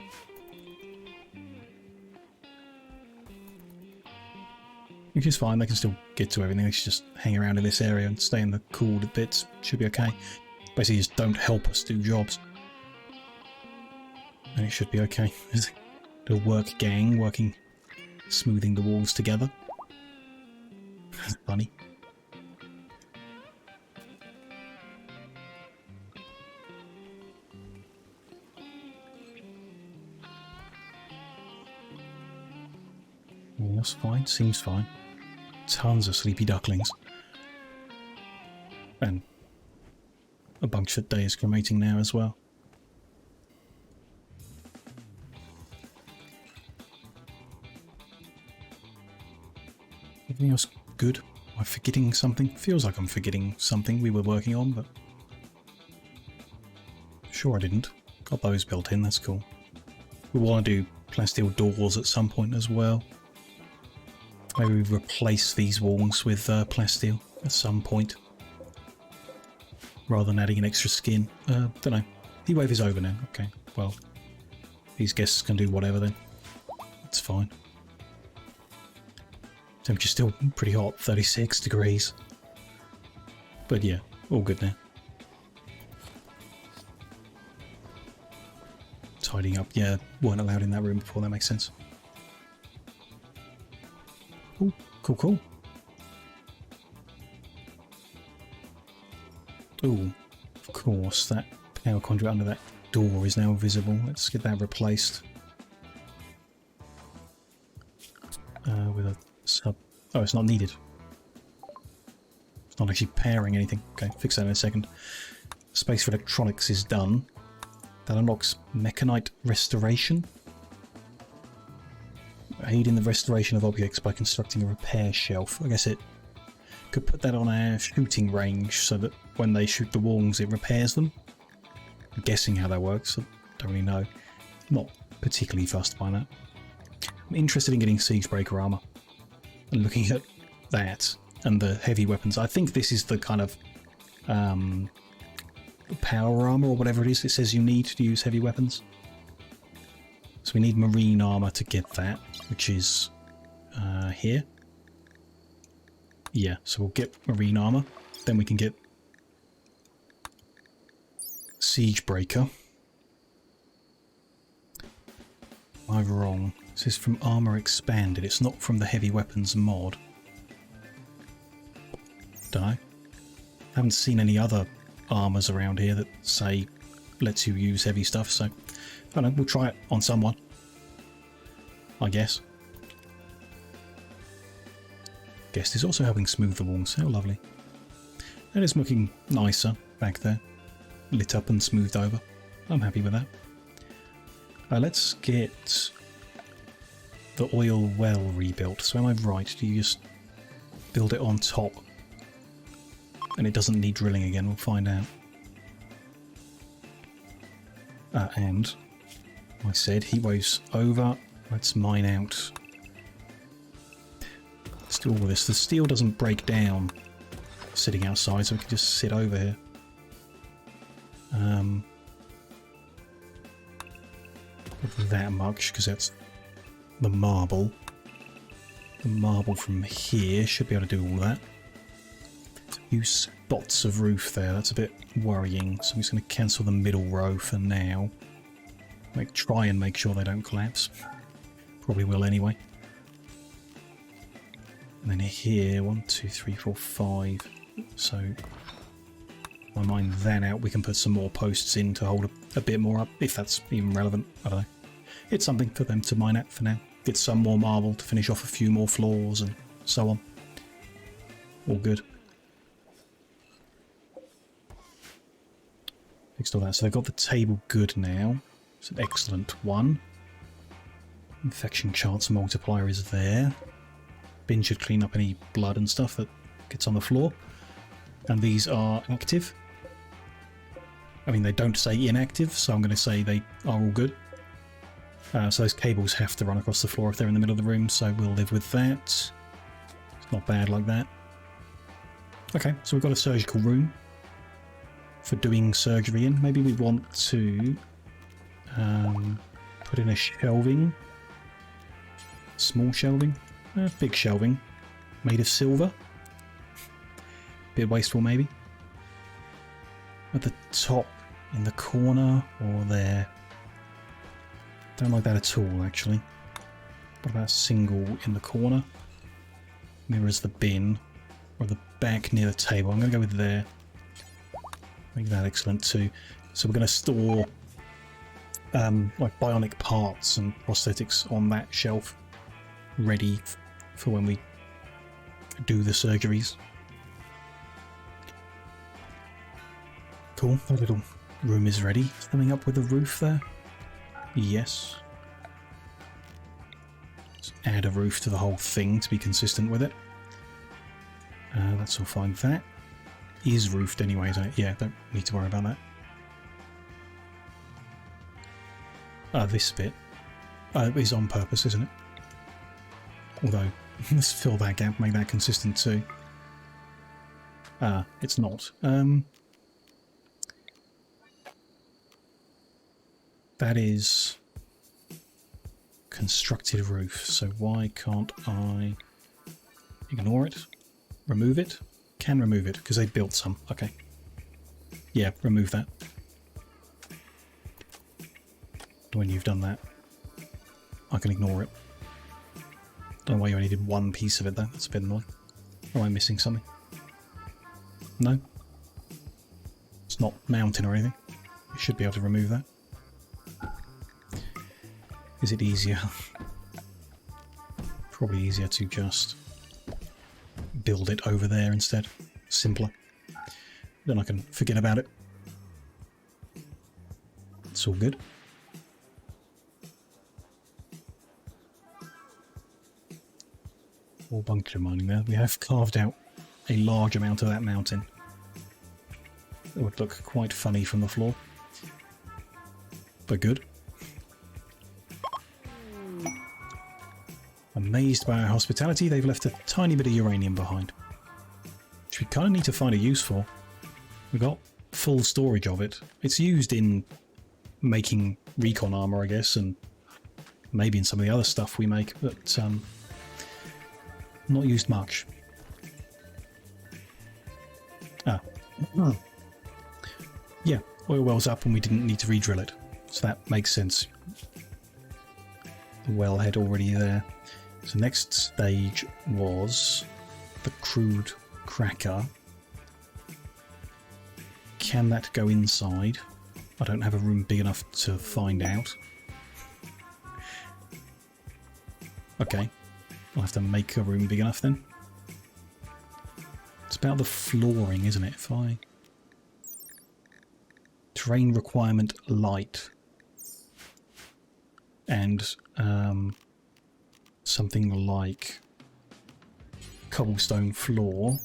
Which is fine, they can still get to everything, they should just hang around in this area and stay in the cool bits, should be okay. Basically just don't help us do jobs. And it should be okay. The work gang working, smoothing the walls together. That's funny. That's fine, seems fine. Tons of sleepy ducklings. And a bunch that day is cremating now as well. Everything else good? Am I forgetting something? Feels like I'm forgetting something we were working on, but... Sure I didn't. Got those built in, that's cool. We want to do plasteel doors at some point as well. Maybe we replace these walls with plasteel at some point. Rather than adding an extra skin. Don't know. Heat wave is over now. Okay, well. These guests can do whatever then. That's fine. Temperature's still pretty hot, 36 degrees. But yeah, all good now. Tidying up, yeah, weren't allowed in that room before, that makes sense. Ooh, cool, cool. Ooh, of course, that power conduit under that door is now visible. Let's get that replaced. With a sub... Oh, it's not needed. It's not actually pairing anything. Okay, fix that in a second. Space for electronics is done. That unlocks mechanite restoration. Aid in the restoration of objects by constructing a repair shelf. I guess it could put that on our shooting range so that when they shoot the walls it repairs them. I'm guessing how that works. I don't really know. Not particularly fussed by that. I'm interested in getting Siegebreaker armor. And looking at that and the heavy weapons. I think this is the kind of power armor or whatever it is it says you need to use heavy weapons. So we need marine armor to get that, which is here. Yeah, so we'll get marine armor. Then we can get siege breaker. Am I wrong? This is from armor expanded. It's not from the heavy weapons mod. Don't know. Haven't seen any other armors around here that say lets you use heavy stuff, so I don't know, we'll try it on someone, I guess. Guest is also helping smooth the walls. How lovely. And it's looking nicer back there. Lit up and smoothed over. I'm happy with that. Let's get the oil well rebuilt. So am I right? Do you just build it on top? And it doesn't need drilling again, we'll find out. And I said heat waves over. Let's mine out. Let's do all this. The steel doesn't break down sitting outside, so we can just sit over here. Not that much, because that's the marble. The marble from here should be able to do all that. A few spots of roof there, that's a bit worrying, so I'm just going to cancel the middle row for now. Try and make sure they don't collapse. Probably will anyway. And then here, 1, 2, 3, 4, 5. So, if I mine that out, we can put some more posts in to hold a bit more up, if that's even relevant. I don't know. It's something for them to mine out for now. Get some more marble to finish off a few more floors and so on. All good. Fixed all that. So they've got the table good now. It's an excellent one. Infection chance multiplier is there. Bin should clean up any blood and stuff that gets on the floor. And these are active. I mean, they don't say inactive, so I'm going to say they are all good. So those cables have to run across the floor if they're in the middle of the room, so we'll live with that. It's not bad like that. Okay, so we've got a surgical room for doing surgery in. Maybe we want to put in a shelving. Small shelving. Big shelving. Made of silver. Bit wasteful maybe. At the top, in the corner, or there. Don't like that at all, actually. What about a single in the corner? Mirrors the bin. Or the back near the table. I'm going to go with there. Make that excellent too. So we're going to store like bionic parts and prosthetics on that shelf, ready for when we do the surgeries. Cool, that little room is ready. Coming up with a roof there. Yes. Let's add a roof to the whole thing to be consistent with it. That's all fine. That is roofed anyway, isn't it? Yeah, don't need to worry about that. This bit is on purpose, isn't it? Although, let's fill that gap, make that consistent too. It's not. That is constructed roof, so why can't I ignore it? Remove it? Can remove it, because they built some. Okay. Yeah, remove that. When you've done that, I can ignore it. Don't know why you only did one piece of it though, that's a bit annoying. Or am I missing something? No? It's not mounting or anything. You should be able to remove that. Is it easier? Probably easier to just build it over there instead. Simpler. Then I can forget about it. It's all good. All bunker mining there. We have carved out a large amount of that mountain. It would look quite funny from the floor. But good. Amazed by our hospitality, they've left a tiny bit of uranium behind. Which we kind of need to find a use for. We've got full storage of it. It's used in making recon armor, I guess, and Maybe in some of the other stuff we make, but not used much. Ah. Yeah, oil well's up and we didn't need to re-drill it. So that makes sense. The wellhead already there. So next stage was the crude cracker. Can that go inside? I don't have a room big enough to find out. Okay, I'll have to make a room big enough then. It's about the flooring, isn't it? If I... Terrain requirement light. And something like cobblestone floor.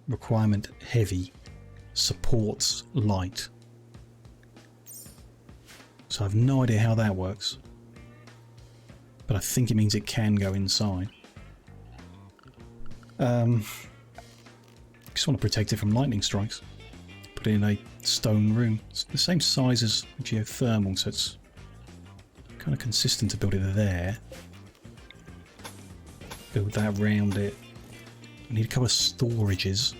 Requirement heavy. Supports light. So I have no idea how that works. But I think it means it can go inside. Just want to protect it from lightning strikes. Put it in a stone room. It's the same size as geothermal, so it's kind of consistent to build it there. Build that around it. We need a couple of storages.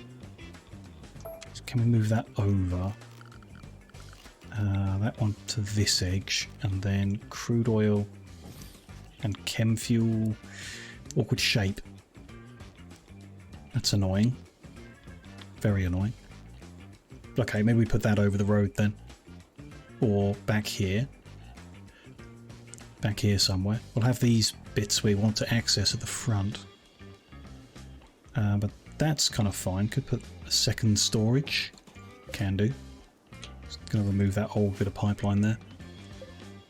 So can we move that over? That one to this edge, and then crude oil and chem fuel. Awkward shape. That's annoying. Very annoying. Okay, maybe we put that over the road then. Or back here. Back here somewhere. We'll have these bits we want to access at the front. But that's kind of fine. Could put a second storage. Can do. Just going to remove that old bit of pipeline there.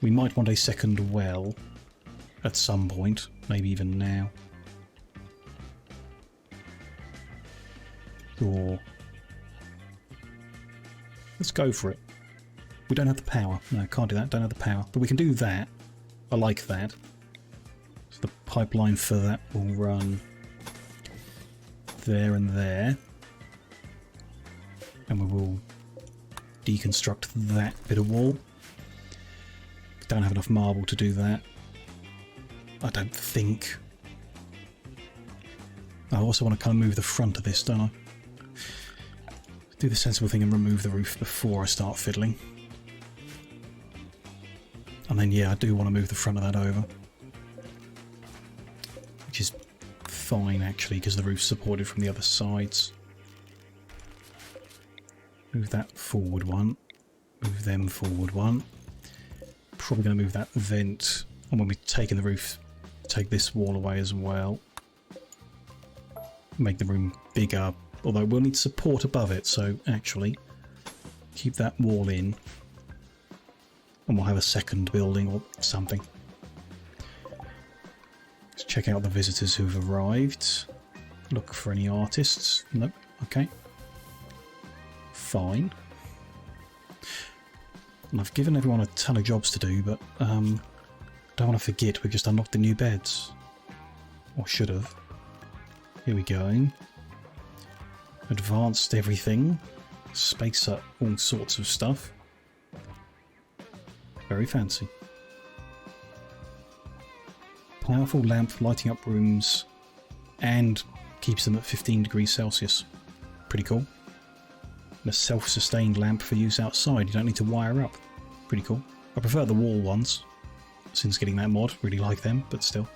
We might want a second well at some point. Maybe even now. Or... let's go for it. We don't have the power. No, can't do that. Don't have the power. But we can do that. I like that. So the pipeline for that will run there and there. And we will deconstruct that bit of wall. We don't have enough marble to do that. I don't think. I also want to kind of move the front of this, don't I? Do the sensible thing and remove the roof before I start fiddling. And then, yeah, I do want to move the front of that over. Which is fine, actually, because the roof's supported from the other sides. Move that forward one. Move them forward one. Probably going to move that vent. And when we've taken the roof, take this wall away as well. Make the room bigger. Although we'll need support above it, so actually keep that wall in. And we'll have a second building or something. Let's check out the visitors who've arrived. Look for any artists. Nope. Okay. Fine. And I've given everyone a ton of jobs to do, but don't want to forget we just unlocked the new beds. Or should have. Here we go. Advanced everything. Space up all sorts of stuff. Very fancy. Powerful lamp lighting up rooms and keeps them at 15 degrees Celsius. Pretty cool. And a self-sustained lamp for use outside. You don't need to wire up. Pretty cool. I prefer the wall ones since getting that mod. Really like them, but still.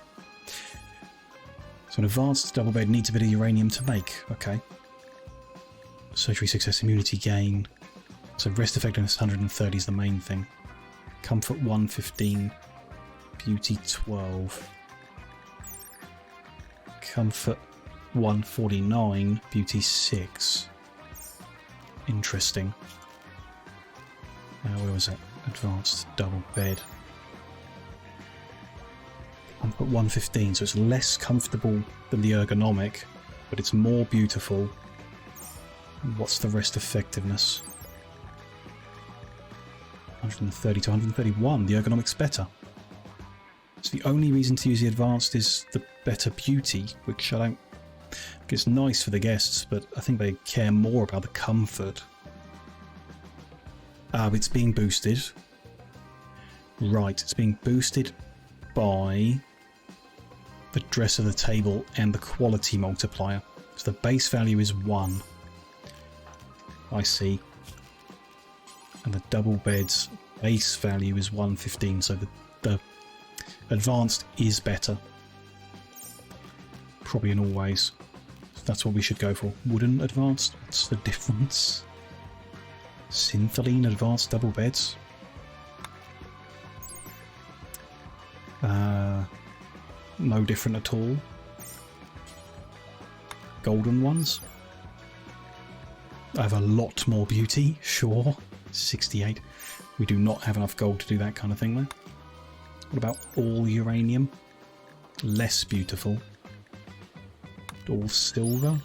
So an advanced double bed needs a bit of uranium to make. Okay. Surgery success immunity gain. So rest effectiveness 130 is the main thing. Comfort 115. Beauty 12. Comfort 149. Beauty 6. Interesting. Where was it? Advanced double bed. Comfort 115, so it's less comfortable than the ergonomic, but it's more beautiful. What's the rest effectiveness? 130 to 131. The ergonomic's better. So the only reason to use the advanced is the better beauty, which I don't... It's nice for the guests, but I think they care more about the comfort. It's being boosted. Right, it's being boosted by the dress of the table and the quality multiplier. So the base value is 1. I see. And the double bed's base value is 115, so the advanced is better. Probably in all ways. So that's what we should go for. Wooden advanced? What's the difference? Syntholine advanced double beds? No different at all. Golden ones? I have a lot more beauty, sure. 68. We do not have enough gold to do that kind of thing though. What about all uranium? Less beautiful. All silver?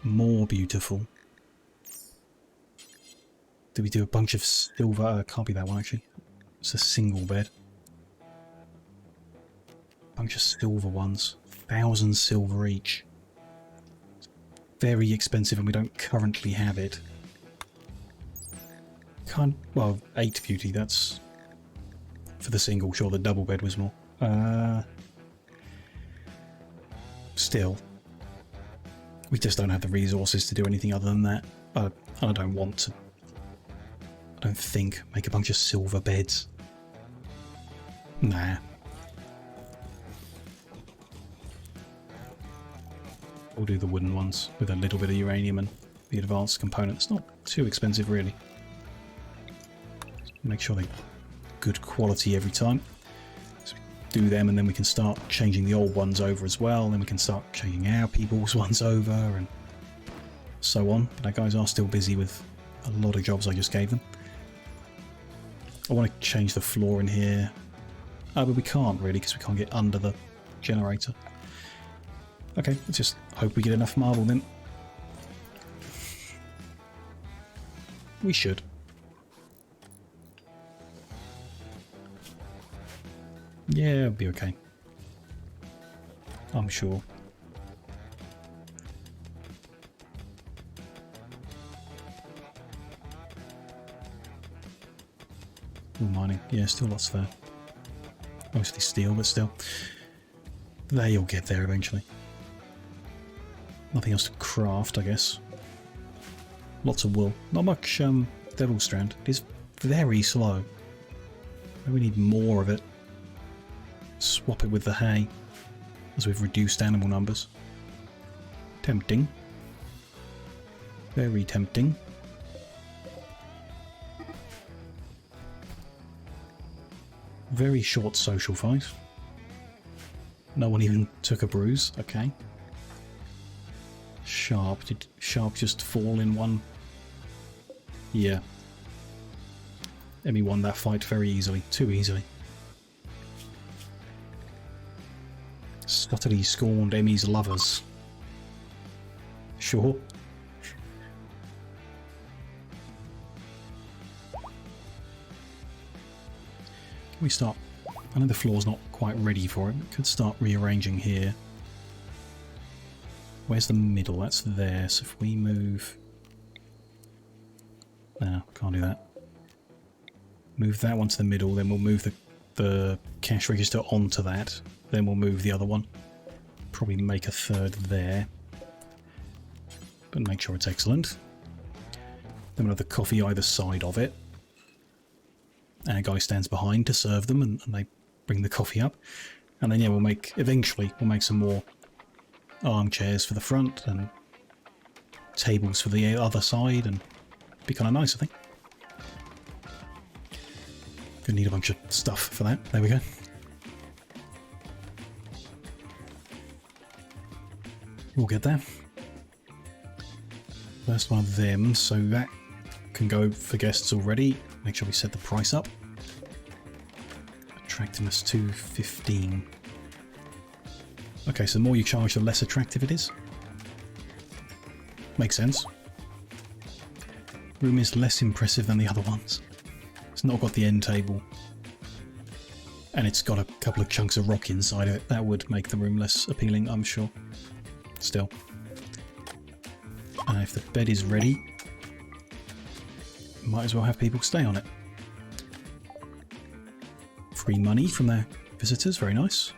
More beautiful. Did we do a bunch of silver? Can't be that one actually. It's a single bed. Bunch of silver ones. 1,000 silver each. Very expensive and we don't currently have it. Well, 8 beauty, that's for the single. Sure, the double bed was more. Still. We just don't have the resources to do anything other than that. I don't want to. I don't think. Make a bunch of silver beds. Nah. We'll do the wooden ones with a little bit of uranium and the advanced component. It's not too expensive really. Make sure they're good quality every time. So do them and then we can start changing the old ones over as well. Then we can start changing our people's ones over and so on. But our guys are still busy with a lot of jobs I just gave them. I want to change the floor in here. Oh, but we can't really because we can't get under the generator. Okay, let's just hope we get enough marble then. We should. Yeah, it'll be okay. I'm sure. Ooh, mining. Yeah, still lots there. Mostly steel, but still. They'll get there eventually. Nothing else to craft, I guess. Lots of wool. Not much devil strand. It is very slow. We need more of it. Swap it with the hay, as we've reduced animal numbers. Tempting. Very tempting. Very short social fight. No one even took a bruise. Okay. Sharp. Did Sharp just fall in one? Yeah. Emmy won that fight very easily. Too easily. Stutterly scorned Emmy's lovers. Sure. Can we start? I know the floor's not quite ready for it. We could start rearranging here. Where's the middle? That's there. So if we move... No, can't do that. Move that one to the middle, then we'll move the cash register onto that. Then we'll move the other one. Probably make a third there. But make sure it's excellent. Then we'll have the coffee either side of it. Our guy stands behind to serve them and they bring the coffee up. And then yeah, eventually we'll make some more armchairs for the front and tables for the other side and be kind of nice, I think. Gonna need a bunch of stuff for that. There we go. We'll get there. First one of them, so that can go for guests already. Make sure we set the price up. Attractiveness to 15. Okay, so the more you charge, the less attractive it is. Makes sense. Room is less impressive than the other ones. It's not got the end table. And it's got a couple of chunks of rock inside of it. That would make the room less appealing, I'm sure. Still. If the bed is ready, might as well have people stay on it. Free money from their visitors, very nice.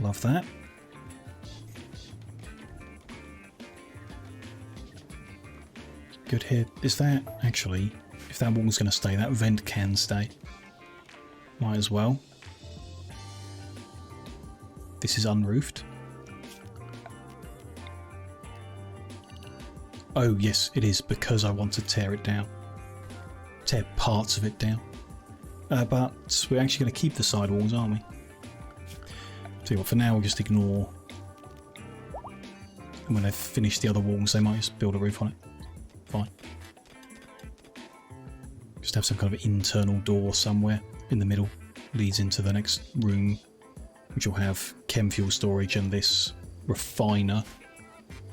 Love that. Good here. Is that actually, if that wall's going to stay, that vent can stay. Might as well. This is unroofed. Oh yes, it is, because I want to tear it down. Tear parts of it down. But we're actually going to keep the side walls, aren't we? Tell you what, for now we'll just ignore. And when they've finished the other walls, they might just build a roof on it. Fine. Just have some kind of internal door somewhere in the middle. Leads into the next room, which will have chem fuel storage and this refiner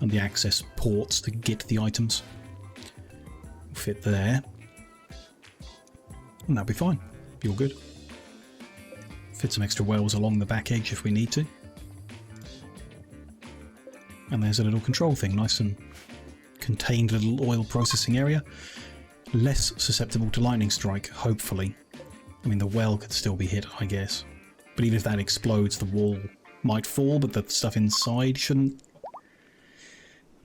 and the access ports to get the items. Fit there. And that'll be fine. Be all good. Fit some extra wells along the back edge if we need to. And there's a little control thing, nice and contained little oil processing area. Less susceptible to lightning strike, hopefully. I mean, the well could still be hit, I guess. But even if that explodes, the wall might fall, but the stuff inside shouldn't.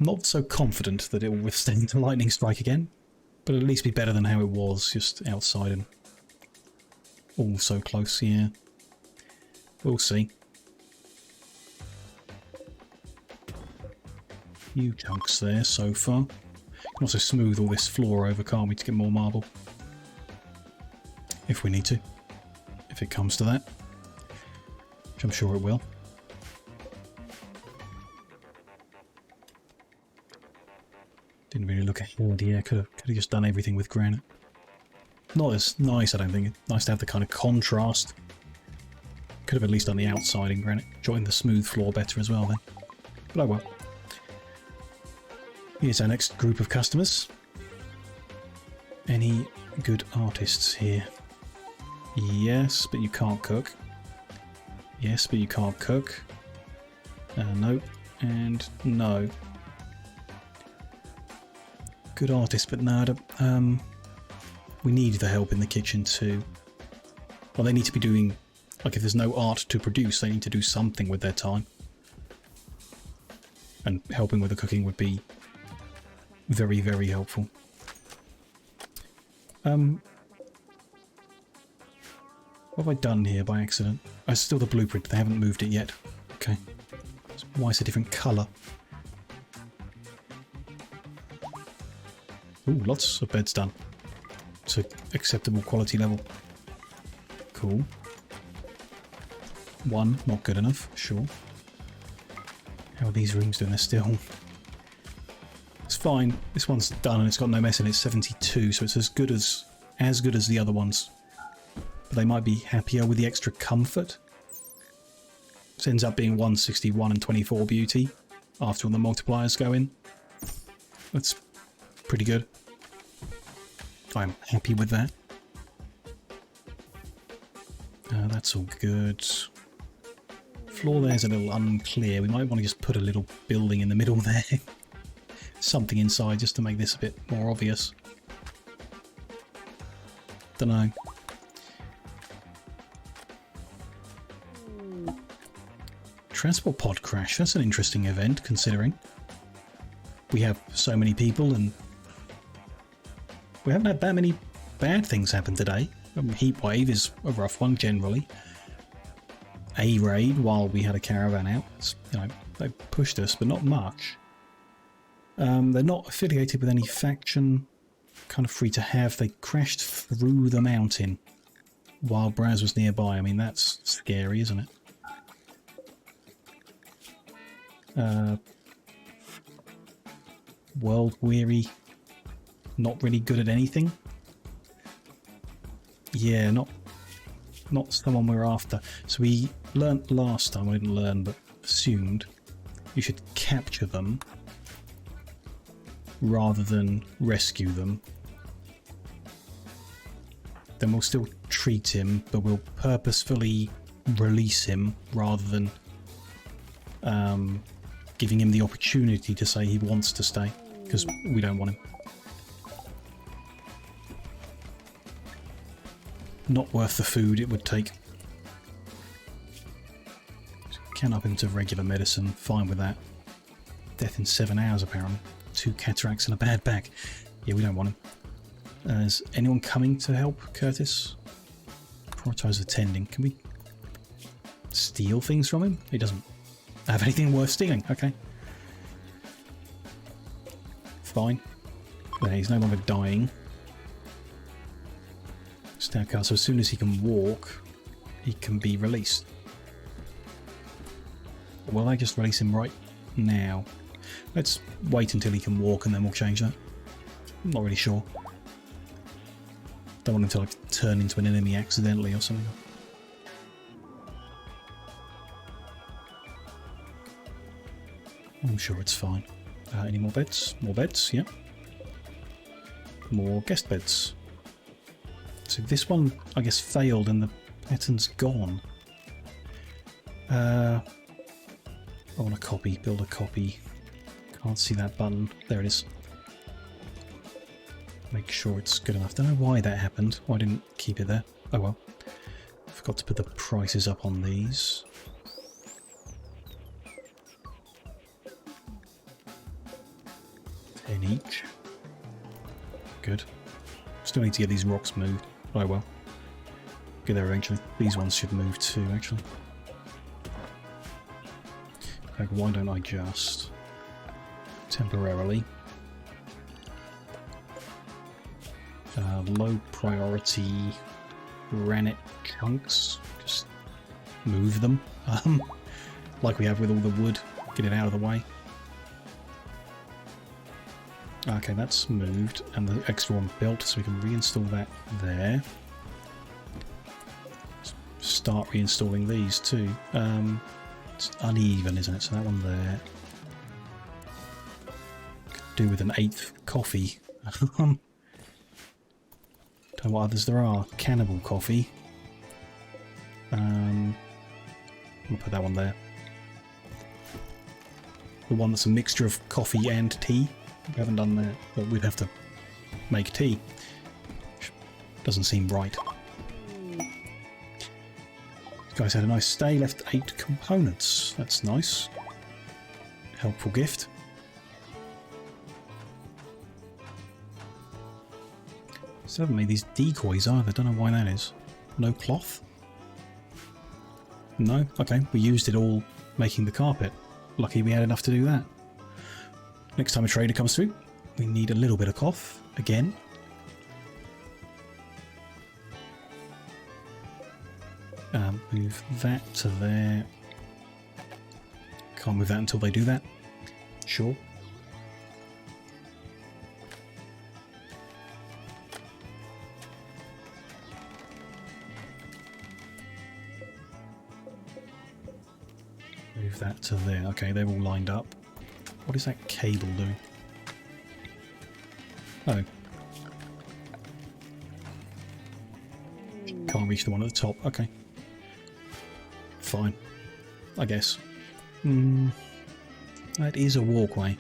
I'm not so confident that it will withstand a lightning strike again, but at least be better than how it was, just outside and all so close, yeah. We'll see. Few chunks there so far. Can also smooth all this floor over, can't we, to get more marble? If we need to. If it comes to that. Which I'm sure it will. Didn't really look ahead, yeah, could have just done everything with granite. Not as nice, I don't think. Nice to have the kind of contrast. Could have at least done the outside in granite. Joined the smooth floor better as well then. But oh well. Here's our next group of customers. Any good artists here? Yes, but you can't cook. Yes, but you can't cook. No, and no. Good artist, but no, we need the help in the kitchen too. Well, they need to be doing, like if there's no art to produce, they need to do something with their time. And helping with the cooking would be very, very helpful. What have I done here by accident? Oh, it's still the blueprint, they haven't moved it yet. Okay. So why is it a different colour? Ooh, lots of beds done. It's an acceptable quality level. Cool. One, not good enough, sure. How are these rooms doing? They're still... It's fine. This one's done and it's got no mess in it. It's 72, so it's as good as the other ones. But they might be happier with the extra comfort. This ends up being 161 and 24 beauty after all the multipliers go in. That's pretty good. I'm happy with that. That's all good. Floor there's a little unclear. We might want to just put a little building in the middle there. Something inside just to make this a bit more obvious. Dunno. Transport pod crash. That's an interesting event, considering we have so many people and we haven't had that many bad things happen today. Heat wave is a rough one generally. A raid while we had a caravan out. It's, you know, they pushed us, but not much. They're not affiliated with any faction. Kind of free to have. They crashed through the mountain while Braz was nearby. I mean, that's scary, isn't it? World weary. Not really good at anything. Yeah, not someone we're after. So we learnt last time, I didn't learn, but assumed you should capture them rather than rescue them. Then we'll still treat him, but we'll purposefully release him rather than giving him the opportunity to say he wants to stay, because we don't want him. not worth the food it would take. Can up him to regular medicine, fine with that. Death in 7 hours apparently. 2 cataracts and a bad back. Yeah, we don't want him. Is anyone coming to help Curtis? Prioritise attending. Can we steal things from him? He doesn't have anything worth stealing. Okay. Fine. Yeah, he's no longer dying. Stab card, so as soon as he can walk, he can be released. Will I just release him right now? Let's wait until he can walk and then we'll change that. I'm not really sure. Don't want him to like turn into an enemy accidentally or something. I'm sure it's fine. Any more beds? More beds, yeah. More guest beds. So this one, I guess, failed and the pattern's gone. I want a copy, build a copy. Can't see that button. There it is. Make sure it's good enough. Don't know why that happened. Why I didn't keep it there. Oh well. Forgot to put the prices up on these. $10 each. Good. Still need to get these rocks moved. Oh well. Get there eventually. These ones should move too, actually. Like, why don't I just temporarily low priority granite chunks, just move them like we have with all the wood, get it out of the way. Okay, that's moved and the extra one built, so we can reinstall that there. Start reinstalling these too. It's uneven, isn't it? So that one there. Could do with an 8th coffee. Don't know what others there are. Cannibal coffee. I'll put that one there. The one that's a mixture of coffee and tea. We haven't done that, but we'd have to make tea. Doesn't seem right. Guys had a nice stay, left 8 components. That's nice. Helpful gift. Still haven't made these decoys either. Don't know why that is. No cloth? No? Okay, we used it all making the carpet. Lucky we had enough to do that. Next time a trader comes through, we need a little bit of cloth again. Move that to there. Can't move that until they do that. Sure. Move that to there. Okay, they're all lined up. What is that cable doing? Oh. Can't reach the one at the top. Okay. Fine. I guess. That is a walkway.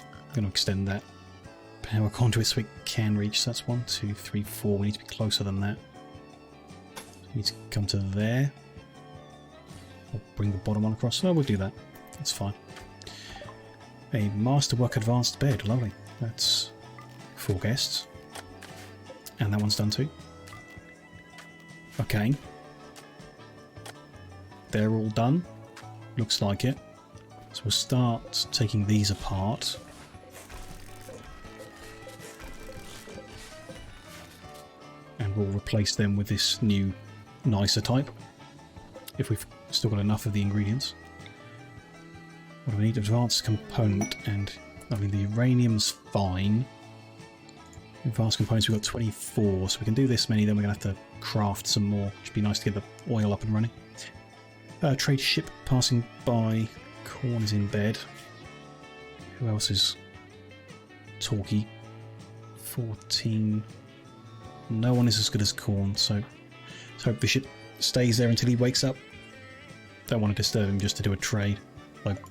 I'm going to extend that power conduit so it can reach. So that's 1, 2, 3, 4. We need to be closer than that. We need to come to there. Or bring the bottom one across. No, we'll do that. That's fine. A Masterwork Advanced Bed. Lovely. That's 4 guests. And that one's done too. Okay. They're all done. Looks like it. So we'll start taking these apart. And we'll replace them with this new, nicer type. If we've still got enough of the ingredients. What do we need? Advanced component, and I mean the uranium's fine. Advanced components, we've got 24, so we can do this many, then we're going to have to craft some more. Should be nice to get the oil up and running. Trade ship passing by. Corn is in bed. Who else is talky? 14. No one is as good as Corn, so let's hope the ship stays there until he wakes up. Don't want to disturb him just to do a trade. Like,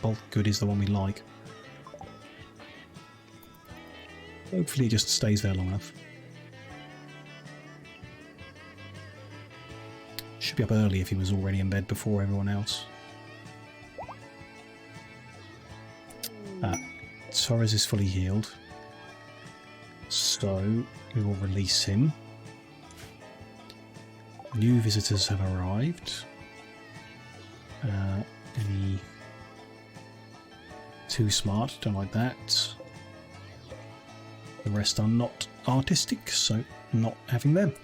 bulk good is the one we like. Hopefully it just stays there long enough. Should be up early if he was already in bed before everyone else. Torres is fully healed, so we will release him. New visitors have arrived. Any too smart, don't like that. The rest are not artistic, so not having them.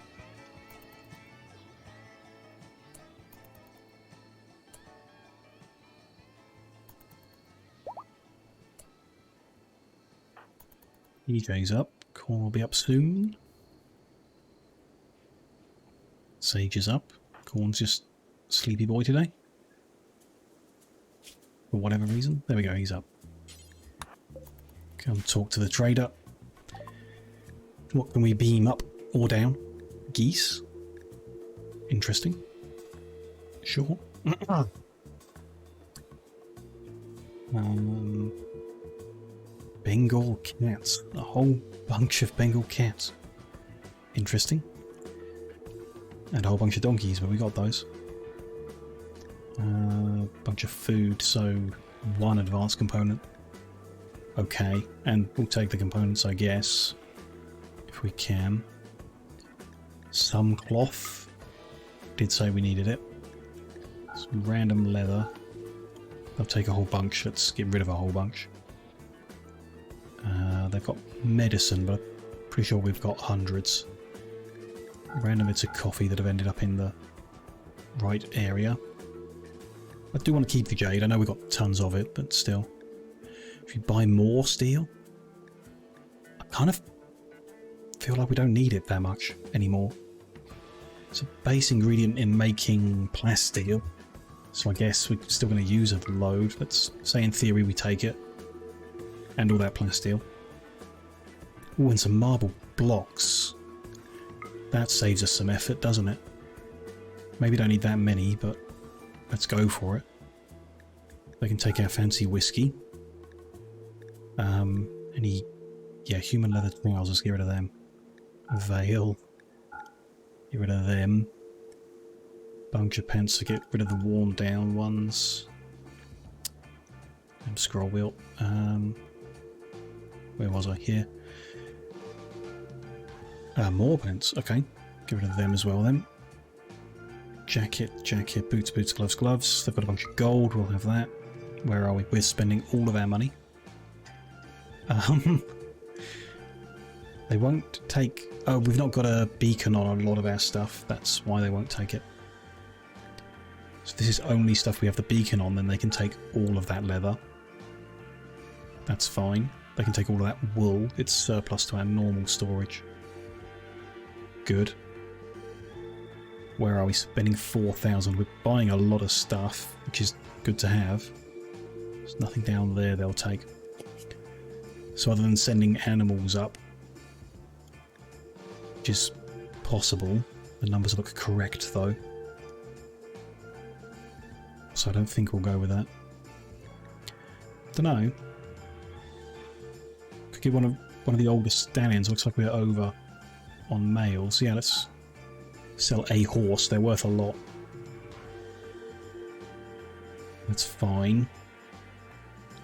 EJ's up. Corn will be up soon. Sage is up. Corn's just sleepy boy today. For whatever reason. There we go, he's up. Come talk to the trader. What can we beam up or down? Geese. Interesting. Sure. Bengal cats. A whole bunch of Bengal cats. Interesting. And a whole bunch of donkeys, but we got those. Bunch of food, so one advanced component. Okay, and we'll take the components, I guess, if we can. Some cloth. Did say we needed it. Some random leather. I'll take a whole bunch. Let's get rid of a whole bunch. They've got medicine, but I'm pretty sure we've got hundreds. Random bits of coffee that have ended up in the right area. I do want to keep the jade. I know we've got tons of it, but still. If you buy more steel, I kind of feel like we don't need it that much anymore. It's a base ingredient in making plasteel, so I guess we're still going to use a load. Let's say in theory we take it. And all that plasteel. Oh, and some marble blocks. That saves us some effort, doesn't it? Maybe don't need that many, but let's go for it. They can take our fancy whiskey. Yeah, human leather trousers, get rid of them. Veil. Get rid of them. Bunch of pants to get rid of the worn down ones. Scroll wheel. Where was I? Here. More pants. Okay. Get rid of them as well then. Jacket, boots, gloves, gloves. They've got a bunch of gold. We'll have that. Where are we? We're spending all of our money. They won't take... Oh, we've not got a beacon on a lot of our stuff. That's why they won't take it. So this is only stuff we have the beacon on, then they can take all of that leather. That's fine. They can take all of that wool. It's surplus to our normal storage. Good. Where are we? Spending 4,000. We're buying a lot of stuff, which is good to have. There's nothing down there they'll take. So other than sending animals up, which is possible, the numbers look correct though. So I don't think we'll go with that. Dunno. Could get one of the older stallions. Looks like we're over on males. Yeah, let's sell a horse. They're worth a lot. That's fine.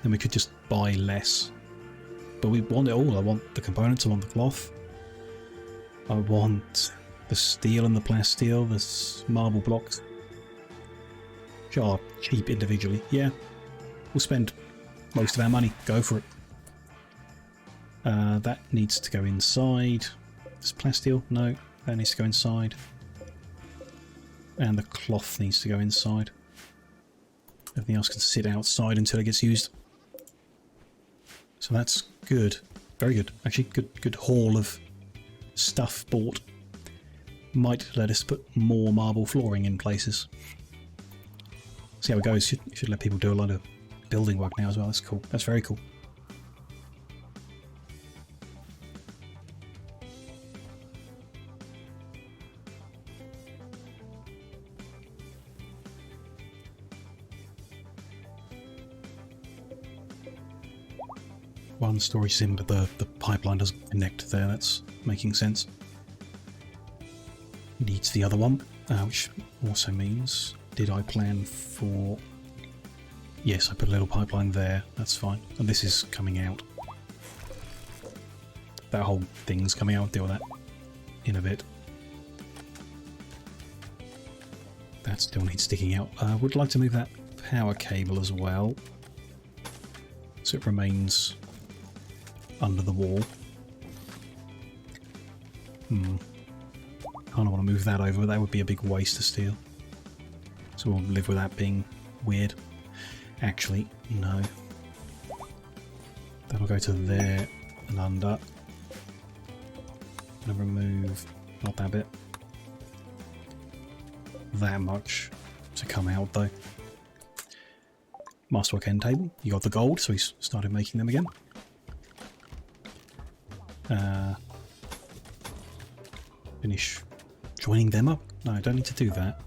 Then we could just buy less. But we want it all. I want the components, I want the cloth. I want the steel and the plasteel, the marble blocks. Which are cheap individually. Yeah, we'll spend most of our money. Go for it. That needs to go inside. Does plasteel? No, that needs to go inside. And the cloth needs to go inside. Everything else can sit outside until it gets used. So that's good. Very good. Actually, good haul of stuff bought. Might let us put more marble flooring in places. See how it goes. You should let people do a lot of building work now as well. That's cool. That's very cool. One storage sim, but the pipeline doesn't connect there. That's making sense. Needs the other one. which also means, did I plan for... Yes, I put a little pipeline there, that's fine. And this is coming out. That whole thing's coming out, deal with that in a bit. That still needs sticking out. I would like to move that power cable as well, so it remains under the wall. Kind of want to move that over, but that would be a big waste of steel. So we'll live with that being weird. Actually, no. That'll go to there and under. I'm going to remove, not that bit. That much to come out though. Masterwork end table. You got the gold, so he's started making them again. Finish joining them up. No, I don't need to do that.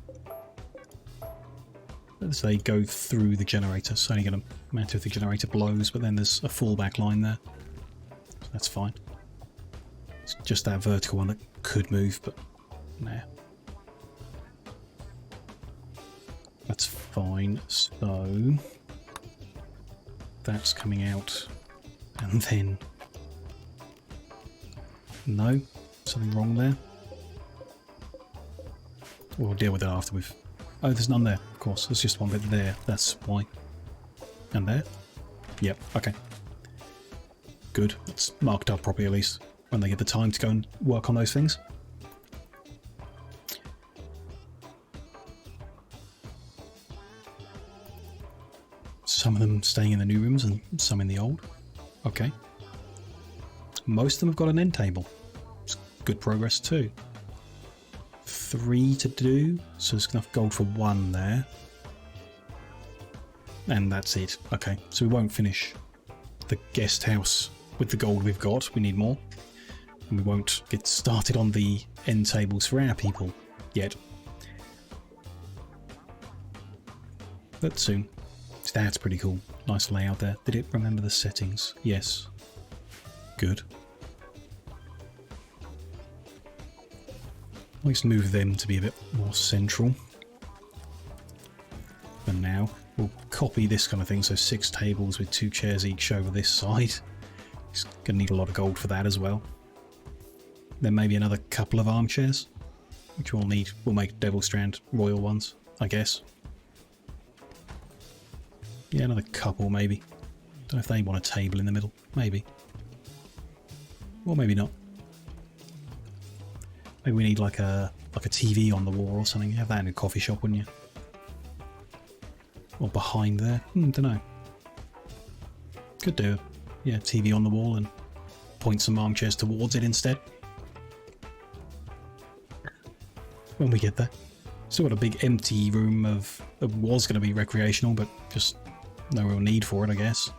As they go through the generator, it's only going to matter if the generator blows, but then there's a fallback line there. So that's fine. It's just that vertical one that could move, but nah. That's fine. So that's coming out, and then no, something wrong there. We'll deal with it after we've... Oh, there's none there, of course. There's just one bit there. That's why. And there? Yep, okay. Good. It's marked up properly at least, when they get the time to go and work on those things. Some of them staying in the new rooms and some in the old. Okay. Most of them have got an end table. It's good progress too. 3 to do, so there's enough gold for 1 there. And that's it. Okay, so we won't finish the guest house with the gold we've got. We need more. And we won't get started on the end tables for our people yet. But soon. That's pretty cool. Nice layout there. Did it remember the settings? Yes. Good. Let's move them to be a bit more central. For now, we'll copy this kind of thing, so 6 tables with 2 chairs each over this side. It's going to need a lot of gold for that as well. Then maybe another couple of armchairs, which we'll need. We'll make Devil Strand royal ones, I guess. Yeah, another couple maybe. Don't know if they want a table in the middle. Maybe. Or maybe not. Maybe we need like a TV on the wall or something. You have that in a coffee shop, wouldn't you? Or behind there. Don't know. Could do it. Yeah, TV on the wall and point some armchairs towards it instead. When we get there. Still got a big empty room that was going to be recreational, but just no real need for it, I guess.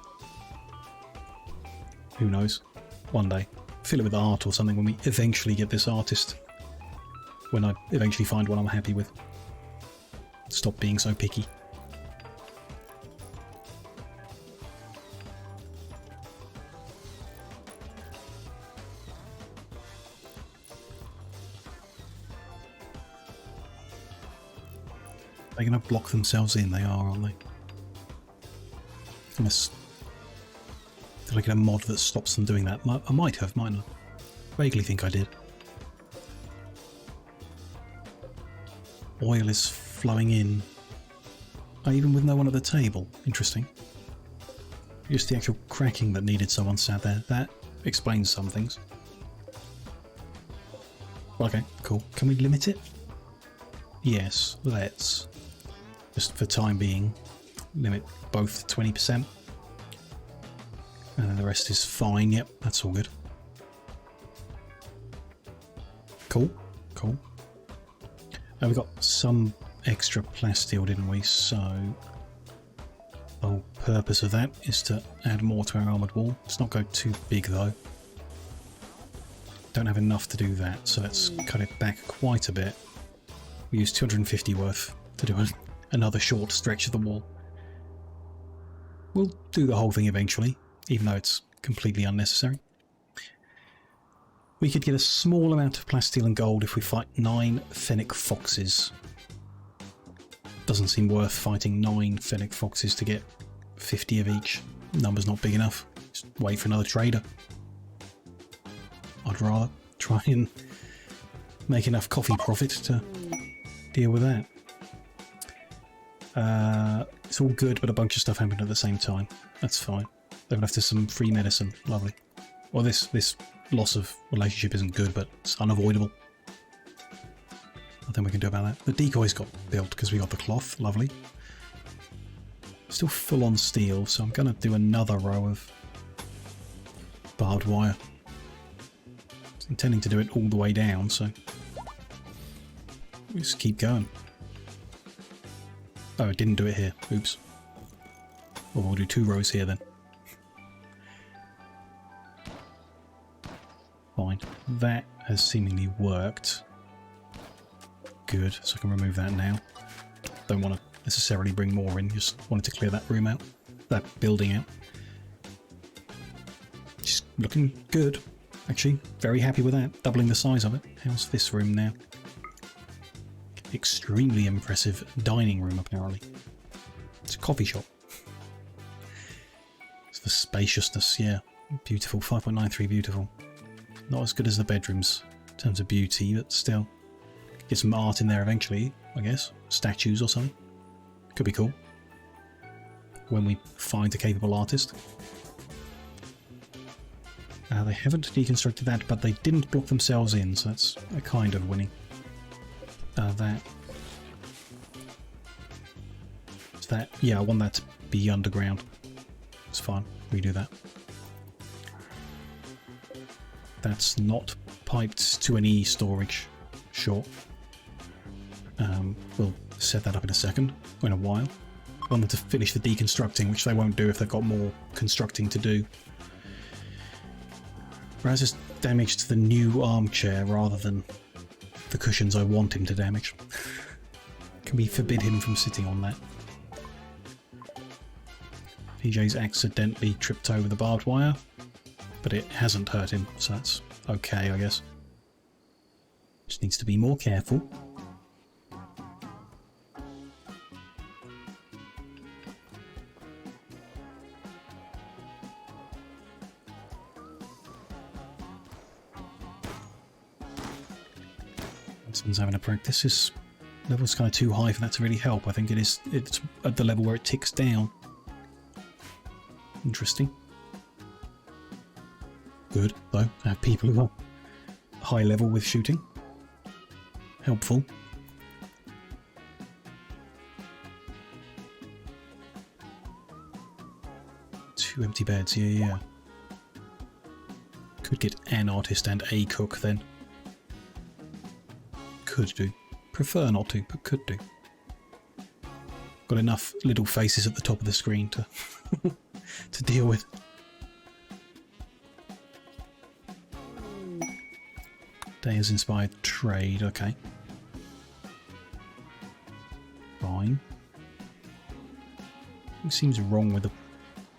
Who knows? One day. Fill it with art or something when we eventually get this artist. When I eventually find one I'm happy with. Stop being so picky. They're going to block themselves in, they are, aren't they? Unless they're like a mod that stops them doing that. I might have, might not. Vaguely think I did. Oil is flowing in. Even with no one at the table. Interesting. Just the actual cracking that needed someone sat there. That explains some things. Okay, cool. Can we limit it? Yes, let's. Just for time being, limit both to 20%. And then the rest is fine. Yep, that's all good. Cool, cool. And we got some extra plasteel, didn't we? So the whole purpose of that is to add more to our armoured wall. Let's not go too big though. Don't have enough to do that, so let's cut it back quite a bit. We use 250 worth to do another short stretch of the wall. We'll do the whole thing eventually, even though it's completely unnecessary. We could get a small amount of plasteel and gold if we fight 9 fennec foxes. Doesn't seem worth fighting 9 fennec foxes to get 50 of each. Number's not big enough. Just wait for another trader. I'd rather try and make enough coffee profit to deal with that. It's all good, but a bunch of stuff happened at the same time. That's fine. They've left us some free medicine. Lovely. Well, this loss of relationship isn't good, but it's unavoidable. Nothing we can do about that. The decoys got built because we got the cloth. Lovely. Still full on steel, so I'm going to do another row of barbed wire. I'm intending to do it all the way down, so we just keep going. Oh, I didn't do it here. Oops. Well, we'll do 2 rows here then. Fine. That has seemingly worked. Good, so I can remove that now. Don't want to necessarily bring more in, just wanted to clear that room out. That building out. Just looking good. Actually, very happy with that. Doubling the size of it. How's this room now? Extremely impressive dining room, apparently. It's a coffee shop. It's the spaciousness, yeah. Beautiful. 5.93 beautiful. Not as good as the bedrooms in terms of beauty, but still. Get some art in there eventually, I guess. Statues or something. Could be cool. When we find a capable artist. They haven't deconstructed that, but they didn't block themselves in, so that's a kind of winning. That. Is that? Yeah, I want that to be underground. It's fine. Redo that. That's not piped to any storage. Sure. We'll set that up in a second, or in a while. I want them to finish the deconstructing, which they won't do if they've got more constructing to do. Raz has damaged the new armchair rather than the cushions I want him to damage. Can we forbid him from sitting on that? PJ's accidentally tripped over the barbed wire, but it hasn't hurt him, so that's okay, I guess. Just needs to be more careful. Someone's having a practice. This level's kind of too high for that to really help. I think it's at the level where it ticks down. Interesting. Good, though. I have people who are high level with shooting. Helpful. Two empty beds, yeah. Could get an artist and a cook then. Could do. Prefer not to, but could do. Got enough little faces at the top of the screen to to deal with. Day has inspired trade, okay. Fine. What seems wrong with the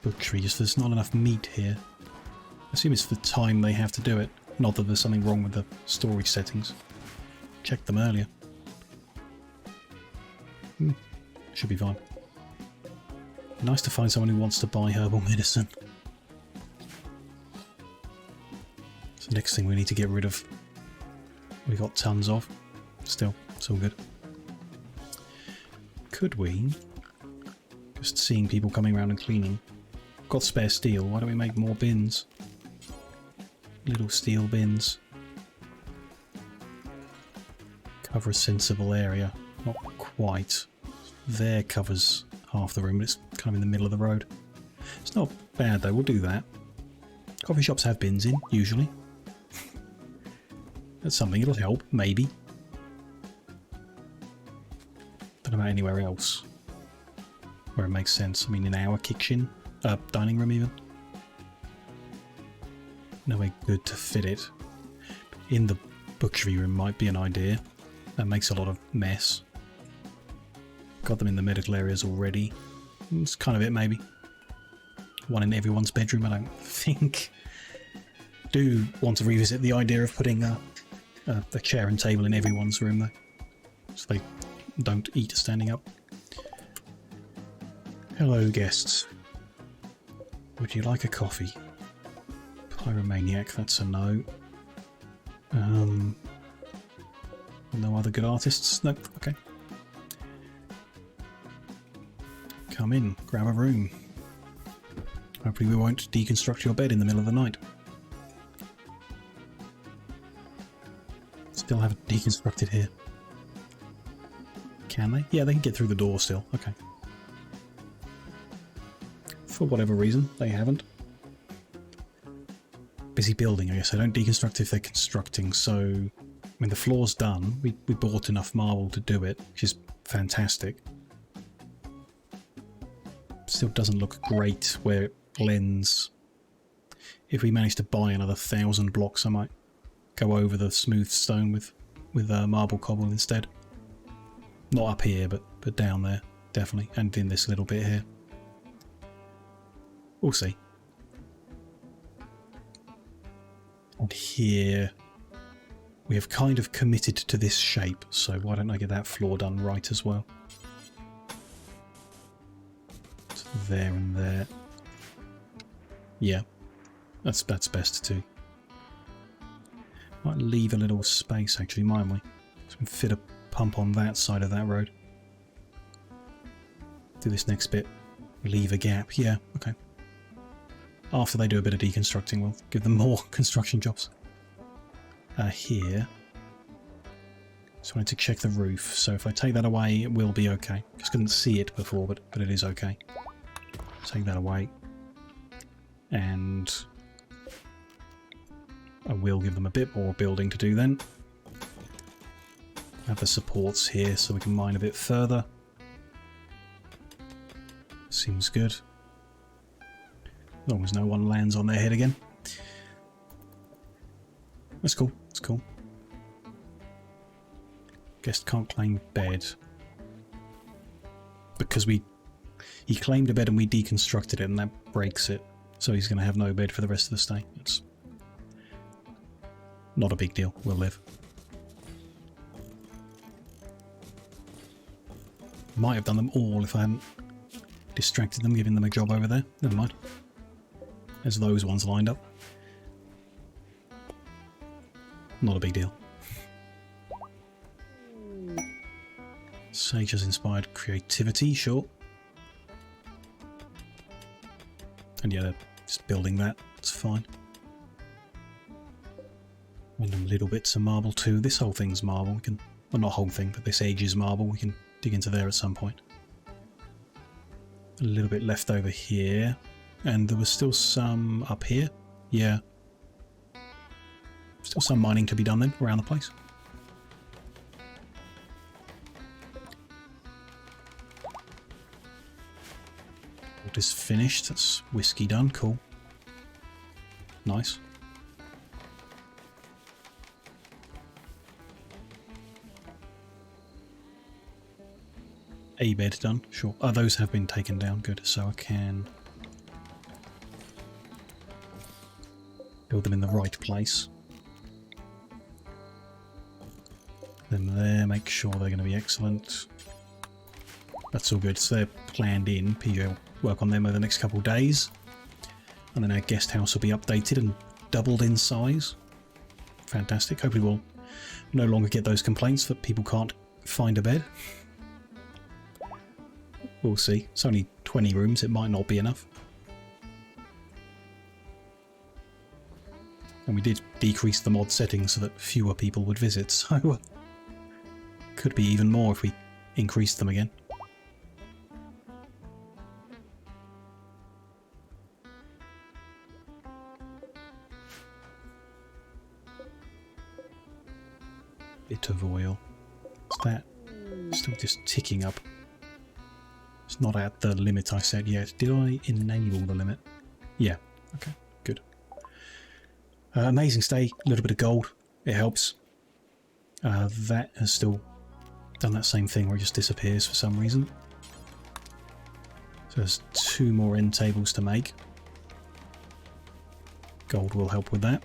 butchery? Just there's not enough meat here. I assume it's the time they have to do it, not that there's something wrong with the storage settings. Checked them earlier. Should be fine. Nice to find someone who wants to buy herbal medicine. It's the next thing we need to get rid of. We got tons of. Still, it's all good. Could we? Just seeing people coming around and cleaning. Got spare steel. Why don't we make more bins? Little steel bins. Cover a sensible area. Not quite. There covers half the room, but it's kind of in the middle of the road. It's not bad though, we'll do that. Coffee shops have bins in, usually. That's something, it'll help, maybe. Don't know about anywhere else where it makes sense. I mean, in our kitchen, dining room even. No way good to fit it. In the butchery room might be an idea. That makes a lot of mess. Got them in the medical areas already. It's kind of it, maybe. One in everyone's bedroom, I don't think. do want to revisit the idea of putting a chair and table in everyone's room, though, so they don't eat standing up. Hello, guests. Would you like a coffee? Pyromaniac, that's a no. No other good artists? Nope, okay. Come in, grab a room. Hopefully we won't deconstruct your bed in the middle of the night. Still haven't deconstructed here. Can they? Yeah, they can get through the door still. Okay. For whatever reason, they haven't. Busy building, I guess. I don't deconstruct if they're constructing, so... I mean, the floor's done. We bought enough marble to do it, which is fantastic. Still doesn't look great where it blends. If we manage to buy another 1,000 blocks, I might go over the smooth stone with marble cobble instead. Not up here, but down there, definitely, and in this little bit here. We'll see. And here we have kind of committed to this shape, so why don't I get that floor done right as well? So there and there. Yeah, that's best too. Might leave a little space actually, might we? So we can fit a pump on that side of that road. Do this next bit. Leave a gap. Yeah, okay. After they do a bit of deconstructing, we'll give them more construction jobs. Here. Just wanted to check the roof. So if I take that away, it will be okay. Just couldn't see it before, but it is okay. Take that away. And I will give them a bit more building to do then. Have the supports here so we can mine a bit further. Seems good. As long as no one lands on their head again. That's cool, that's cool. Guest can't claim bed. Because he claimed a bed and we deconstructed it and that breaks it. So he's going to have no bed for the rest of the stay. It's not a big deal, we'll live. Might have done them all if I hadn't distracted them, giving them a job over there. Never mind. There's those ones lined up. Not a big deal. Sage has inspired creativity, sure. And yeah, just building that, it's fine. Random little bits of marble too. This whole thing's marble. We can, well, not whole thing, but this edge is marble. We can dig into there at some point. A little bit left over here. And there was still some up here. Yeah. Still some mining to be done then, around the place. What is finished? That's whiskey done, cool. Nice. A bed done, sure. Oh, those have been taken down, good. So I can build them in the right place. Them there, make sure they're going to be excellent. That's all good. So they're planned in. PJ will work on them over the next couple of days. And then our guest house will be updated and doubled in size. Fantastic. Hopefully we'll no longer get those complaints that people can't find a bed. We'll see. It's only 20 rooms. It might not be enough. And we did decrease the mod settings so that fewer people would visit, so could be even more if we increased them again. Bit of oil. Is that still just ticking up? It's not at the limit I set yet. Did I enable the limit? Yeah. Okay. Good. Amazing stay. A little bit of gold. It helps. That has still done that same thing where it just disappears for some reason. So there's 2 more end tables to make. Gold will help with that.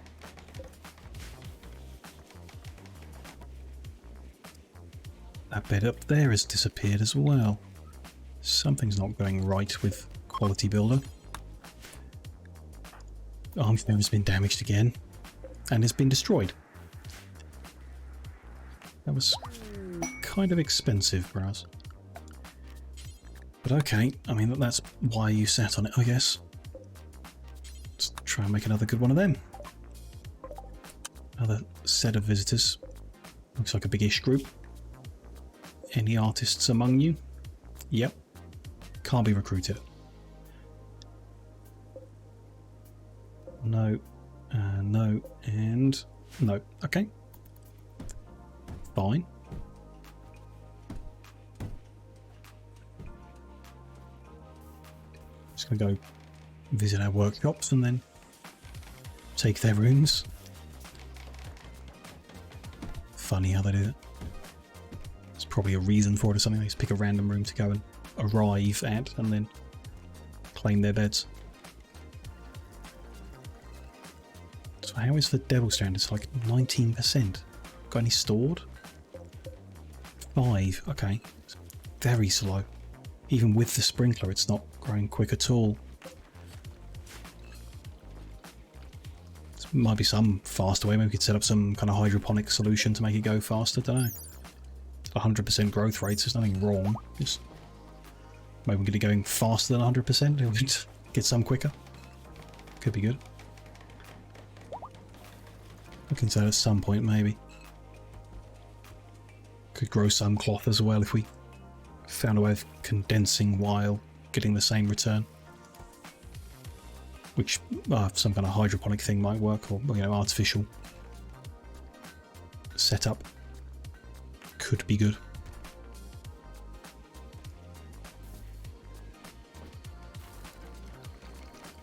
That bed up there has disappeared as well. Something's not going right with Quality Builder. Army Firm has been damaged again and has been destroyed. That was kind of expensive for us. But okay, I mean, that's why you sat on it, I guess. Let's try and make another good one of them. Another set of visitors. Looks like a big-ish group. Any artists among you? Yep. Can't be recruited. No. No. And no. Okay. Fine. Just gonna go visit our workshops and then take their rooms. Funny how they do that. There's probably a reason for it or something. They just pick a random room to go and arrive at and then claim their beds. So how is the Devil Strand? It's like 19%. Got any stored? 5. Okay. It's very slow. Even with the sprinkler, it's not growing quick at all. There might be some faster way. Maybe we could set up some kind of hydroponic solution to make it go faster. Don't know. 100% growth rates. There's nothing wrong. Just maybe we can get it going faster than 100%. It would get some quicker. Could be good. Looking to that at some point, maybe. Could grow some cloth as well if we found a way of condensing while getting the same return. Which some kind of hydroponic thing might work, or you know, artificial setup could be good.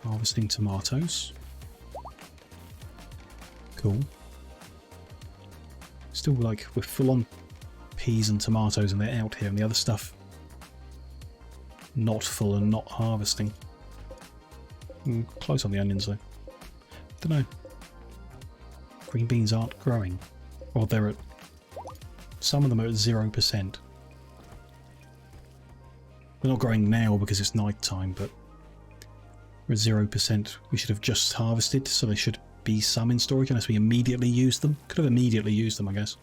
Harvesting tomatoes. Cool. Still, like, we're full on peas and tomatoes and they're out here, and the other stuff not full and not harvesting. Close on the onions though. Don't know. Green beans aren't growing. Or they're at... Some of them are at 0%. They're not growing now because it's night time, but we're at 0%. We should have just harvested, so there should be some in storage unless we immediately used them. Could have immediately used them, I guess.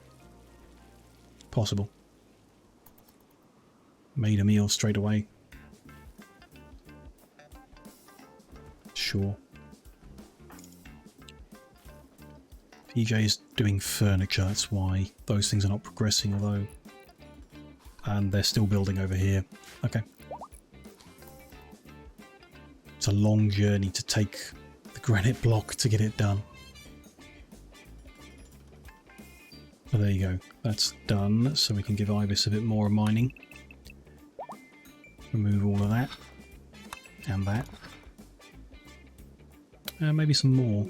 Possible. Made a meal straight away. Sure. PJ is doing furniture, that's why those things are not progressing, although... And they're still building over here. Okay. It's a long journey to take the granite block to get it done. But there you go. That's done, so we can give Ibis a bit more mining. Remove all of that. And that. Maybe some more.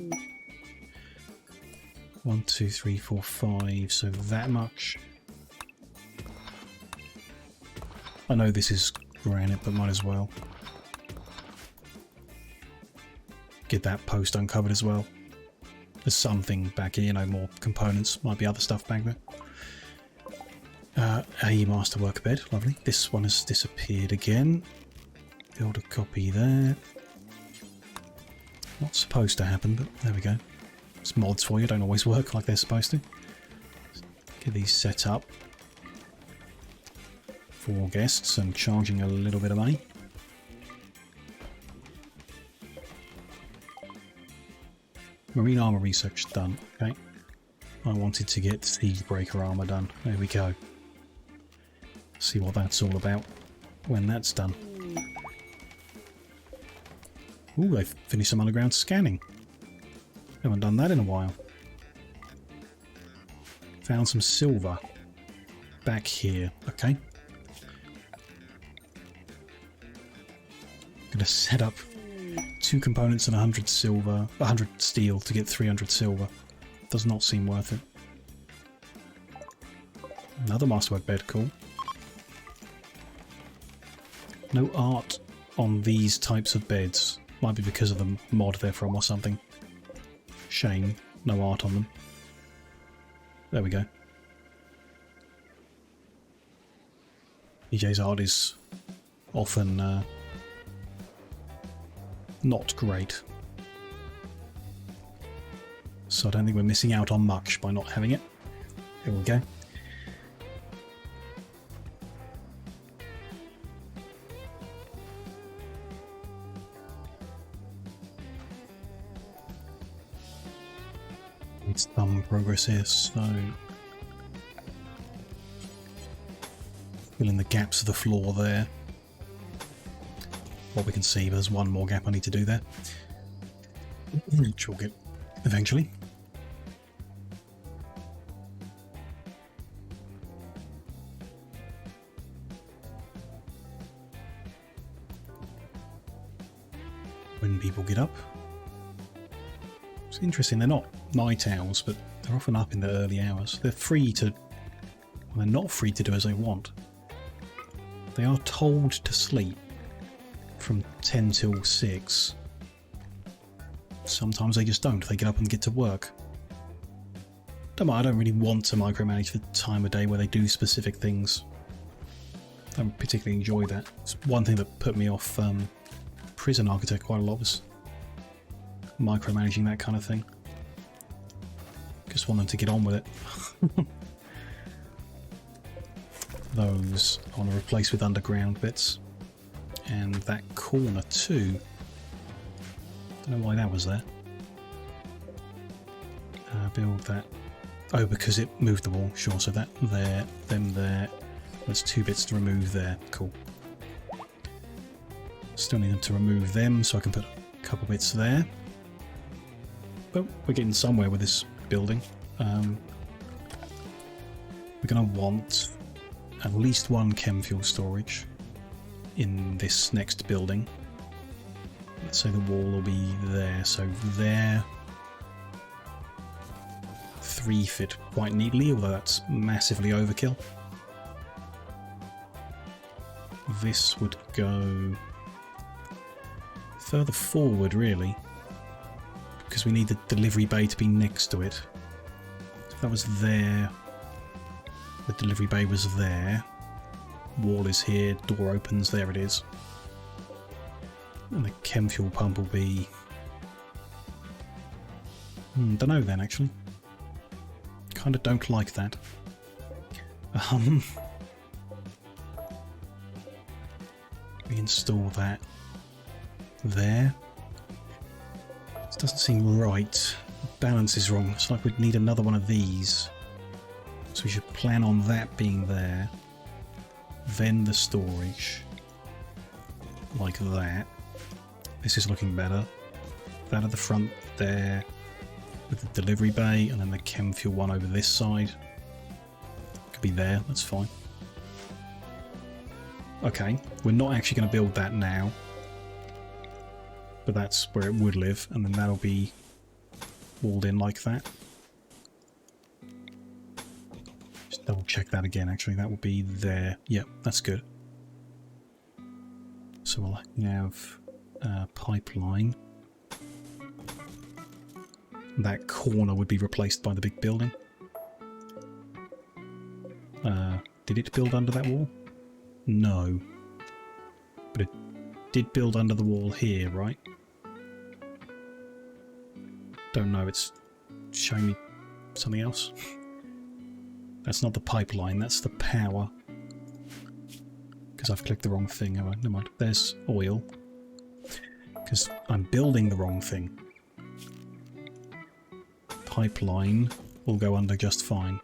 1, 2, 3, 4, 5. So that much. I know this is granite, but might as well. Get that post uncovered as well. There's something back here, you know, more components. Might be other stuff back there. A masterwork bed, lovely. This one has disappeared again. Build a copy there. Not supposed to happen, but there we go. It's mods for you, don't always work like they're supposed to. Get these set up for guests and charging a little bit of money. Marine armor research done, okay. I wanted to get siege breaker armor done. There we go. See what that's all about when that's done. Ooh, they've finished some underground scanning. Haven't done that in a while. Found some silver back here. Okay. Gonna set up 2 components and 100 silver, 100 steel to get 300 silver. Does not seem worth it. Another masterwork bed, cool. No art on these types of beds. Might be because of the mod they're from or something. Shame, no art on them. There we go. EJ's art is often not great. So I don't think we're missing out on much by not having it. Here we go. Need some progress here, so fill in the gaps of the floor there. What we can see, there's one more gap I need to do there, which we'll get eventually. When people get up. It's interesting, they're not night owls, but they're often up in the early hours. They're free to... well, they're not free to do as they want. They are told to sleep from 10 till 6. Sometimes they just don't. They get up and get to work. I don't really want to micromanage the time of day where they do specific things. I don't particularly enjoy that. It's one thing that put me off Prison Architect quite a lot, was micromanaging that kind of thing. Just want them to get on with it. Those I want to replace with underground bits. And that corner too. Don't know why that was there. Build that. Oh, because it moved the wall. Sure, so that there, them there. There's 2 bits to remove there. Cool. Still need them to remove them, so I can put a couple bits there. But we're getting somewhere with this building. We're going to want at least 1 chem fuel storage in this next building. Let's say the wall will be there, so there. 3 fit quite neatly, although that's massively overkill. This would go further forward, really, because we need the delivery bay to be next to it. If that was there, the delivery bay was there. Wall is here, door opens, there it is. And the chem fuel pump will be... don't know then, actually. Kind of don't like that. We install that there. This doesn't seem right. The balance is wrong. It's like we'd need another one of these. So we should plan on that being there. Then the storage. Like that. This is looking better. That at the front there. With the delivery bay, and then the chem fuel one over this side. Could be there, that's fine. Okay, we're not actually going to build that now. But that's where it would live, and then that'll be walled in like that. Just double check that again, actually. That will be there. Yep, that's good. So we'll have a pipeline. That corner would be replaced by the big building. Did it build under that wall? No. But it did build under the wall here, right? Don't know, it's showing me something else. That's not the pipeline, that's the power. Because I've clicked the wrong thing. Oh, never mind. There's oil. Because I'm building the wrong thing. Pipeline will go under just fine.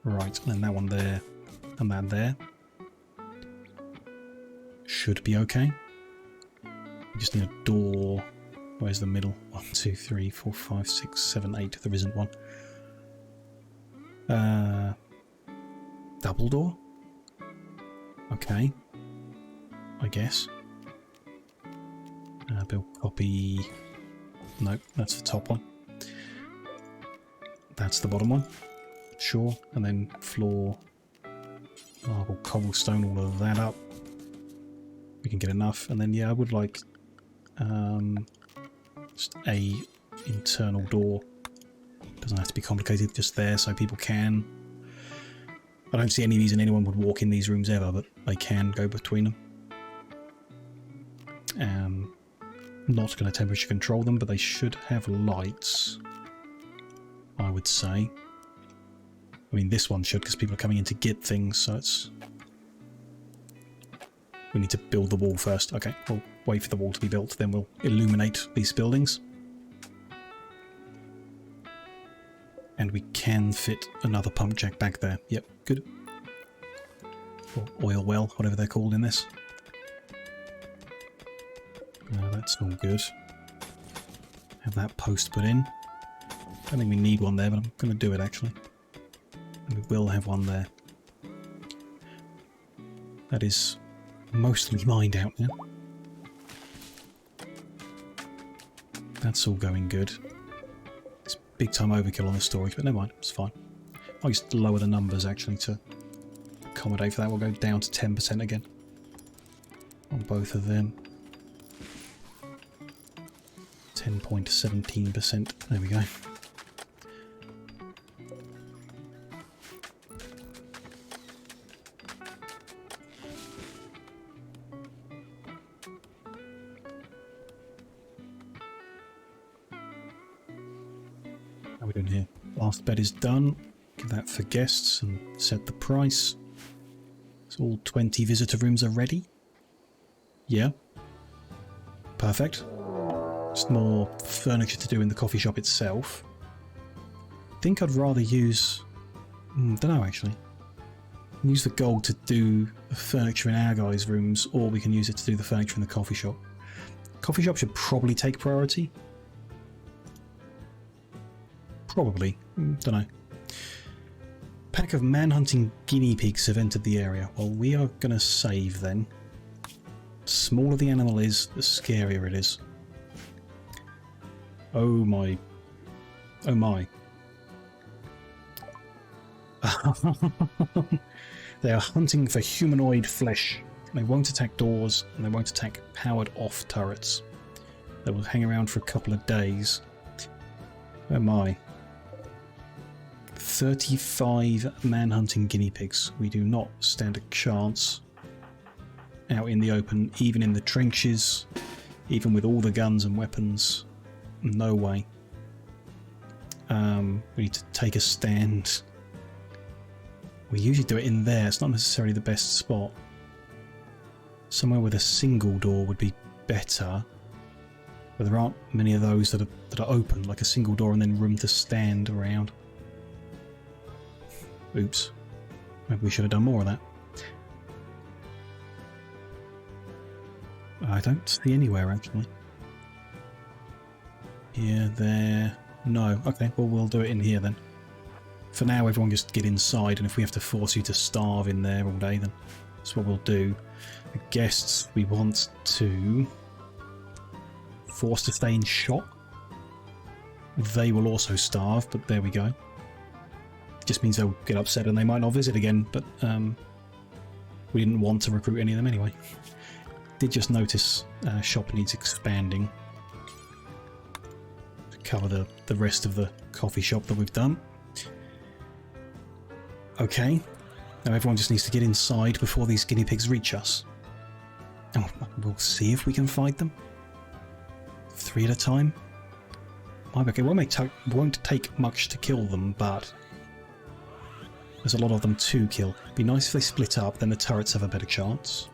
Right, and then that one there, and that there. Should be okay. We just need a door. Where's the middle? 1, 2, 3, 4, 5, 6, 7, 8. There isn't one. Double door? Okay. I guess. Build copy. Nope, that's the top one. That's the bottom one. Sure. And then floor, marble, cobblestone, all of that up. We can get enough. And then, yeah, I would like just a internal door. Doesn't have to be complicated, just there so people can I don't see any reason anyone would walk in these rooms ever, but they can go between them. Not going to temperature control them, but they should have lights, I would say. I mean, this one should, because people are coming in to get things, so it's... We need to build the wall first. Okay, we'll wait for the wall to be built, then we'll illuminate these buildings. And we can fit another pump jack back there. Yep, good. Or oil well, whatever they're called in this. No, that's all good. Have that post put in. Don't think we need one there, but I'm going to do it actually. And we will have one there. That is mostly mined out now. That's all going good. It's big time overkill on the storage, but never mind, it's fine. I'll just lower the numbers actually to accommodate for that. We'll go down to 10% again on both of them. 10.17%. There we go. How are we doing here? Last bed is done. Give that for guests and set the price. So all 20 visitor rooms are ready. Yeah. Perfect. Just more furniture to do in the coffee shop itself. I think I'd rather use... don't know actually. Use the gold to do the furniture in our guys' rooms, or we can use it to do the furniture in the coffee shop. Coffee shop should probably take priority. Probably. Don't know. Pack of manhunting guinea pigs have entered the area. Well, we are going to save then. The smaller the animal is, the scarier it is. Oh my. Oh my. They are hunting for humanoid flesh. They won't attack doors, and they won't attack powered off turrets. They will hang around for a couple of days. Oh my. 35 manhunting guinea pigs. We do not stand a chance out in the open, even in the trenches, even with all the guns and weapons. No way. We need to take a stand. We usually do it in there. It's not necessarily the best spot. Somewhere with a single door would be better. But there aren't many of those that are open, like a single door and then room to stand around. Oops. Maybe we should have done more of that. I don't see anywhere actually. Here, there... No. Okay, well we'll do it in here then. For now everyone just get inside, and if we have to force you to starve in there all day then that's what we'll do. The guests we want to... force to stay in shop. They will also starve, but there we go. Just means they'll get upset and they might not visit again, but we didn't want to recruit any of them anyway. Did just notice shop needs expanding to cover the rest of the coffee shop that we've done. Okay, now everyone just needs to get inside before these guinea pigs reach us. And we'll see if we can fight them. 3 at a time. Okay, it won't take much to kill them, but there's a lot of them to kill. It'd be nice if they split up, then the turrets have a better chance.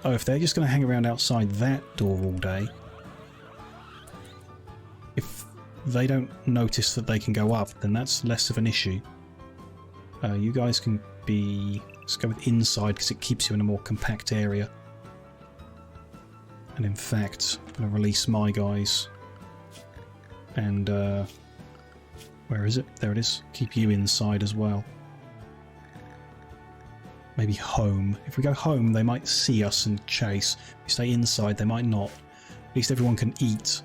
Oh, if they're just going to hang around outside that door all day, if they don't notice that they can go up, then that's less of an issue. You guys can be... Let's go with inside, because it keeps you in a more compact area. And in fact, I'm going to release my guys. And, where is it? There it is. Keep you inside as well. Maybe home. If we go home, they might see us and chase. If we stay inside, they might not. At least everyone can eat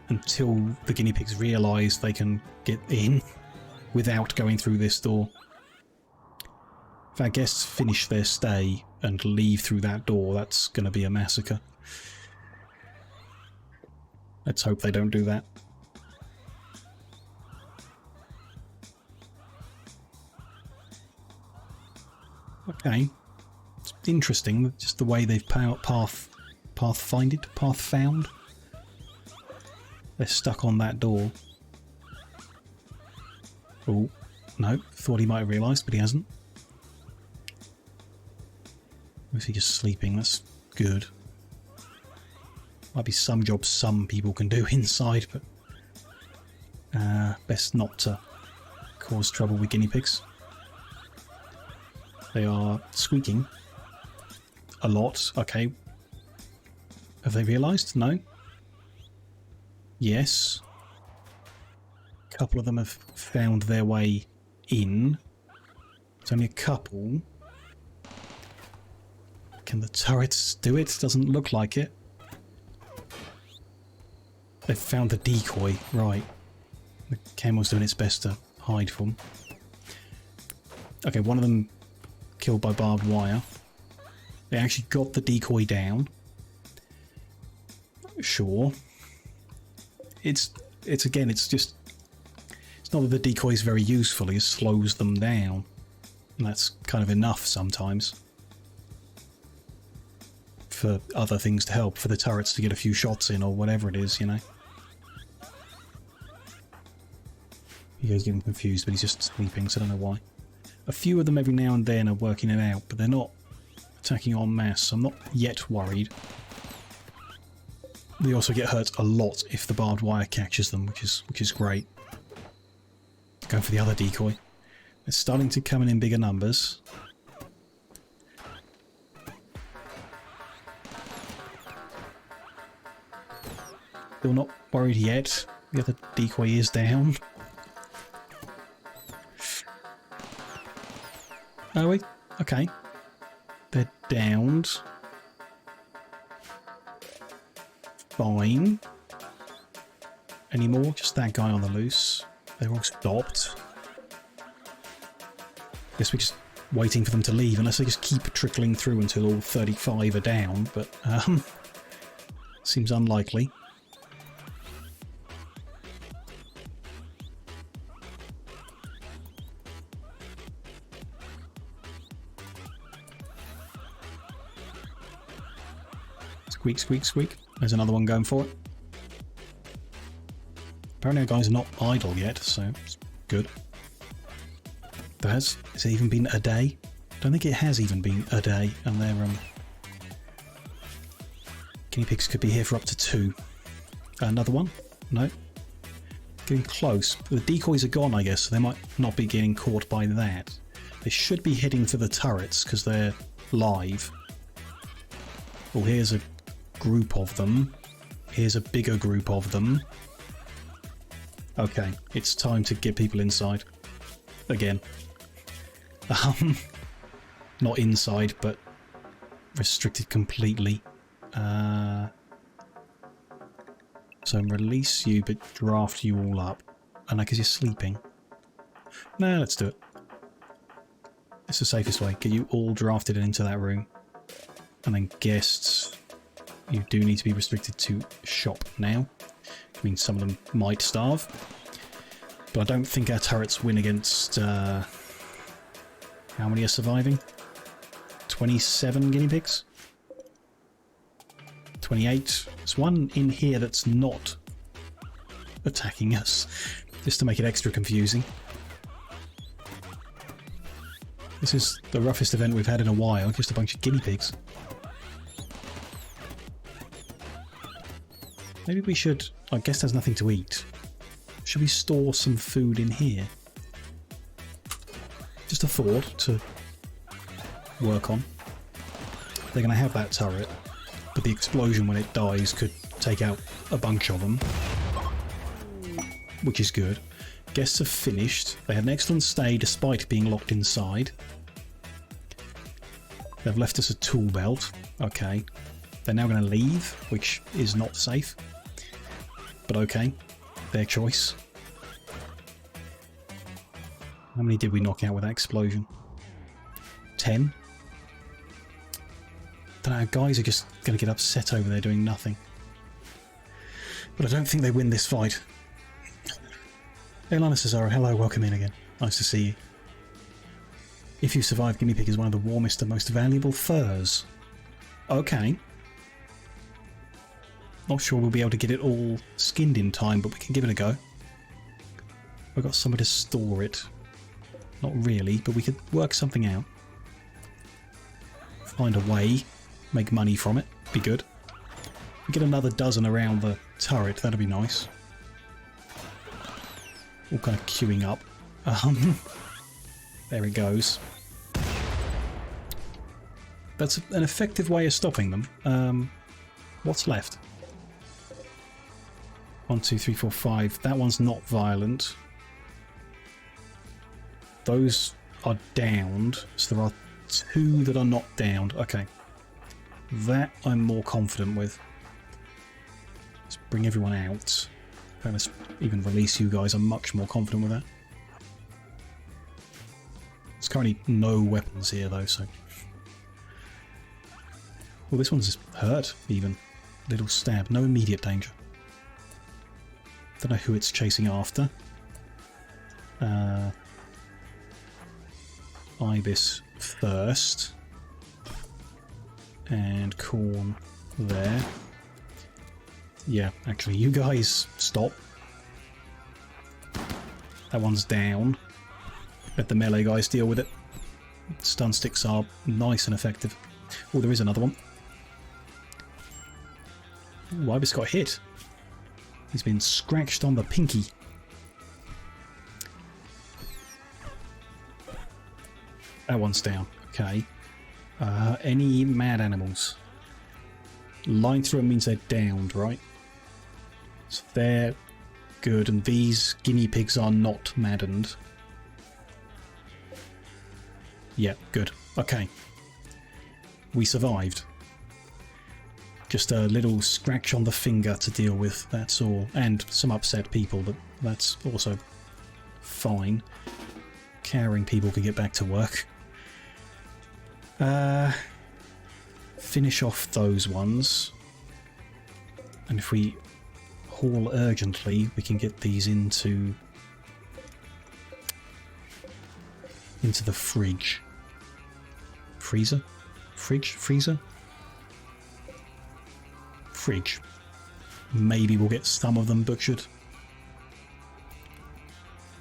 until the guinea pigs realise they can get in without going through this door. If our guests finish their stay and leave through that door, that's going to be a massacre. Let's hope they don't do that. Okay. It's interesting, just the way they've path found. They're stuck on that door. Oh, no. Thought he might have realised, but he hasn't. Or is he just sleeping? That's good. Might be some jobs some people can do inside, but best not to cause trouble with guinea pigs. They are squeaking a lot. Okay. Have they realised? No. Yes. A couple of them have found their way in. It's only a couple. Can the turrets do it? Doesn't look like it. They've found the decoy. Right. The camel's doing its best to hide from. Okay, one of them killed by barbed wire. They actually got the decoy down. Sure. It's again, it's not that the decoy is very useful, it slows them down. And that's kind of enough sometimes. For other things to help, for the turrets to get a few shots in or whatever it is, you know. He's getting confused, but he's just sleeping, so I don't know why. A few of them every now and then are working it out, but they're not attacking en masse, so I'm not yet worried. They also get hurt a lot if the barbed wire catches them, which is great. Going for the other decoy. They're starting to come in bigger numbers. Still not worried yet. The other decoy is down. Are we? Okay. They're downed. Fine. Any more? Just that guy on the loose. They're all stopped. Guess we're just waiting for them to leave, unless they just keep trickling through until all 35 are down, but seems unlikely. Squeak, squeak, squeak. There's another one going for it. Apparently our guys are not idle yet, so it's good. Has it even been a day? Don't think it has even been a day, and their guinea pigs could be here for up to 2. Another one? No. Getting close. The decoys are gone, I guess, so they might not be getting caught by that. They should be heading for the turrets, because they're live. Oh, here's a group of them. Here's a bigger group of them. Okay, it's time to get people inside. Again. Not inside, but restricted completely. So release you, but draft you all up. And I guess you're sleeping. No, let's do it. It's the safest way. Get you all drafted into that room. And then guests, you do need to be restricted to shop now. Which means some of them might starve. But I don't think our turrets win against... how many are surviving? 27 guinea pigs? 28. There's one in here that's not attacking us, just to make it extra confusing. This is the roughest event we've had in a while, just a bunch of guinea pigs. Maybe we should... I guess there's nothing to eat. Should we store some food in here? Just a thought to work on. They're going to have that turret, but the explosion when it dies could take out a bunch of them, which is good. Guests have finished. They had an excellent stay despite being locked inside. They've left us a tool belt. Okay. They're now going to leave, which is not safe. But okay. Their choice. How many did we knock out with that explosion? 10? Don't know, guys are just going to get upset over there doing nothing. But I don't think they win this fight. Elana Cesaro, hello, welcome in again. Nice to see you. If you survive, guinea pig is one of the warmest and most valuable furs. Okay. Not sure we'll be able to get it all skinned in time, but we can give it a go. We've got somewhere to store it. Not really, but we could work something out. Find a way. Make money from it. Be good. We get another dozen around the turret, that'd be nice. All kind of queuing up. There it goes. That's an effective way of stopping them. What's left? 1, 2, 3, 4, 5. That one's not violent. Those are downed, so there are 2 that are not downed. Okay. That I'm more confident with. Let's bring everyone out. Let's even release you guys. I'm much more confident with that. There's currently no weapons here though, so... Well, this one's hurt, even. Little stab. No immediate danger. Don't know who it's chasing after. Ibis first. And corn there. Yeah, actually, you guys stop. That one's down. Let the melee guys deal with it. Stun sticks are nice and effective. Oh, there is another one. Ooh, Ibis got hit. He's been scratched on the pinky. That one's down. Okay. Any mad animals? Line through them means they're downed, right? So they're good, and these guinea pigs are not maddened. Yeah, good. Okay. We survived. Just a little scratch on the finger to deal with, that's all. And some upset people, but that's also fine. Caring people can get back to work. Finish off those ones. And if we haul urgently, we can get these into the fridge. Freezer? Fridge? Freezer? Fridge. Maybe we'll get some of them butchered.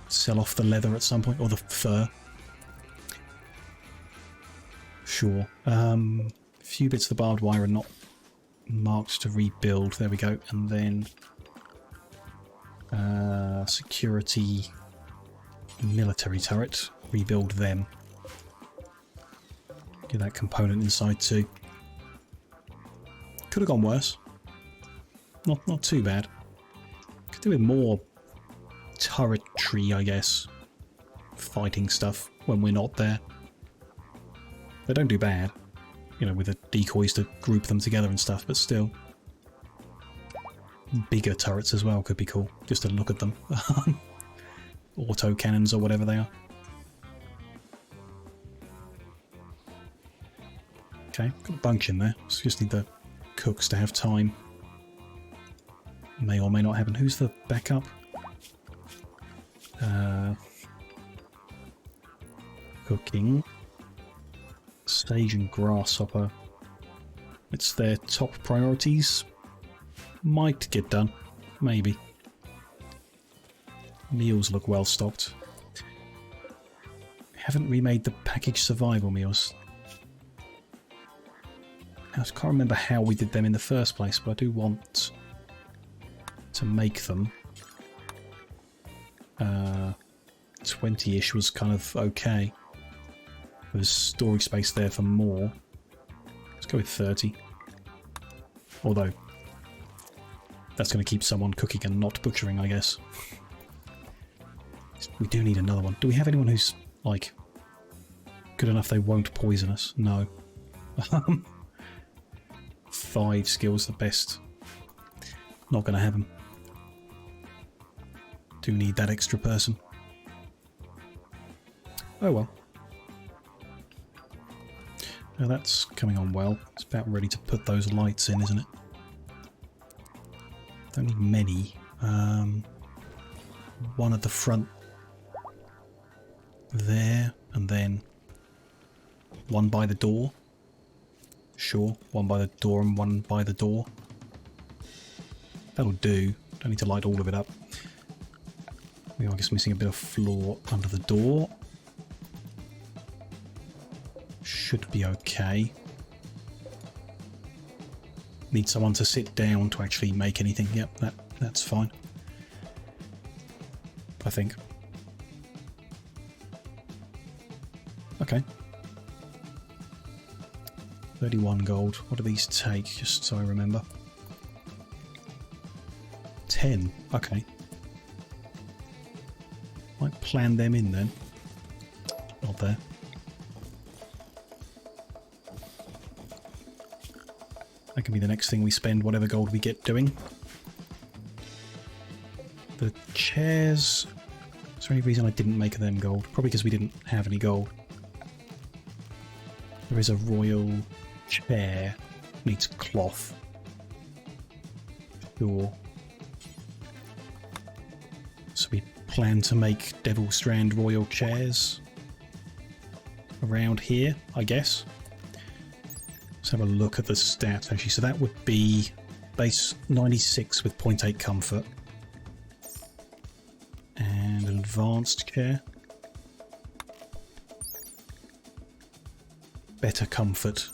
Sell off the leather at some point, or the fur. Sure. A few bits of the barbed wire are not marked to rebuild. There we go. And then security military turret. Rebuild them. Get that component inside too. Could have gone worse. Not too bad. Could do with more turretry, I guess. Fighting stuff when we're not there. They don't do bad. You know, with the decoys to group them together and stuff, but still. Bigger turrets as well could be cool, just to look at them. Auto cannons or whatever they are. Okay, got a bunch in there. So just need the cooks to have time. May or may not happen. Who's the backup? Cooking. Sage and grasshopper. It's their top priorities. Might get done. Maybe. Meals look well stocked. Haven't remade the packaged survival meals. I can't remember how we did them in the first place, but I do want to make them. 20-ish was kind of okay. There's storage space there for more. Let's go with 30. Although, that's going to keep someone cooking and not butchering, I guess. We do need another one. Do we have anyone who's, like, good enough they won't poison us? No. 5 skills, the best. Not going to have them. Do need that extra person. Oh well. Now that's coming on well. It's about ready to put those lights in, isn't it? Don't need many. One at the front there, and then One by the door. Sure, one by the door and one by the door. That'll do. Don't need to light all of it up. We are just missing a bit of floor under the door. Should be okay. Need someone to sit down to actually make anything. Yep, that's fine. I think. Okay. 31 gold. What do these take? Just so I remember. 10. Okay. Might plan them in then. Not there. That can be the next thing we spend whatever gold we get doing. The chairs... Is there any reason I didn't make them gold? Probably because we didn't have any gold. There is a royal chair. Needs cloth. Sure. So we plan to make Devil Strand royal chairs around here, I guess. Let's have a look at the stats actually. So that would be base 96 with 0.8 comfort. And an advanced chair. Better comfort,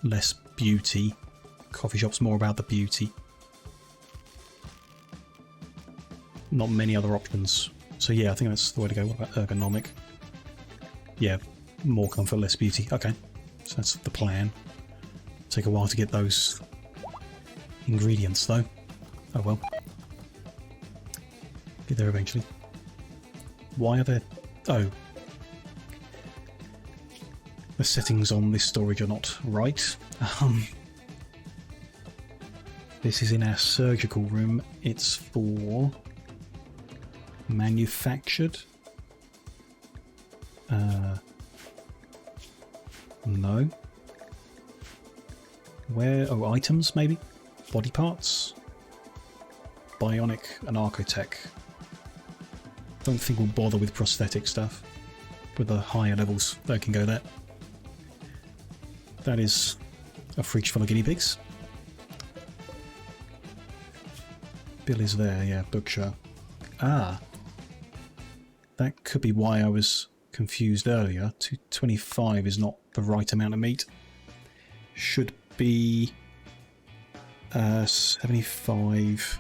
less beauty. Coffee shop's more about the beauty. Not many other options. So yeah, I think that's the way to go. What about ergonomic? Yeah, more comfort, less beauty. Okay, so that's the plan. Take a while to get those ingredients though. Oh well. Get there eventually. Why are there... Oh. The settings on this storage are not right. This is in our surgical room. It's for... manufactured? No. Where? Oh, items maybe? Body parts? Bionic and Archotech. Don't think we'll bother with prosthetic stuff. With the higher levels, they can go there. That is a fridge full of guinea pigs. Bill is there, yeah, butcher. Ah. That could be why I was confused earlier. 225 is not the right amount of meat. Should be 75,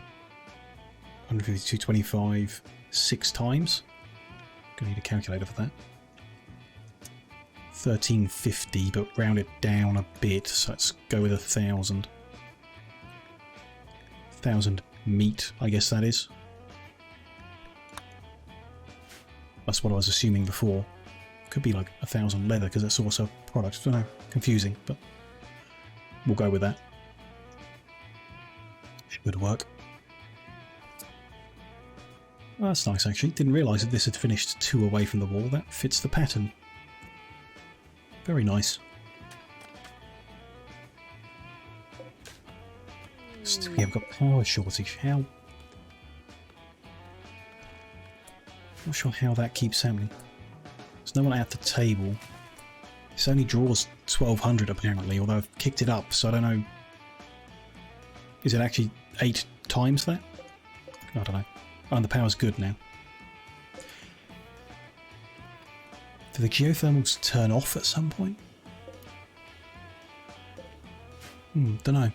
150, 225, 6 times. Gonna need a calculator for that. 1350, but round it down a bit, so let's go with 1,000. 1,000 meat, I guess that is. That's what I was assuming before. Could be like 1,000 leather, because that's also a product. I don't know, confusing, but we'll go with that. Should work. Well, that's nice actually. Didn't realise that this had finished 2 away from the wall. That fits the pattern. Very nice. Still, yeah, we've got power shortage. How? Not sure how that keeps happening. There's no one at the table. This only draws 1,200 apparently, although I've kicked it up, so I don't know. Is it actually 8 times that? I don't know. Oh, and the power's good now. Do the geothermals turn off at some point? Don't know.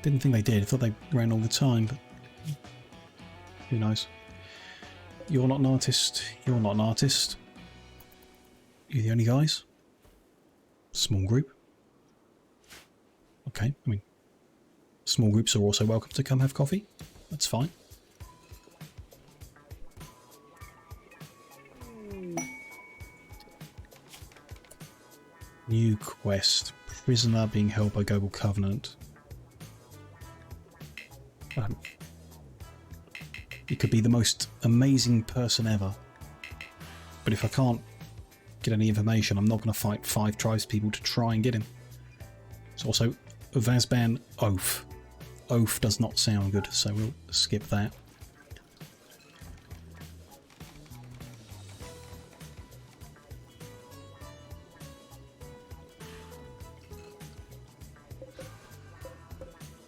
Didn't think they did. I thought they ran all the time, but who knows? You're not an artist. You're not an artist. You're the only guys? Small group? Okay, I mean, small groups are also welcome to come have coffee. That's fine. New quest. Prisoner being held by Global Covenant. It could be the most amazing person ever. But if I can't get any information, I'm not going to fight 5 tribespeople to try and get him. It's also Vazban Oath. Oath does not sound good, so we'll skip that.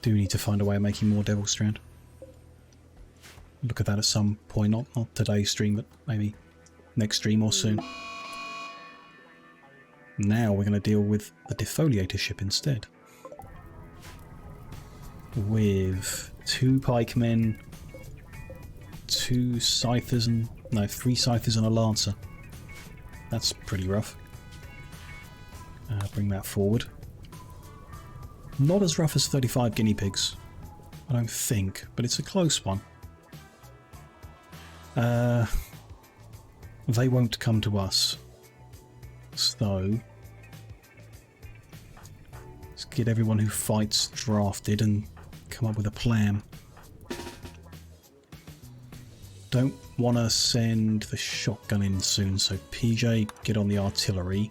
Do need to find a way of making more Devil Strand. Look at that at some point, not today's stream, but maybe next stream or soon. Now we're going to deal with the defoliator ship instead. With 2 pikemen, 2 scythers and... no, 3 scythers and a lancer. That's pretty rough. Bring that forward. Not as rough as 35 guinea pigs, I don't think, but it's a close one. They won't come to us. So... let's get everyone who fights drafted and come up with a plan. Don't want to send the shotgun in soon, so PJ, get on the artillery.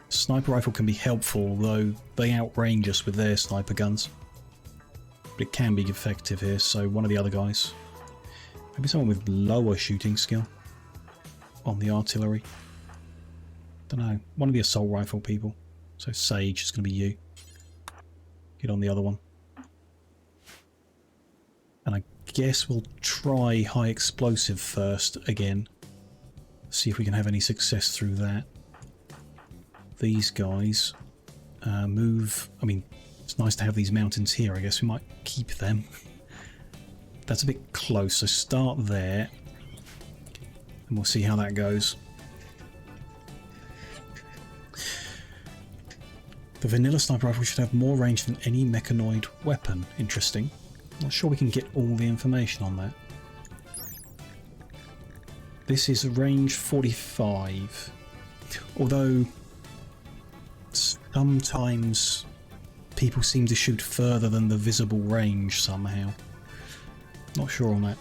Sniper rifle can be helpful, though they outrange us with their sniper guns. But it can be effective here, so one of the other guys. Maybe someone with lower shooting skill on the artillery. Don't know. One of the assault rifle people. So Sage is going to be you. Get on the other one. And I guess we'll try high explosive first again. See if we can have any success through that. These guys move. I mean, it's nice to have these mountains here. I guess we might keep them. That's a bit close, so start there. And we'll see how that goes. The vanilla sniper rifle should have more range than any mechanoid weapon. Interesting. Not sure we can get all the information on that. This is range 45. Although sometimes people seem to shoot further than the visible range somehow. Not sure on that.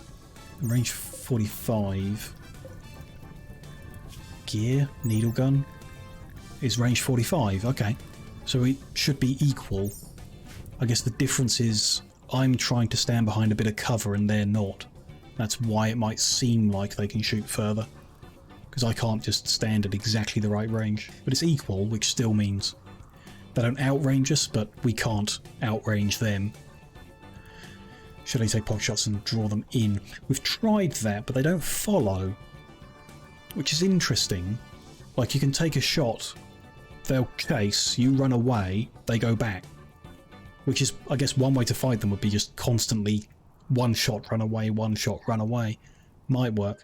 Range 45. Gear, needle gun is range 45. Okay. So it should be equal. I guess the difference is I'm trying to stand behind a bit of cover and they're not. That's why it might seem like they can shoot further. Because I can't just stand at exactly the right range. But it's equal, which still means they don't outrange us, but we can't outrange them. Should I take pot shots and draw them in? We've tried that, but they don't follow. Which is interesting. Like, you can take a shot, they'll chase, you run away, they go back. Which is, I guess, one way to fight them would be just constantly one shot, run away, one shot, run away. Might work.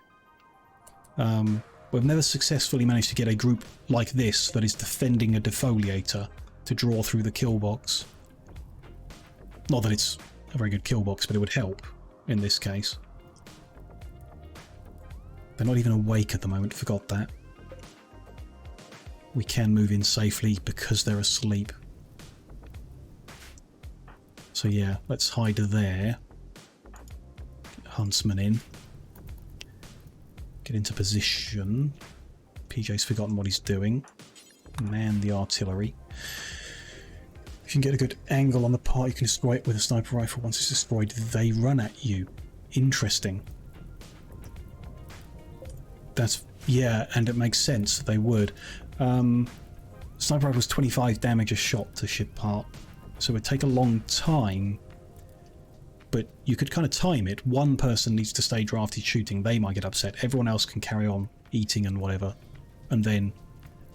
We've never successfully managed to get a group like this that is defending a defoliator to draw through the kill box. Not that it's a very good kill box, but it would help in this case. They're not even awake at the moment, forgot that. We can move in safely because they're asleep. So yeah, let's hide there. Get Huntsman in. Get into position. PJ's forgotten what he's doing. Man the artillery. If you can get a good angle on the part, you can destroy it with a sniper rifle. Once it's destroyed, they run at you. Interesting. That's... yeah, and it makes sense they would. Sniper rifle's 25 damage a shot to ship part. So it would take a long time. But you could kind of time it. One person needs to stay drafted shooting. They might get upset. Everyone else can carry on eating and whatever. And then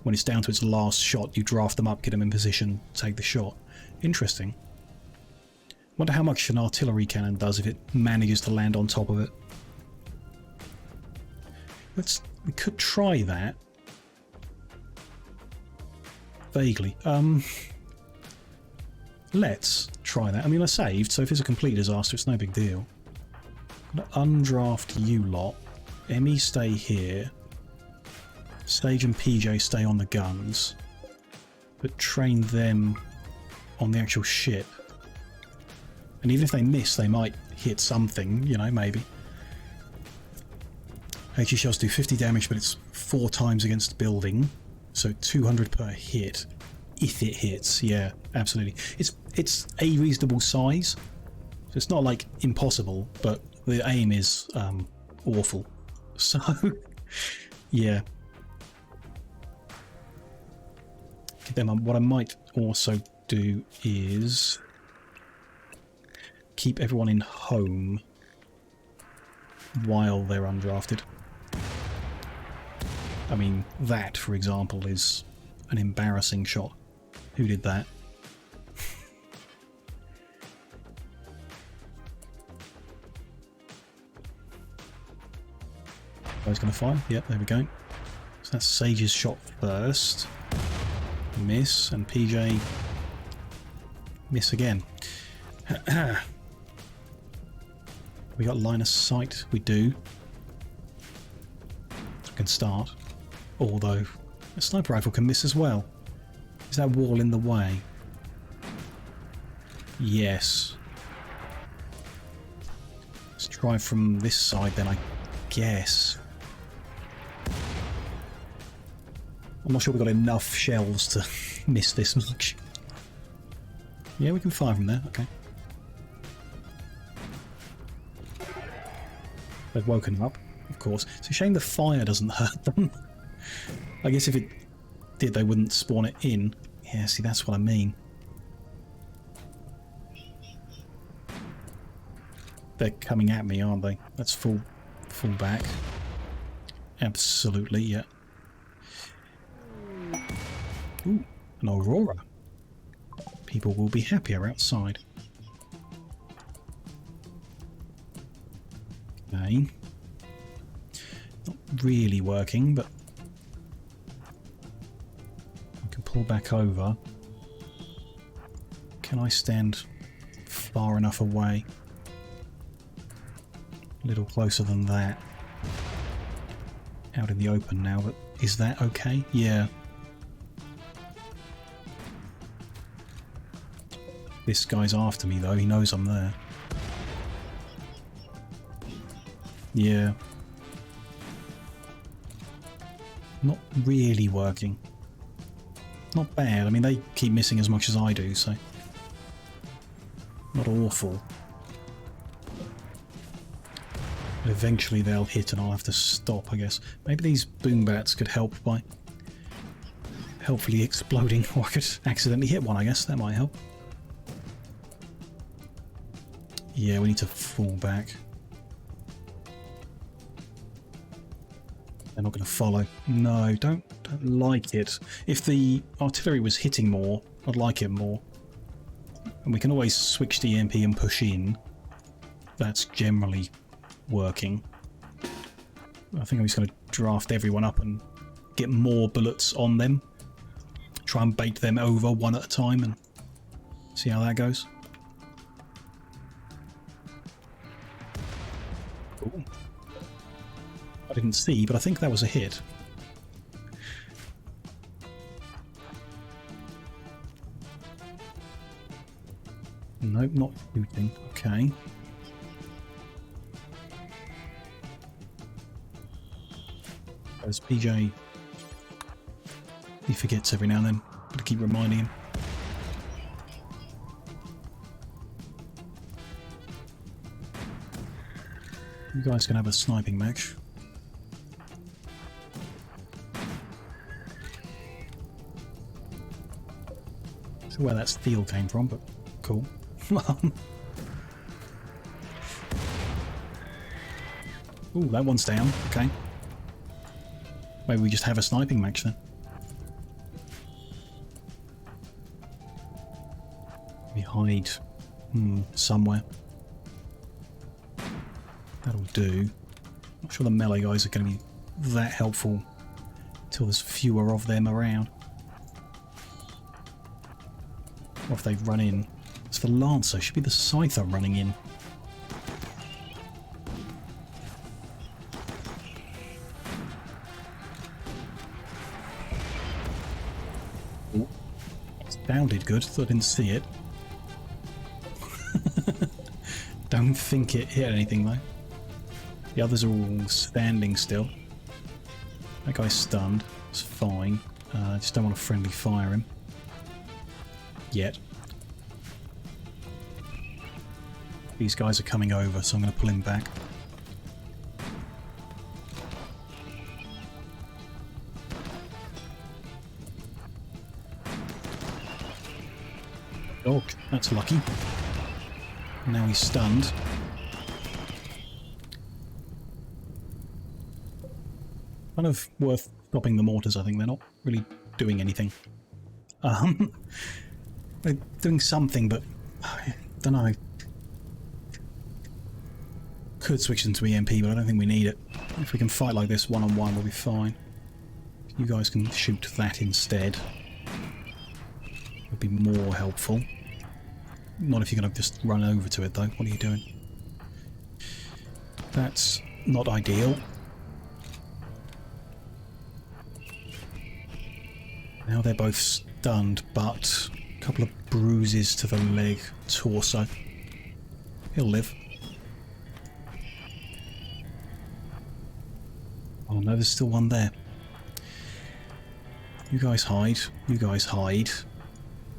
when it's down to its last shot, you draft them up, get them in position, take the shot. Interesting. Wonder how much an artillery cannon does if it manages to land on top of it. We could try that. Vaguely. Let's try that. I mean, I saved, so if it's a complete disaster, it's no big deal. I'm gonna undraft you lot. Emmy stay here. Sage and PJ stay on the guns. But train them on the actual ship. And even if they miss, they might hit something, you know, maybe. HE shells do 50 damage, but it's 4 times against building. So 200 per hit. If it hits, yeah, absolutely. It's a reasonable size. So it's not like impossible, but the aim is awful. So, yeah. Get them on. What I might also do is keep everyone in home while they're undrafted. I mean, that, for example, is an embarrassing shot. Who did that? Guy's going to fire. Yep, there we go. So that's Sage's shot first. Miss, and PJ miss again. We got line of sight. We do. We can start. Although a sniper rifle can miss as well. Is that wall in the way? Yes. Let's try from this side then, I guess. I'm not sure we've got enough shells to miss this much. Yeah, we can fire from there, okay. They've woken up, of course. It's a shame the fire doesn't hurt them. I guess if it did, they wouldn't spawn it in. Yeah, see, that's what I mean. They're coming at me, aren't they? Let's fall back. Absolutely, yeah. Ooh, an aurora. People will be happier outside. Okay. Not really working, but I can pull back over. Can I stand far enough away? A little closer than that. Out in the open now, but is that okay? Yeah. This guy's after me though, he knows I'm there. Yeah. Not really working. Not bad, I mean they keep missing as much as I do, so... Not awful. But eventually they'll hit and I'll have to stop, I guess. Maybe these boom bats could help by helpfully exploding, or I could accidentally hit one, I guess. That might help. Yeah, we need to fall back. They're not going to follow. No, don't like it. If the artillery was hitting more, I'd like it more. And we can always switch to EMP and push in. That's generally working. I think I'm just going to draft everyone up and get more bullets on them. Try and bait them over one at a time and see how that goes. Ooh. I didn't see, but I think that was a hit. Nope, not shooting. Okay. There's PJ. He forgets every now and then. Gotta keep reminding him. You guys can have a sniping match. Not sure where that steel came from, but cool. Ooh, that one's down. Okay. Maybe we just have a sniping match then. Maybe hide somewhere. That'll do. Not sure the melee guys are going to be that helpful until there's fewer of them around. Or if they run in. It's the Lancer, should be the Scyther running in. Ooh. It sounded good, thought I didn't see it. Don't think it hit anything though. The others are all standing still. That guy's stunned. It's fine. I just don't want to friendly fire him. Yet. These guys are coming over, so I'm going to pull him back. Dog, that's lucky. Now he's stunned. Kind of worth stopping the mortars, I think. They're not really doing anything. They're doing something, but I don't know. Could switch into EMP, but I don't think we need it. If we can fight like this one-on-one, we'll be fine. You guys can shoot that instead. Would be more helpful. Not if you're going to just run over to it, though. What are you doing? That's not ideal. Now they're both stunned, but a couple of bruises to the leg, torso. He'll live. Oh no, there's still one there. You guys hide. You guys hide.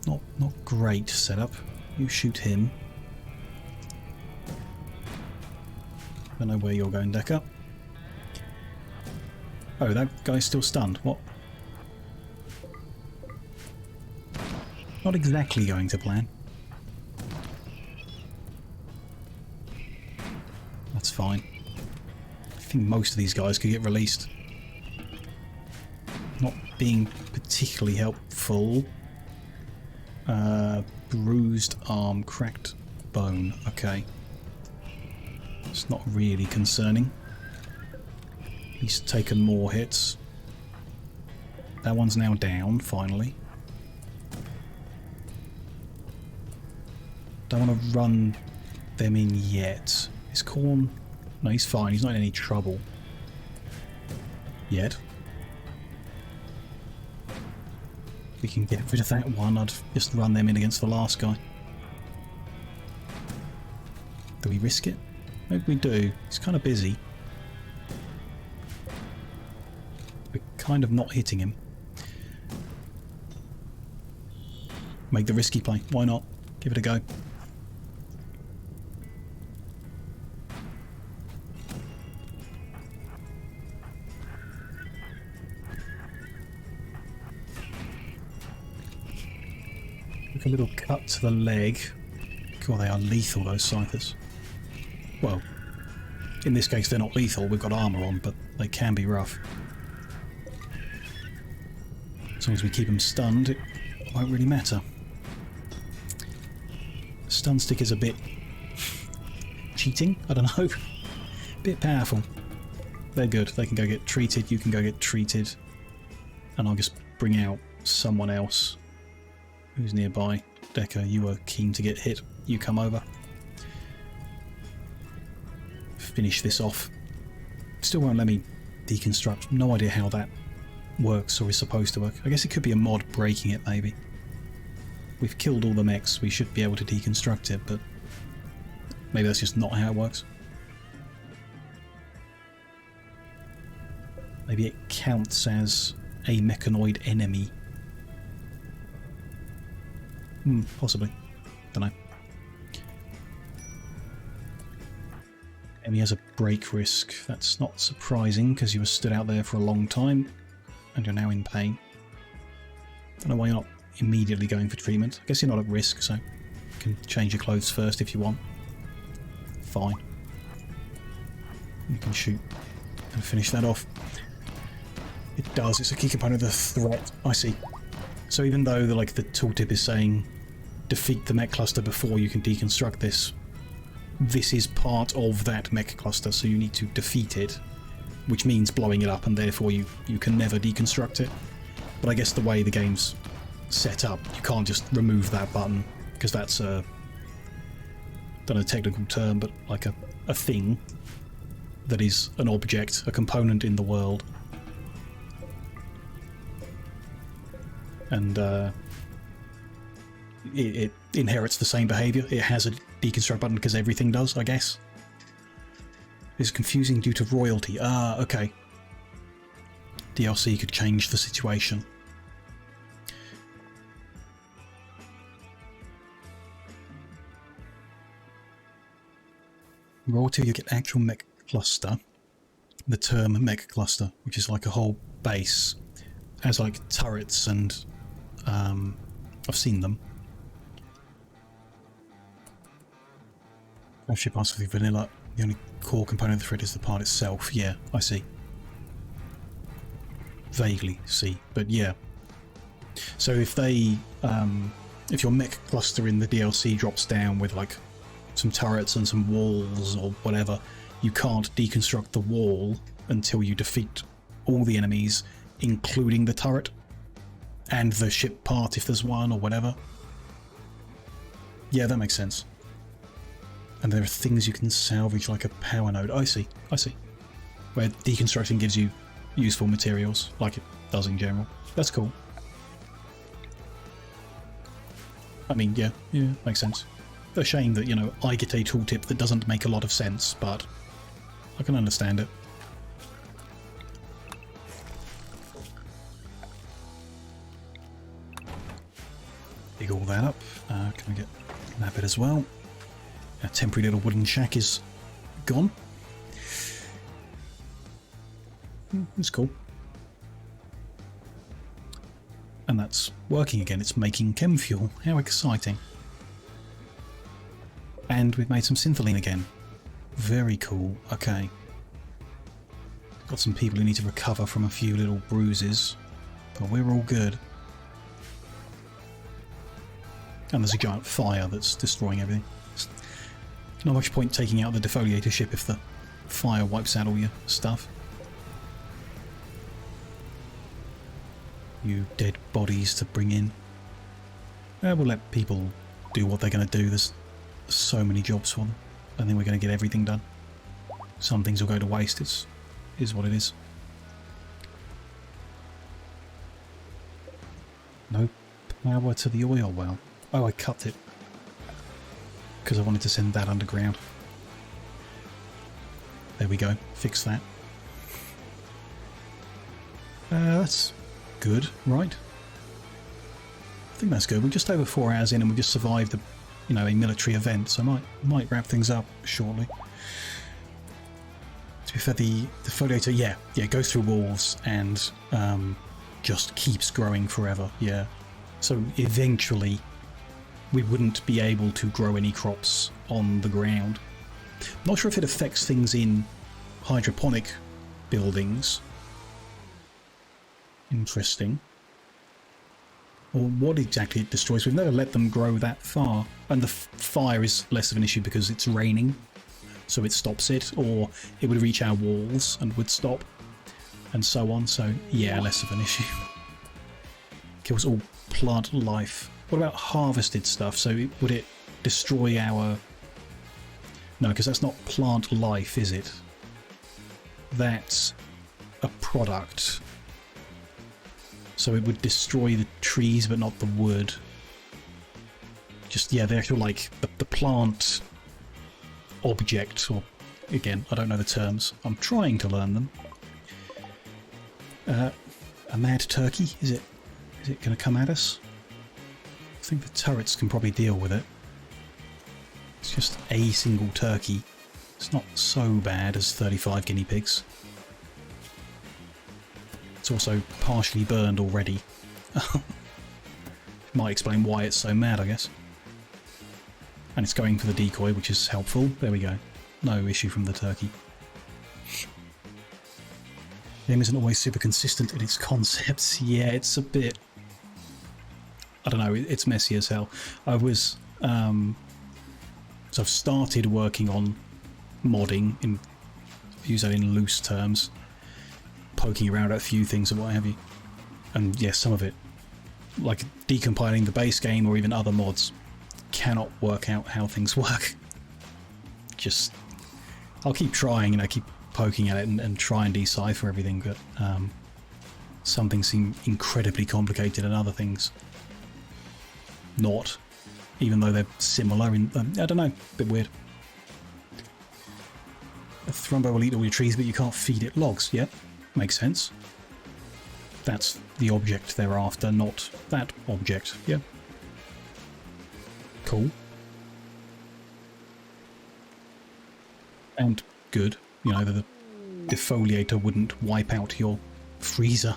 Not great setup. You shoot him. Don't know where you're going, Decker. Oh, that guy's still stunned. What? Not exactly going to plan. That's fine. I think most of these guys could get released. Not being particularly helpful. Bruised arm, cracked bone. Okay. It's not really concerning. He's taken more hits. That one's now down, finally. Don't want to run them in yet. Is Corn... No, he's fine. He's not in any trouble. Yet. If we can get rid of that one, I'd just run them in against the last guy. Do we risk it? Maybe we do. He's kind of busy. We're kind of not hitting him. Make the risky play. Why not? Give it a go. A little cut to the leg. God, they are lethal, those scythers. Well, in this case they're not lethal, we've got armour on, but they can be rough. As long as we keep them stunned, it won't really matter. Stun stick is a bit... cheating? I don't know. Bit powerful. They're good, they can go get treated, you can go get treated. And I'll just bring out someone else. Who's nearby? Decker, you were keen to get hit. You come over. Finish this off. Still won't let me deconstruct. No idea how that works or is supposed to work. I guess it could be a mod breaking it, maybe. We've killed all the mechs. We should be able to deconstruct it, but maybe that's just not how it works. Maybe it counts as a mechanoid enemy. Possibly. Don't know. Enemy has a break risk. That's not surprising because you were stood out there for a long time and you're now in pain. Don't know why you're not immediately going for treatment. I guess you're not at risk, so you can change your clothes first if you want. Fine. You can shoot and finish that off. It does. It's a key component of the threat. I see. So even though the tooltip is saying defeat the mech cluster before you can deconstruct this, this is part of that mech cluster, so you need to defeat it, which means blowing it up, and therefore you can never deconstruct it. But I guess the way the game's set up, you can't just remove that button, because that's a... don't know the technical term, but like a thing that is an object, a component in the world. And it inherits the same behaviour. It has a deconstruct button because everything does, I guess. It's confusing due to royalty. Ah, okay. DLC could change the situation. Royalty, you get actual mech cluster. The term mech cluster, which is like a whole base, has like turrets and I've seen them. Ship asks for the vanilla. The only core component of the thread is the part itself. Yeah, I see. Vaguely see, but yeah. So if they, if your mech cluster in the DLC drops down with like some turrets and some walls or whatever, you can't deconstruct the wall until you defeat all the enemies, including the turret and the ship part if there's one or whatever. Yeah, that makes sense. And there are things you can salvage like a power node. I see, I see. Where deconstructing gives you useful materials, like it does in general. That's cool. I mean, yeah, makes sense. A shame that, you know, I get a tooltip that doesn't make a lot of sense, but I can understand it. Dig all that up. Can I get that bit as well? Our temporary little wooden shack is gone. It's cool. And that's working again. It's making chem fuel. How exciting. And we've made some syntholine again. Very cool. Okay. Got some people who need to recover from a few little bruises, but we're all good. And there's a giant fire that's destroying everything. Not much point taking out the defoliator ship if the fire wipes out all your stuff. You dead bodies to bring in. We'll let people do what they're going to do. There's so many jobs for them. I think we're going to get everything done. Some things will go to waste. It is what it is. No power to the oil well. Oh, I cut it because I wanted to send that underground. There we go. Fix that. That's good, right? I think that's good. We're just over 4 hours in and we just survived a military event, so I might wrap things up shortly. To be fair, the defoliator, yeah, it goes through walls and just keeps growing forever, yeah. So eventually we wouldn't be able to grow any crops on the ground. Not sure if it affects things in hydroponic buildings. Interesting. Or what exactly it destroys. We've never let them grow that far. And the fire is less of an issue because it's raining, so it stops it, or it would reach our walls and would stop, and so on. So yeah, less of an issue. Kills all plant life. What about harvested stuff? So would it destroy our... No, because that's not plant life, is it? That's a product. So it would destroy the trees, but not the wood. Just, yeah, the actual, like, the plant object, or, again, I don't know the terms. I'm trying to learn them. A mad turkey, is it going to come at us? I think the turrets can probably deal with it. It's just a single turkey. It's not so bad as 35 guinea pigs. It's also partially burned already. Might explain why it's so mad, I guess. And it's going for the decoy, which is helpful. There we go. No issue from the turkey. The game isn't always super consistent in its concepts. Yeah, it's a bit... I don't know, it's messy as hell. I was... So I've started working on modding, use that in loose terms. Poking around at a few things and what have you. And yes, some of it, like decompiling the base game or even other mods, cannot work out how things work. Just... I'll keep trying, keep poking at it and try and decipher everything, but some things seem incredibly complicated and other things not, even though they're similar in... I don't know, a bit weird. A thrombo will eat all your trees, but you can't feed it logs. Yep, makes sense. That's the object they're after, not that object. Yep. Cool. And good. The defoliator wouldn't wipe out your freezer.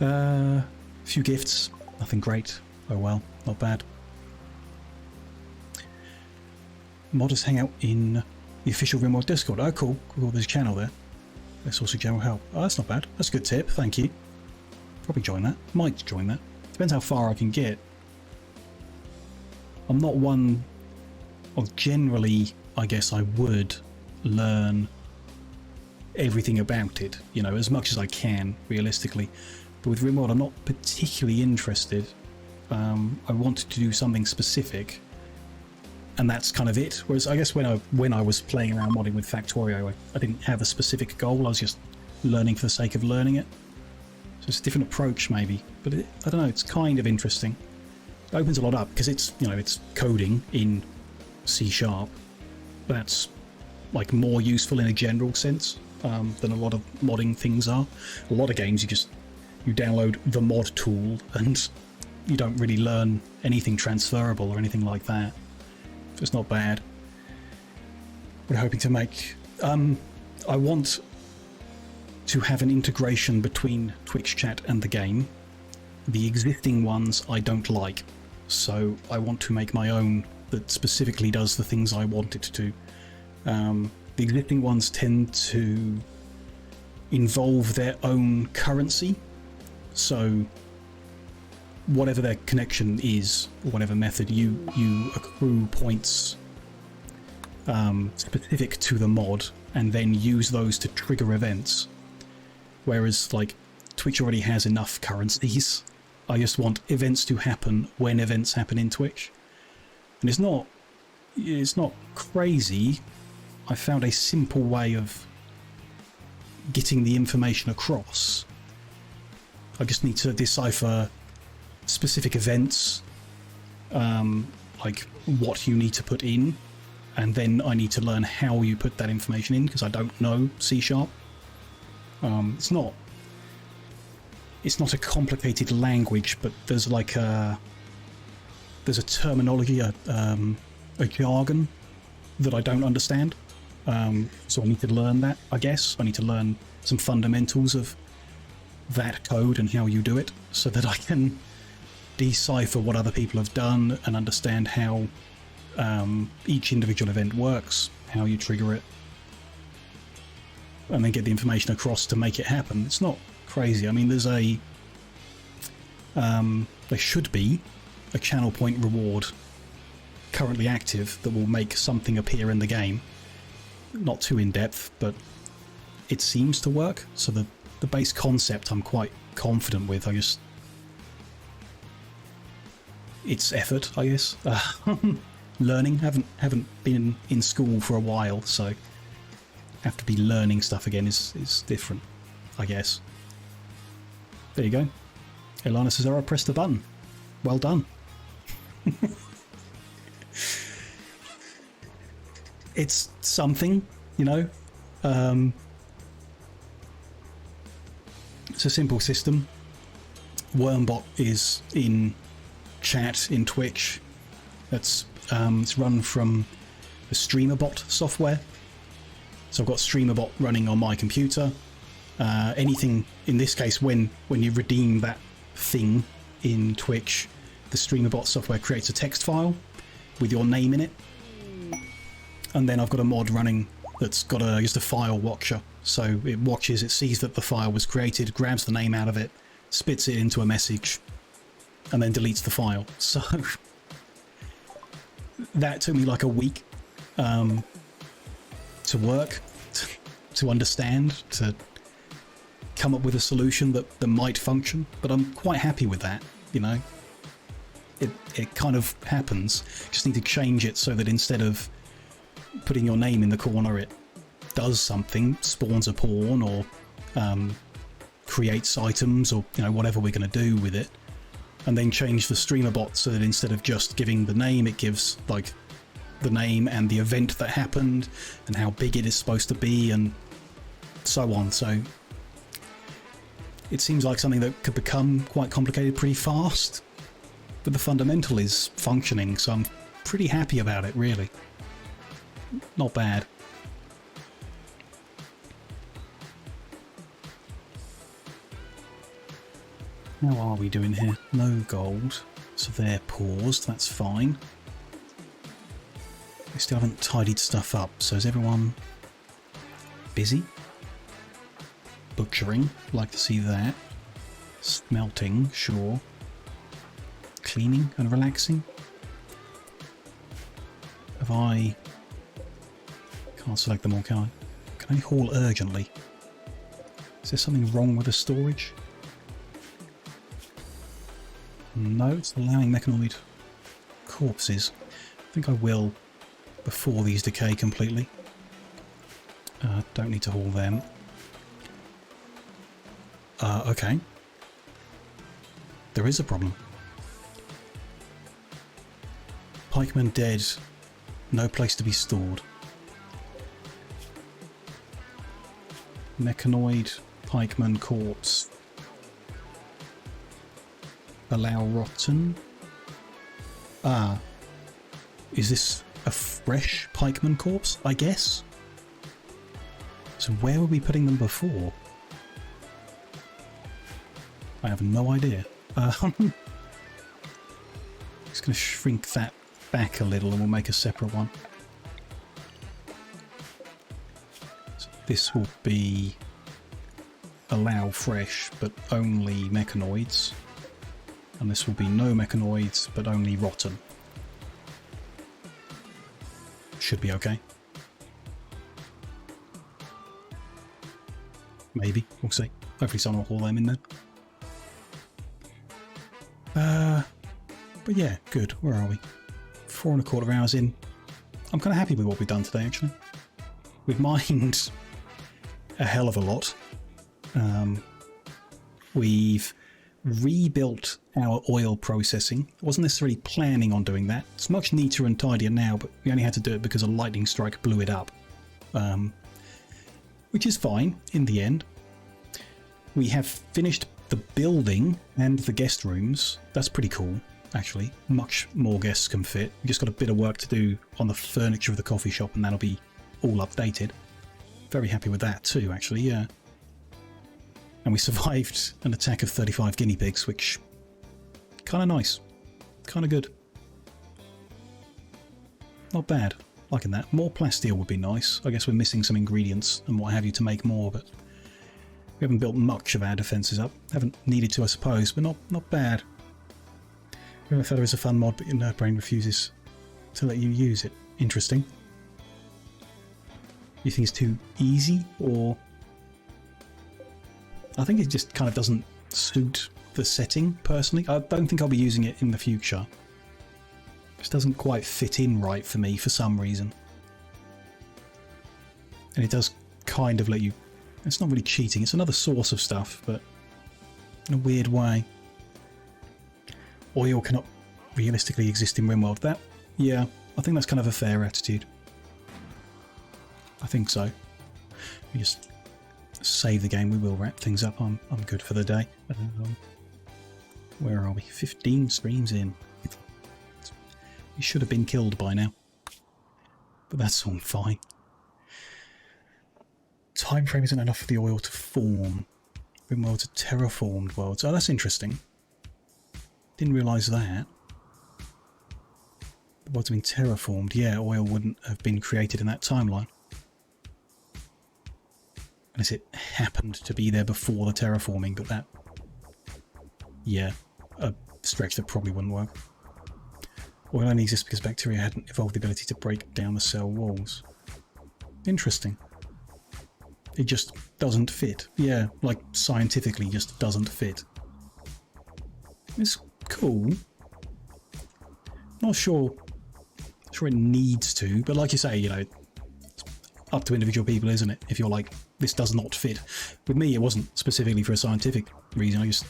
Few gifts. Nothing great. Oh well, not bad. Modders hang out in the official Rimworld Discord. Oh, cool. Cool, there's a channel there. There's also general help. Oh, that's not bad. That's a good tip. Thank you. Probably join that. Might join that. Depends how far I can get. I'm not one... Well, generally, I guess I would learn everything about it, you know, as much as I can, realistically. But with Rimworld, I'm not particularly interested. I wanted to do something specific, and that's kind of it. Whereas I guess when I was playing around modding with Factorio, I didn't have a specific goal. I was just learning for the sake of learning it. So it's a different approach, maybe. But I don't know. It's kind of interesting. It opens a lot up because it's, you know, it's coding in C#. That's like more useful in a general sense than a lot of modding things are. A lot of games you download the mod tool and you don't really learn anything transferable or anything like that. So it's not bad. We're hoping to make... I want to have an integration between Twitch chat and the game. The existing ones I don't like, so I want to make my own that specifically does the things I want it to. The existing ones tend to involve their own currency, so whatever their connection is, or whatever method, you accrue points specific to the mod, and then use those to trigger events. Whereas, like, Twitch already has enough currencies. I just want events to happen when events happen in Twitch. And it's not crazy. I found a simple way of getting the information across. I just need to decipher specific events, like what you need to put in, and then I need to learn how you put that information in, because I don't know C#. It's not a complicated language, but there's like there's a terminology, a jargon that I don't understand. So I need to learn that, I guess. I need to learn some fundamentals of that code and how you do it, so that I can decipher what other people have done and understand how each individual event works, how you trigger it, and then get the information across to make it happen. It's not crazy. I mean, there should be a channel point reward currently active that will make something appear in the game. Not too in-depth, but it seems to work. So the base concept I'm quite confident with. It's effort, I guess. Learning. Haven't been in school for a while, so have to be learning stuff again is different, I guess. There you go. Elana says, I pressed the button. Well done. It's something, you know. It's a simple system. Wormbot is in chat in Twitch. It's run from the StreamerBot software. So I've got StreamerBot running on my computer. Anything, in this case, when you redeem that thing in Twitch, the StreamerBot software creates a text file with your name in it. And then I've got a mod running that's got just a file watcher. So it watches, it sees that the file was created, grabs the name out of it, spits it into a message, and then deletes the file. So that took me like a week to work, to understand, to come up with a solution that might function. But I'm quite happy with that, you know. It kind of happens. Just need to change it so that instead of putting your name in the corner, it does something, spawns a pawn, or creates items, or, you know, whatever we're going to do with it. And then change the StreamerBot so that instead of just giving the name, it gives like the name and the event that happened and how big it is supposed to be, and so on. So it seems like something that could become quite complicated pretty fast, but the fundamental is functioning, so I'm pretty happy about it, really. Not bad. How are we doing here? No gold, so they're paused, that's fine. We still haven't tidied stuff up, so is everyone busy? Butchering, like to see that. Smelting, sure. Cleaning and relaxing. Have I... Can't select them all, can I? Can I haul urgently? Is there something wrong with the storage? No, it's allowing mechanoid corpses. I think I will before these decay completely. Don't need to haul them. Okay. There is a problem. Pikeman dead. No place to be stored. Mechanoid pikeman corpse. Allow rotten. Ah. Is this a fresh pikeman corpse, I guess? So where were we putting them before? I have no idea. Just going to shrink that back a little and we'll make a separate one. So this will be allow fresh but only mechanoids. And this will be no mechanoids but only rotten. Should be okay. Maybe, we'll see. Hopefully someone will haul them in there. But yeah, good. Where are we? 4¼ hours in. I'm kind of happy with what we've done today, actually. We've mined a hell of a lot. We've rebuilt our oil processing. I wasn't necessarily planning on doing that. It's much neater and tidier now, but we only had to do it because a lightning strike blew it up. Which is fine in the end. We have finished the building and the guest rooms. That's pretty cool, actually. Much more guests can fit. We just got a bit of work to do on the furniture of the coffee shop and that'll be all updated. Very happy with that too, actually, yeah. And we survived an attack of 35 guinea pigs, which... kind of nice. Kind of good. Not bad. Liking that. More plasteel would be nice. I guess we're missing some ingredients and what have you to make more, but... we haven't built much of our defences up. Haven't needed to, I suppose, but not bad. Feather is a fun mod, but your nerd brain refuses to let you use it. Interesting. You think it's too easy, or... I think it just kind of doesn't suit the setting, personally. I don't think I'll be using it in the future. It just doesn't quite fit in right for me for some reason. And it does kind of let you... it's not really cheating, it's another source of stuff, but in a weird way. Oil cannot realistically exist in Rimworld. That, yeah, I think that's kind of a fair attitude. I think so. We just save the game, we will wrap things up. I'm good for the day. Where are we? 15 streams in. We should have been killed by now. But that's all fine. Time frame isn't enough for the oil to form. Rimworld's a terraformed world. Oh, that's interesting. Didn't realise that. The world's been terraformed. Yeah, oil wouldn't have been created in that timeline. Unless it happened to be there before the terraforming, but that... yeah, a stretch that probably wouldn't work. Oil only exists because bacteria hadn't evolved the ability to break down the cell walls. Interesting. It just doesn't fit. Yeah, like scientifically just doesn't fit. It's cool. Not sure it needs to, but like you say, you know, it's up to individual people, isn't it? If you're like, this does not fit. With me, it wasn't specifically for a scientific reason. I just...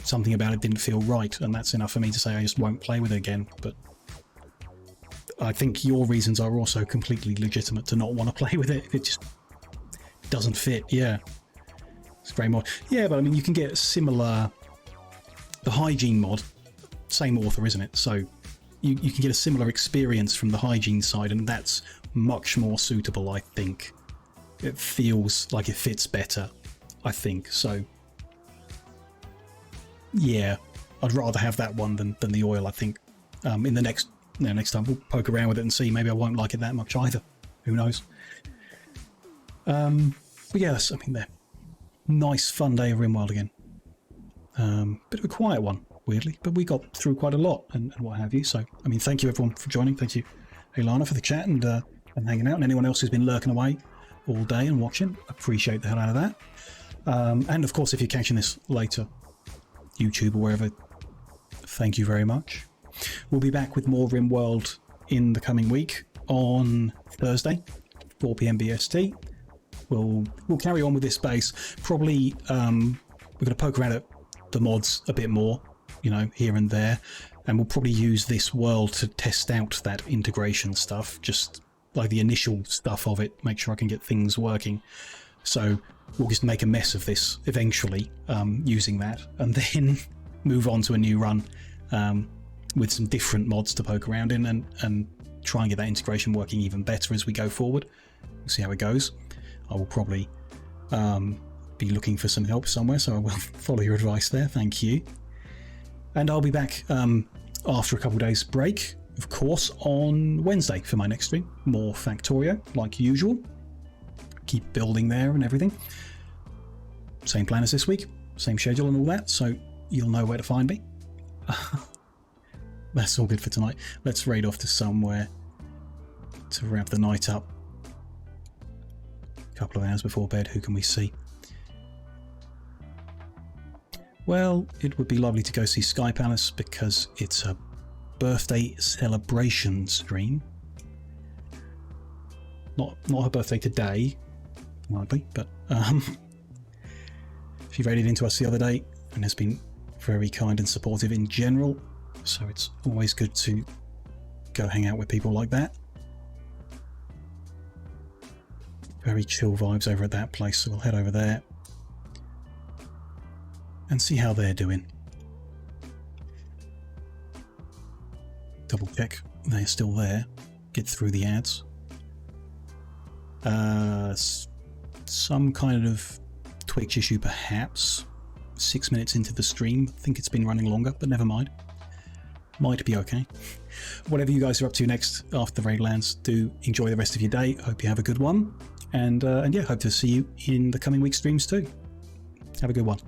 something about it didn't feel right, and that's enough for me to say I just won't play with it again. But I think your reasons are also completely legitimate to not want to play with it. It just doesn't fit. Yeah, it's a great mod. Yeah, but I mean, you can get similar... the hygiene mod, same author, isn't it? So you can get a similar experience from the hygiene side, and that's much more suitable, I think. It feels like it fits better, I think. So yeah, I'd rather have that one than the oil, I think. In the next next time we'll poke around with it and see. Maybe I won't like it that much either. Who knows? But yes, I mean, they're nice, fun day of Rimworld again. Bit of a quiet one, weirdly, but we got through quite a lot and what have you. So, I mean, thank you everyone for joining. Thank you, Ilana, for the chat and hanging out, and anyone else who's been lurking away all day and watching. Appreciate the hell out of that. And of course, if you're catching this later, YouTube or wherever, thank you very much. We'll be back with more Rimworld in the coming week on Thursday, 4 PM BST. We'll carry on with this base. Probably we're going to poke around at the mods a bit more, you know, here and there, and we'll probably use this world to test out that integration stuff, just like the initial stuff of it, make sure I can get things working. So we'll just make a mess of this eventually using that, and then move on to a new run with some different mods to poke around in and try and get that integration working even better as we go forward. We'll see how it goes. I will probably be looking for some help somewhere, so I will follow your advice there. Thank you. And I'll be back after a couple of days break, of course, on Wednesday for my next stream. More Factorio, like usual. Keep building there and everything. Same plan as this week, same schedule and all that, so you'll know where to find me. That's all good for tonight. Let's raid off to somewhere to wrap the night up. A couple of hours before bed, who can we see? Well, it would be lovely to go see Sky Palace because it's a birthday celebration stream. Not her birthday today, likely, but she raided into us the other day and has been very kind and supportive in general, so it's always good to go hang out with people like that. Very chill vibes over at that place, so we'll head over there and see how they're doing. Double check they're still there. Get through the ads. Some kind of Twitch issue perhaps. 6 minutes into the stream. I think it's been running longer, but never mind. Might be okay. Whatever you guys are up to next after the raid lands, do enjoy the rest of your day. Hope you have a good one. And yeah, hope to see you in the coming week streams too. Have a good one.